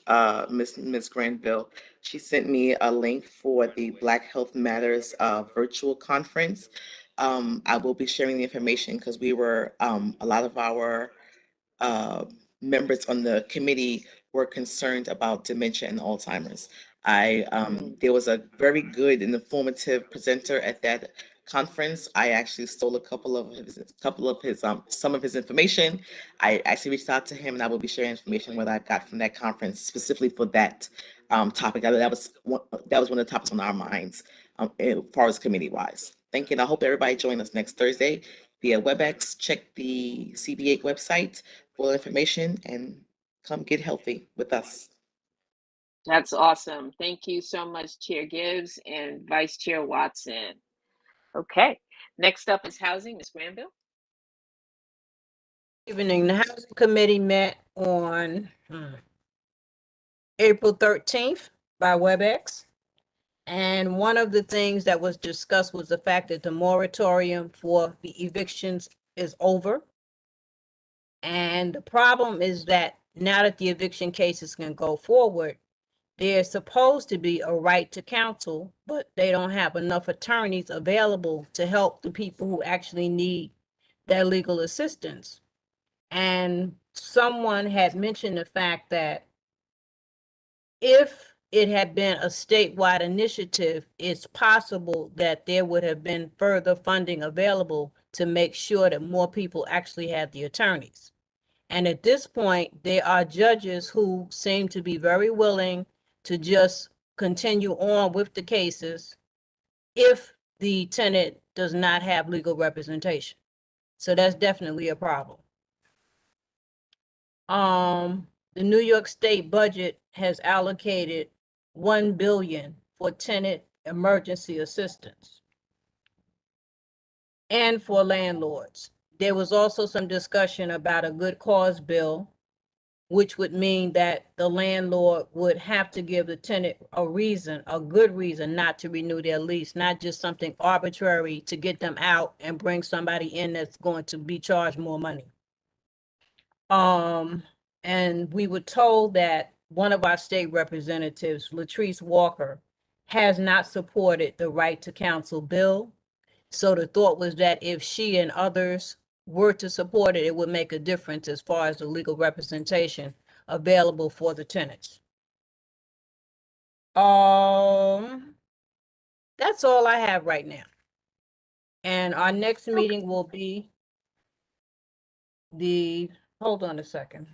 Miss Granville. She sent me a link for the Black Health Matters virtual conference. I will be sharing the information because we were a lot of our uh, members on the committee were concerned about dementia and Alzheimer's. There was a very good and informative presenter at that conference. I actually stole a couple of his some of his information. I actually reached out to him, and I will be sharing information what I got from that conference specifically for that topic. That was one of the topics on our minds as far as committee wise. Thank you, and I hope everybody join us next Thursday via WebEx. Check the CB8 website for information and come get healthy with us. That's awesome. Thank you so much, Chair Gibbs and Vice Chair Watson. Okay. Next up is housing, Ms. Granville. Evening. The Housing Committee met on April 13th by WebEx. And one of the things that was discussed was the fact that the moratorium for the evictions is over. And the problem is that now that the eviction cases can go forward, there's supposed to be a right to counsel, but they don't have enough attorneys available to help the people who actually need their legal assistance. And someone had mentioned the fact that if it had been a statewide initiative, it's possible that there would have been further funding available to make sure that more people actually had the attorneys. And at this point, there are judges who seem to be very willing to just continue on with the cases if the tenant does not have legal representation. So that's definitely a problem. The New York State budget has allocated $1 billion for tenant emergency assistance and for landlords. There was also some discussion about a good cause bill, which would mean that the landlord would have to give the tenant a good reason not to renew their lease, not just something arbitrary to get them out and bring somebody in that's going to be charged more money. And we were told that one of our state representatives, Latrice Walker, has not supported the right to counsel bill. So the thought was that if she and others were to support it, it would make a difference as far as the legal representation available for the tenants. That's all I have right now. And our next meeting will be hold on a second.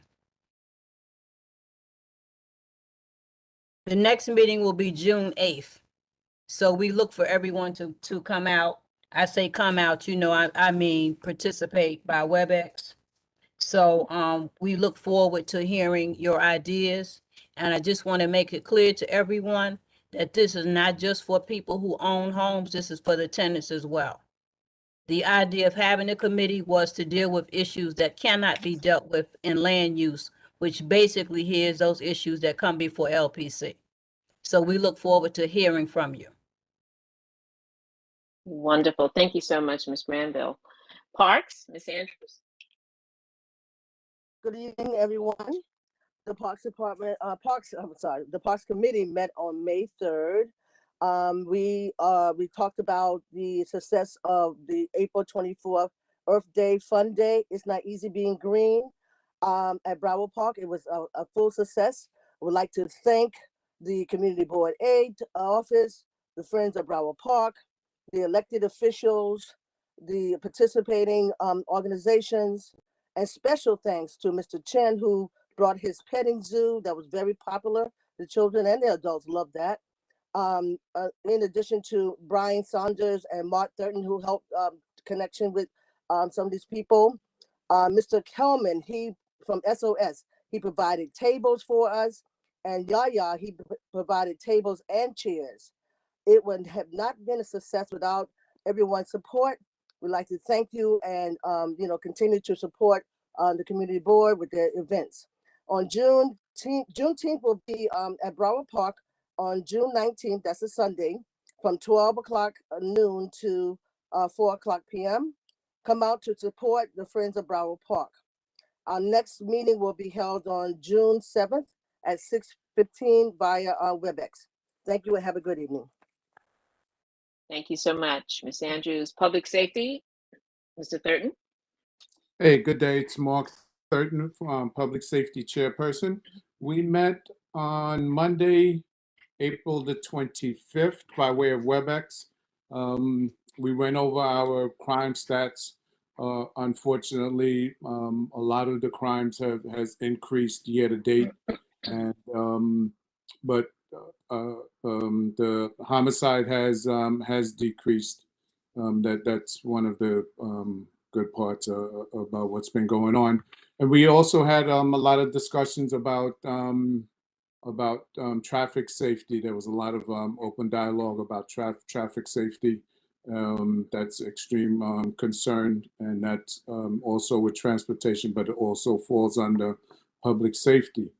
The next meeting will be June 8th. So we look for everyone to come out. I say come out, I mean participate by WebEx. So we look forward to hearing your ideas. And I just want to make it clear to everyone that this is not just for people who own homes, this is for the tenants as well. The idea of having a committee was to deal with issues that cannot be dealt with in land use, which basically hears those issues that come before LPC. So we look forward to hearing from you. Wonderful. Thank you so much, Ms. Granville. Parks, Ms. Andrews. Good evening, everyone. The Parks Committee met on May 3rd. We talked about the success of the April 24th Earth Day Fun Day. It's not easy being green. At Broward Park, it was a full success. I would like to thank the Community Board 8 office, the Friends of Broward Park, the elected officials, the participating organizations, and special thanks to Mr. Chen, who brought his petting zoo that was very popular. The children and the adults loved that. In addition to Brian Saunders and Mark Thurton, who helped connection with some of these people. Mr. Kelman, he from SOS, he provided tables for us, and Yaya, he provided tables and chairs. It would have not been a success without everyone's support. We'd like to thank you and continue to support the community board with their events. On Juneteenth will be at Broward Park on June 19th, that's a Sunday, from 12 o'clock noon to 4 o'clock p.m. Come out to support the Friends of Broward Park. Our next meeting will be held on June 7th at 6:15 via WebEx. Thank you and have a good evening. Thank you so much, Ms. Andrews. Public safety, Mr. Thurton. Hey, good day. It's Mark Thurton, Public Safety Chairperson. We met on Monday, April the 25th by way of WebEx. We went over our crime stats. Unfortunately, a lot of the crimes has increased year to date, and but the homicide has decreased. That's one of the good parts about what's been going on. And we also had a lot of discussions about traffic safety. There was a lot of open dialogue about traffic safety. That's extreme concern, and that's also with transportation, but it also falls under public safety.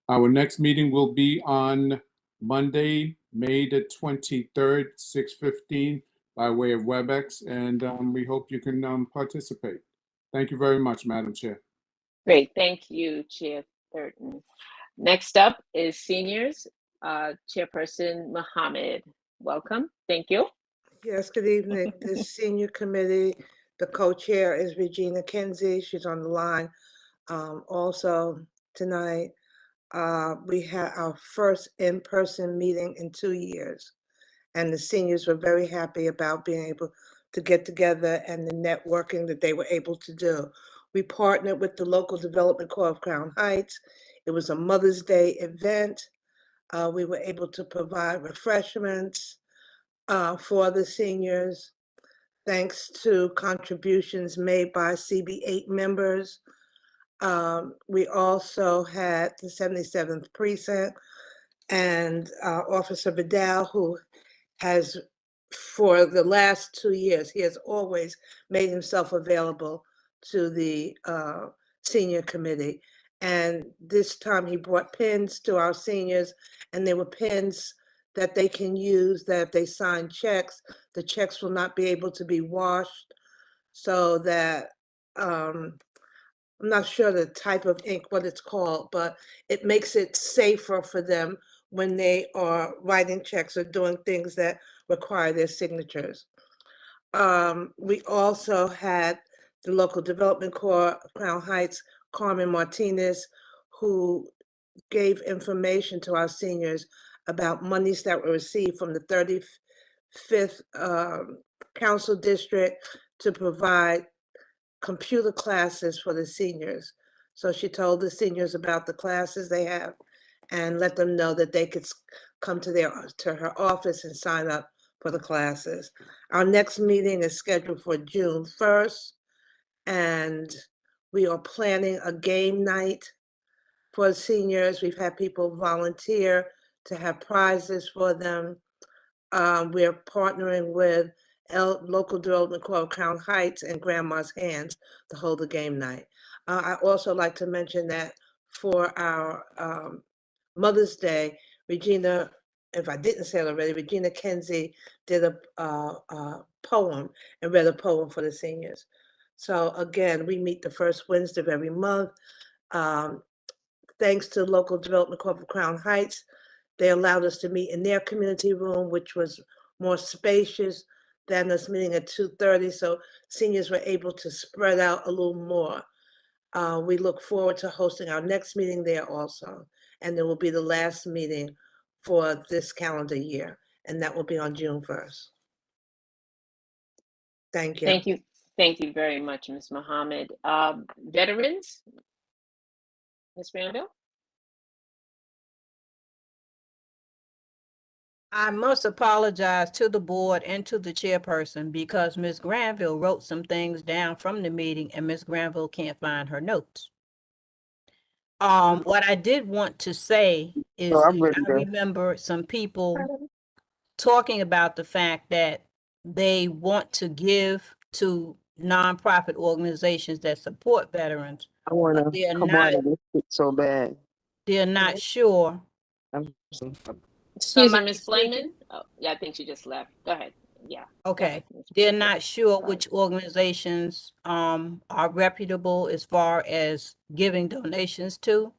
Our next meeting will be on Monday, May the 23rd, 6:15 by way of WebEx, and we hope you can participate. Thank you very much, Madam Chair. Great, thank you, Chair Thurton. Next up is seniors, Chairperson Mohammed. Welcome, thank you. Yes, good evening. The senior committee, the co-chair is Regina Kinsey. She's on the line. Also tonight, we had our first in-person meeting in 2 years. And the seniors were very happy about being able to get together and the networking that they were able to do. We partnered with the local development corps of Crown Heights. It was a Mother's Day event. We were able to provide refreshments for the seniors, thanks to contributions made by CB8 members. We also had the 77th Precinct and Officer Vidal, who has, for the last 2 years, he has always made himself available to the senior committee. And this time he brought pins to our seniors, and they were pins that they can use, that if they sign checks, the checks will not be able to be washed, so that I'm not sure the type of ink, what it's called, but it makes it safer for them when they are writing checks or doing things that require their signatures. We also had the local development corps of Crown Heights, Carmen Martinez, who gave information to our seniors about monies that were received from the 35th Council District to provide computer classes for the seniors. So she told the seniors about the classes they have and let them know that they could come to her office and sign up for the classes. Our next meeting is scheduled for June 1st, and we are planning a game night for seniors. We've had people volunteer to have prizes for them. We're partnering with local development corps of Crown Heights and Grandma's Hands to hold a game night. I also like to mention that for our Mother's Day, Regina, if I didn't say it already, Regina Kinsey did a poem and read a poem for the seniors. So again, we meet the first Wednesday of every month. Thanks to local development corps of Crown Heights, they allowed us to meet in their community room, which was more spacious than us meeting at 2:30. So seniors were able to spread out a little more. We look forward to hosting our next meeting there also. And it will be the last meeting for this calendar year. And that will be on June 1st. Thank you. Thank you. Thank you very much, Ms. Mohammed. Veterans, Ms. Randall? I must apologize to the board and to the chairperson because Ms. Granville wrote some things down from the meeting and Ms. Granville can't find her notes. What I did want to say is I remember some people talking about the fact that they want to give to nonprofit organizations that support veterans I want but to come on and miss it so bad. they're not sure. I'm so, Excuse me, Somebody Ms. speaking? Flayman? Oh, yeah, I think she just left. Go ahead. Yeah, go ahead. Okay, they're Yeah, not sure sorry. which organizations are reputable as far as giving donations to.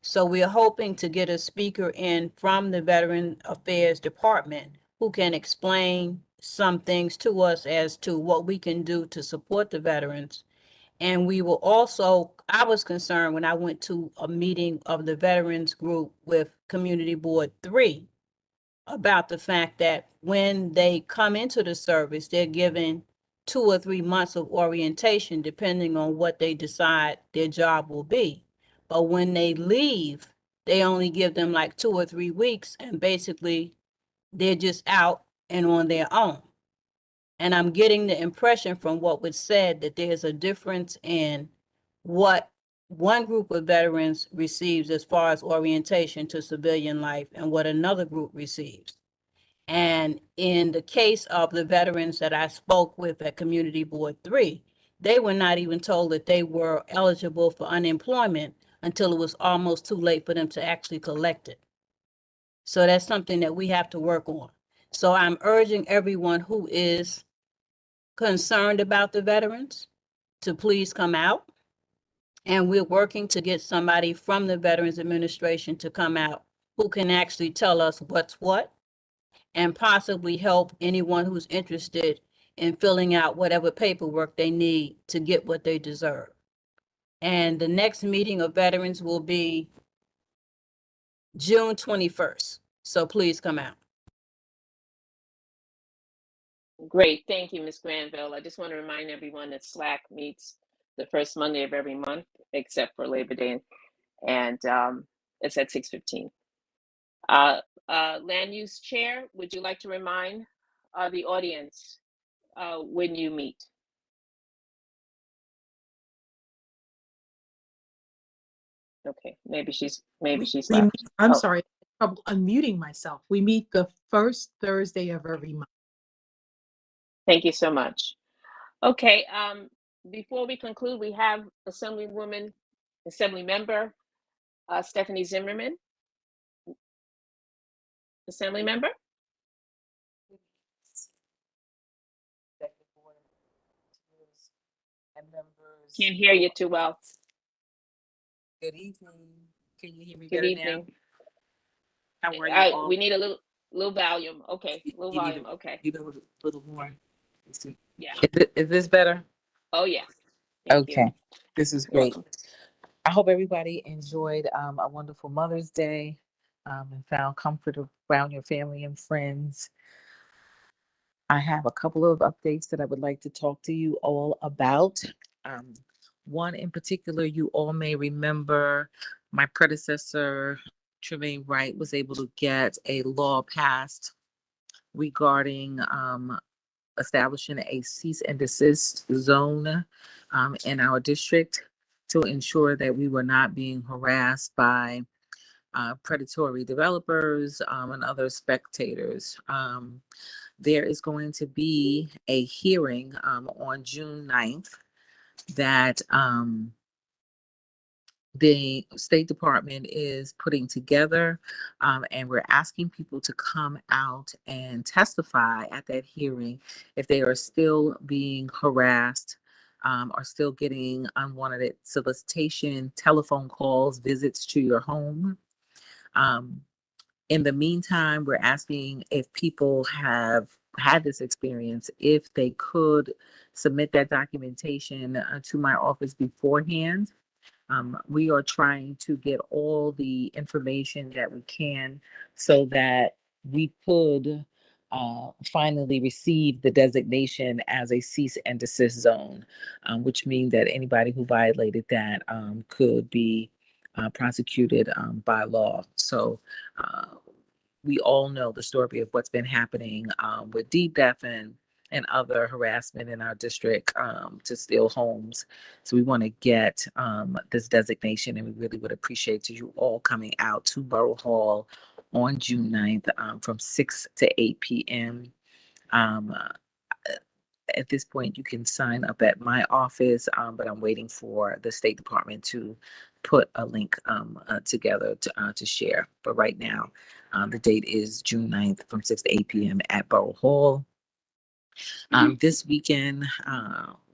So we're hoping to get a speaker in from the Veteran Affairs Department who can explain some things to us as to what we can do to support the veterans. And we will also, I was concerned when I went to a meeting of the veterans group with Community Board 3 about the fact that when they come into the service, they're given 2 or 3 months of orientation, depending on what they decide their job will be. But when they leave, they only give them like 2 or 3 weeks, and basically they're just out and on their own. And I'm getting the impression from what was said that there's a difference in what one group of veterans receives as far as orientation to civilian life and what another group receives. And in the case of the veterans that I spoke with at Community Board 3, they were not even told that they were eligible for unemployment until it was almost too late for them to actually collect it. So that's something that we have to work on. So I'm urging everyone who is concerned about the veterans to please come out. And we're working to get somebody from the Veterans Administration to come out who can actually tell us what's what and possibly help anyone who's interested in filling out whatever paperwork they need to get what they deserve. And the next meeting of veterans will be June 21st. So please come out. Great. Thank you, Ms. Granville. I just want to remind everyone that SLAC meets the first Monday of every month, except for Labor Day, and it's at 6:15. Land Use Chair, would you like to remind the audience when you meet? Okay, maybe she's left. I'm Oh, sorry, trouble unmuting myself. We meet the first Thursday of every month. thank you so much. Okay, before we conclude, we have Assembly Member Stephanie Zimmerman. Assembly Member? Can't hear you too well. Good evening. Can you hear me Good better evening. now? How are you all? We need a little volume. Okay, little You need volume. Okay. need a little more. Let's see. Yeah. Is this better? Oh yeah. Thank you. Okay. This is You're great. welcome. I hope everybody enjoyed a wonderful Mother's Day and found comfort around your family and friends. I have a couple of updates that I would like to talk to you all about. Um, One in particular, you all may remember my predecessor, Tremaine Wright, was able to get a law passed regarding establishing a cease and desist zone in our district to ensure that we were not being harassed by predatory developers and other spectators. There is going to be a hearing on June 9th that the State Department is putting together, and we're asking people to come out and testify at that hearing if they are still being harassed, are still getting unwanted solicitation, telephone calls, visits to your home. In the meantime, we're asking if people have had this experience, if they could submit that documentation to my office beforehand. We are trying to get all the information that we can so that we could finally receive the designation as a cease and desist zone, which means that anybody who violated that could be prosecuted by law. So we all know the story of what's been happening with DDEF and other harassment in our district to steal homes. So we want to get this designation, and we really would appreciate you all coming out to Borough Hall on June 9th from 6 to 8 p.m. at this point, you can sign up at my office, but I'm waiting for the State Department to put a link together to share. But right now, the date is June 9th from 6 to 8 p.m. at Borough Hall. This weekend,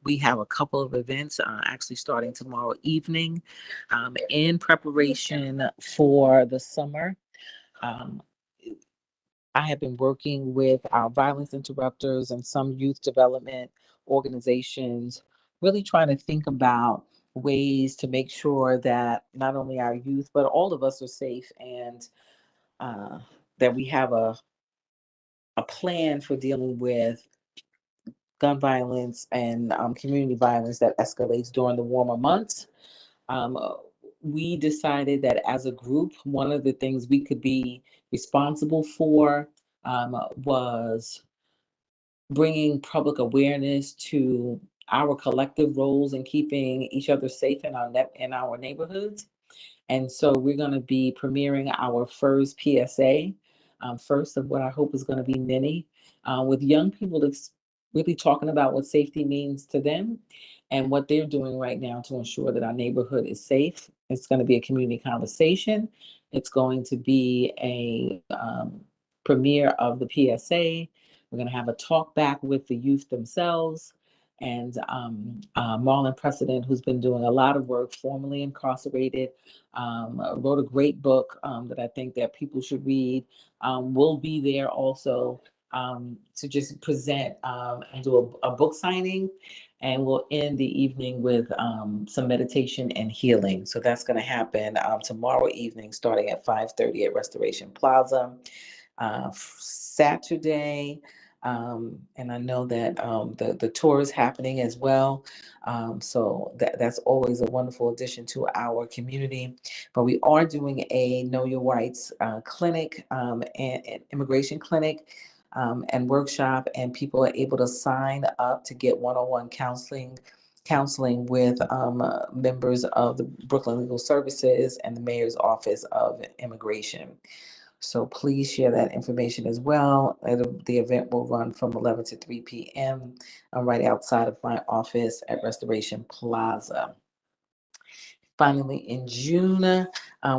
we have a couple of events actually starting tomorrow evening in preparation for the summer. I have been working with our violence interrupters and some youth development organizations, really trying to think about ways to make sure that not only our youth, but all of us are safe, and that we have a plan for dealing with gun violence and community violence that escalates during the warmer months. Um, we decided that as a group, one of the things we could be responsible for was bringing public awareness to our collective roles in keeping each other safe in our neighborhoods. And so we're going to be premiering our first PSA, first of what I hope is going to be many, with young people really talking about what safety means to them and what they're doing right now to ensure that our neighborhood is safe. It's going to be a community conversation. It's going to be a premiere of the PSA. We're going to have a talk back with the youth themselves. And Marlon Precedent, who's been doing a lot of work, formerly incarcerated, wrote a great book that I think that people should read. We'll be there also to just present and do a book signing. And we'll end the evening with some meditation and healing. So that's going to happen tomorrow evening, starting at 5:30 at Restoration Plaza. Saturday, and I know that the tour is happening as well. So that's always a wonderful addition to our community. But we are doing a Know Your Rights clinic and immigration clinic and workshop, and people are able to sign up to get one-on-one counseling with members of the Brooklyn Legal Services and the Mayor's Office of Immigration. So please share that information as well. The event will run from 11 to 3 p.m. Right outside of my office at Restoration Plaza. Finally, in June,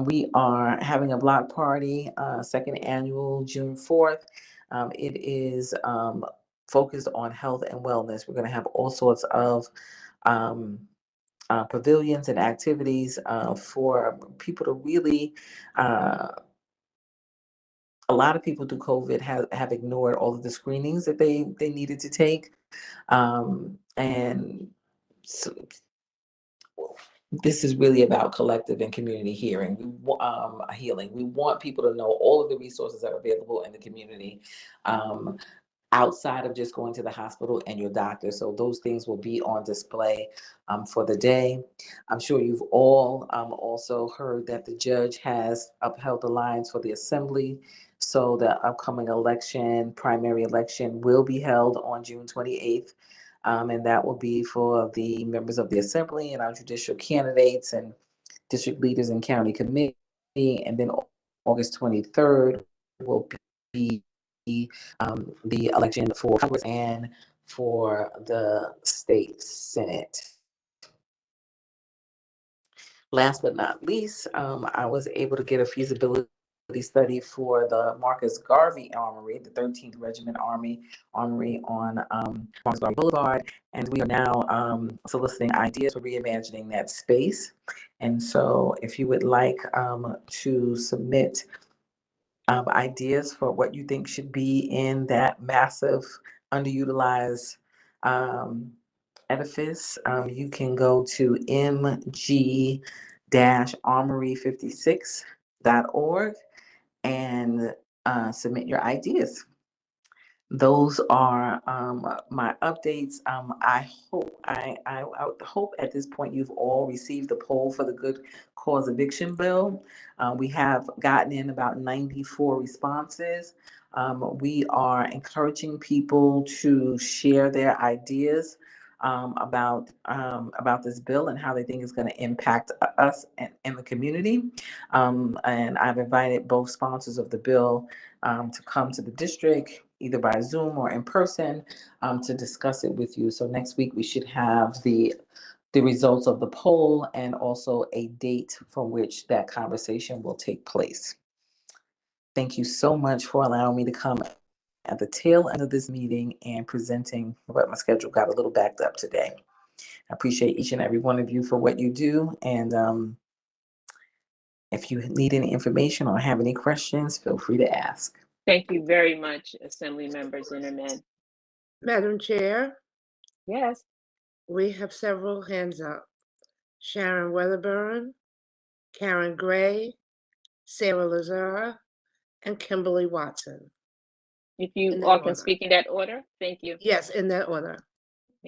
we are having a block party, second annual, June 4th. It is focused on health and wellness. We're going to have all sorts of pavilions and activities for people to really a lot of people through COVID have ignored all of the screenings that they needed to take. And so this is really about collective and community healing. We want people to know all of the resources that are available in the community. Outside of just going to the hospital and your doctor. So those things will be on display for the day. I'm sure you've all also heard that the judge has upheld the lines for the assembly. So the upcoming primary election will be held on June 28th. And that will be for the members of the assembly and our judicial candidates and district leaders and county committee. And then August 23rd will be the election for Congress and for the state Senate. Last but not least, I was able to get a feasibility study for the Marcus Garvey Armory, the 13th Regiment Armory on Marcus Garvey Boulevard, and we are now soliciting ideas for reimagining that space. And so if you would like to submit ideas for what you think should be in that massive, underutilized edifice, you can go to mg-armory56.org and submit your ideas. Those are my updates. I hope at this point you've all received the poll for the Good Cause Eviction Bill. We have gotten in about 94 responses. We are encouraging people to share their ideas about this bill and how they think it's going to impact us and the community. And I've invited both sponsors of the bill to come to the district either by Zoom or in person to discuss it with you. So next week we should have the results of the poll and also a date for which that conversation will take place. Thank you so much for allowing me to come at the tail end of this meeting and presenting, but my schedule got a little backed up today. I appreciate each and every one of you for what you do. And if you need any information or have any questions, feel free to ask. Thank you very much, Assembly Member Zimmerman. Madam Chair, Yes. we have several hands up. Sharon Weatherburn, Karen Gray, Sarah Lazara, and Kimberly Watson. If In you that all can order. speak in that order, thank you. Yes, in that order.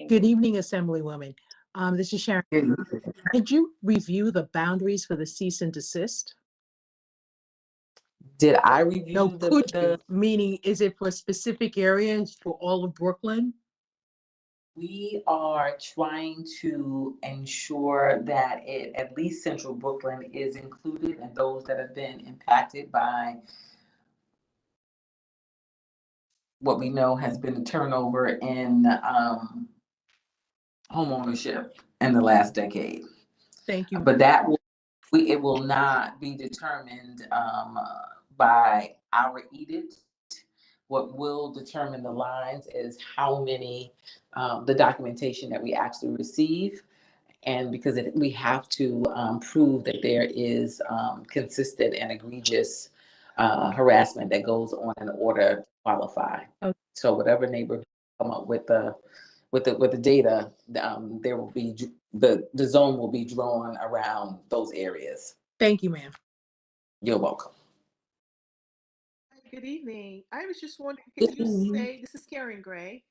Good evening, Assemblywoman. This is Sharon. Did you review the boundaries for the cease and desist? Did I review No, the, could the you? Meaning, is it for specific areas for all of Brooklyn? We are trying to ensure that at least Central Brooklyn is included, and those that have been impacted by what we know has been a turnover in home ownership in the last decade. Thank you. But it will not be determined by our edict. What will determine the lines is how many, the documentation that we actually receive. And because we have to prove that there is consistent and egregious harassment that goes on in order to qualify. Okay. So whatever neighborhood come up with the data, there will be the zone will be drawn around those areas. Thank you, ma'am. You're welcome. Good evening. I was just wondering, Good can you evening. say, this is Karen Gray,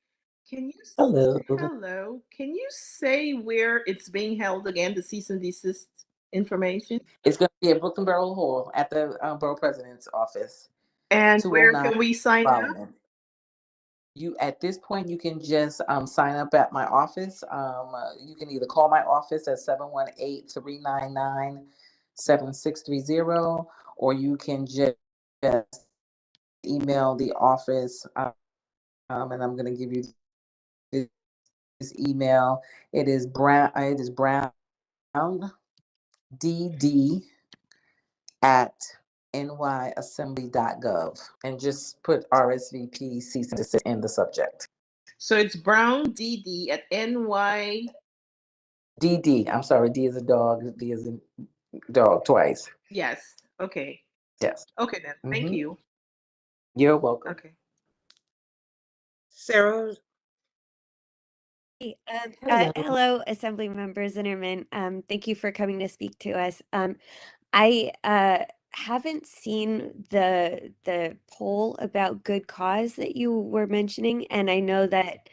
can you Hello. hello, can you say where it's being held again, the cease and desist information? It's going to be at Brooklyn Borough Hall at the Borough President's office. And where 209 can we sign up? Solomon. You at this point you can just sign up at my office. You can either call my office at 718-399-7630, or you can just email the office. And I'm going to give you this email. It is brown dd@nyassembly.gov, and just put RSVP cease and desist in the subject. So it's browndd@ny. DD, I'm sorry, D is a dog, D is a dog twice. Yes, okay. Yes. Okay then, thank you. You're welcome. Okay. Sarah? Hey, Hello. hello, Assembly Member Zinnerman. Thank you for coming to speak to us. I haven't seen the poll about good cause that you were mentioning, and I know that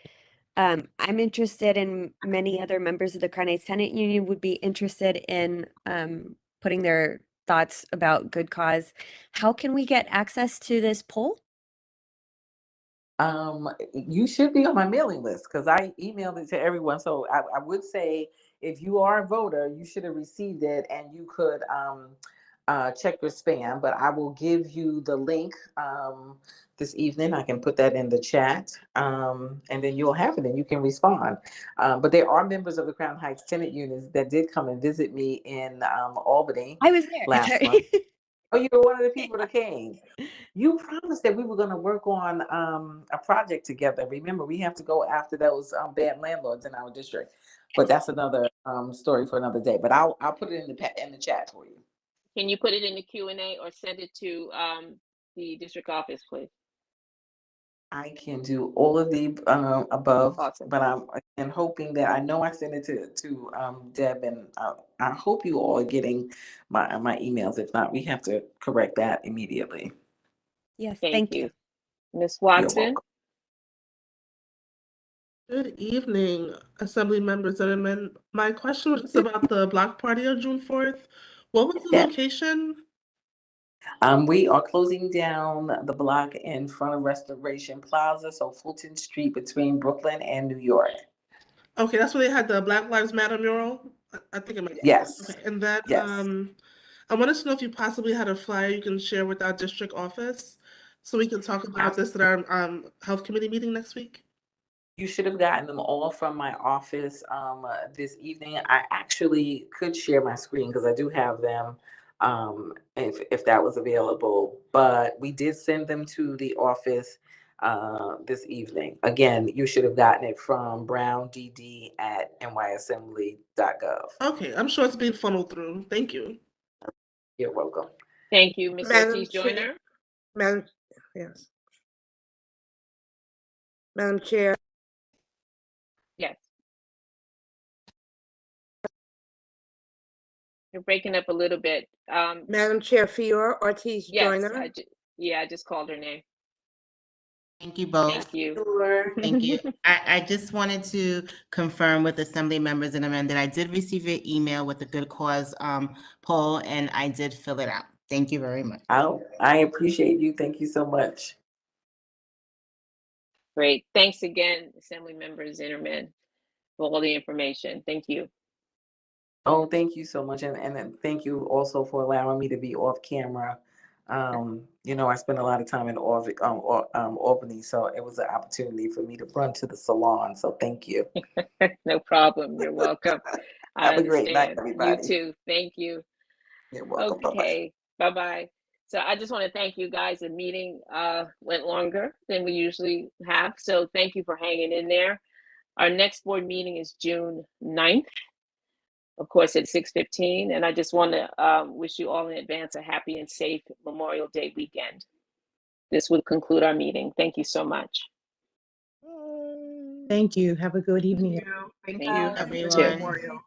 I'm interested, and many other members of the Crown Heights Tenant Union would be interested in putting their thoughts about good cause. How can we get access to this poll? You should be on my mailing list because I emailed it to everyone. So I would say if you are a voter, you should have received it, and you could check your spam. But I will give you the link this evening. I can put that in the chat, and then you'll have it and you can respond. But there are members of the Crown Heights Tenant Union that did come and visit me in Albany. I was there. Last month. Oh, you were one of the people that came. You promised that we were going to work on a project together. Remember, we have to go after those bad landlords in our district. But that's another story for another day. But I'll put it in the chat for you. Can you put it in the Q&A or send it to the district office, please? I can do all of the above, Awesome. but I'm hoping that I know I sent it to Deb, and I hope you all are getting my emails. If not, we have to correct that immediately. Yes, Thank you. Ms. You're Watson? welcome. Good evening, Assembly Member Zimmerman. My question was about the block party on June 4th. What was the location? We are closing down the block in front of Restoration Plaza, so Fulton Street between Brooklyn and New York. Okay, that's where they had the Black Lives Matter mural. I think it might be. Yes. Okay, and that Yes. I wanted to know if you possibly had a flyer you can share with our district office so we can talk about this at our health committee meeting next week? You should have gotten them all from my office this evening. I actually could share my screen because I do have them if that was available. But we did send them to the office this evening. Again, you should have gotten it from browndd@nyassembly.gov. Okay, I'm sure it's being funneled through. Thank you. You're welcome. Thank you, Ms. Madam Ortiz Chair- Joyner. Yes. Madam Chair, Yes. You're breaking up a little bit. Madam Chair Fior Ortiz Yes, Joyner. I just called her name. Thank you both. Thank you. Sure. Thank you. I just wanted to confirm with Assembly members and amend that I did receive your email with the good cause poll, and I did fill it out. Thank you very much. I appreciate you. Thank you so much. Great. Thanks again, Assembly members, Intermen, for all the information. Thank you. Oh, thank you so much. And then thank you also for allowing me to be off camera. You know, I spent a lot of time in Albany, so it was an opportunity for me to run to the salon. So thank you. No problem. You're welcome. I Have a great night, understand. everybody. You too. Thank you. You're welcome. Okay. Bye-bye. So I just want to thank you guys. The meeting went longer than we usually have. So thank you for hanging in there. Our next board meeting is June 9th, of course, at 6:15. And I just want to wish you all in advance a happy and safe Memorial Day weekend. This would conclude our meeting. Thank you so much. Thank you. Have a good evening. Thank Thank you. you. Have a good Cheers. Memorial.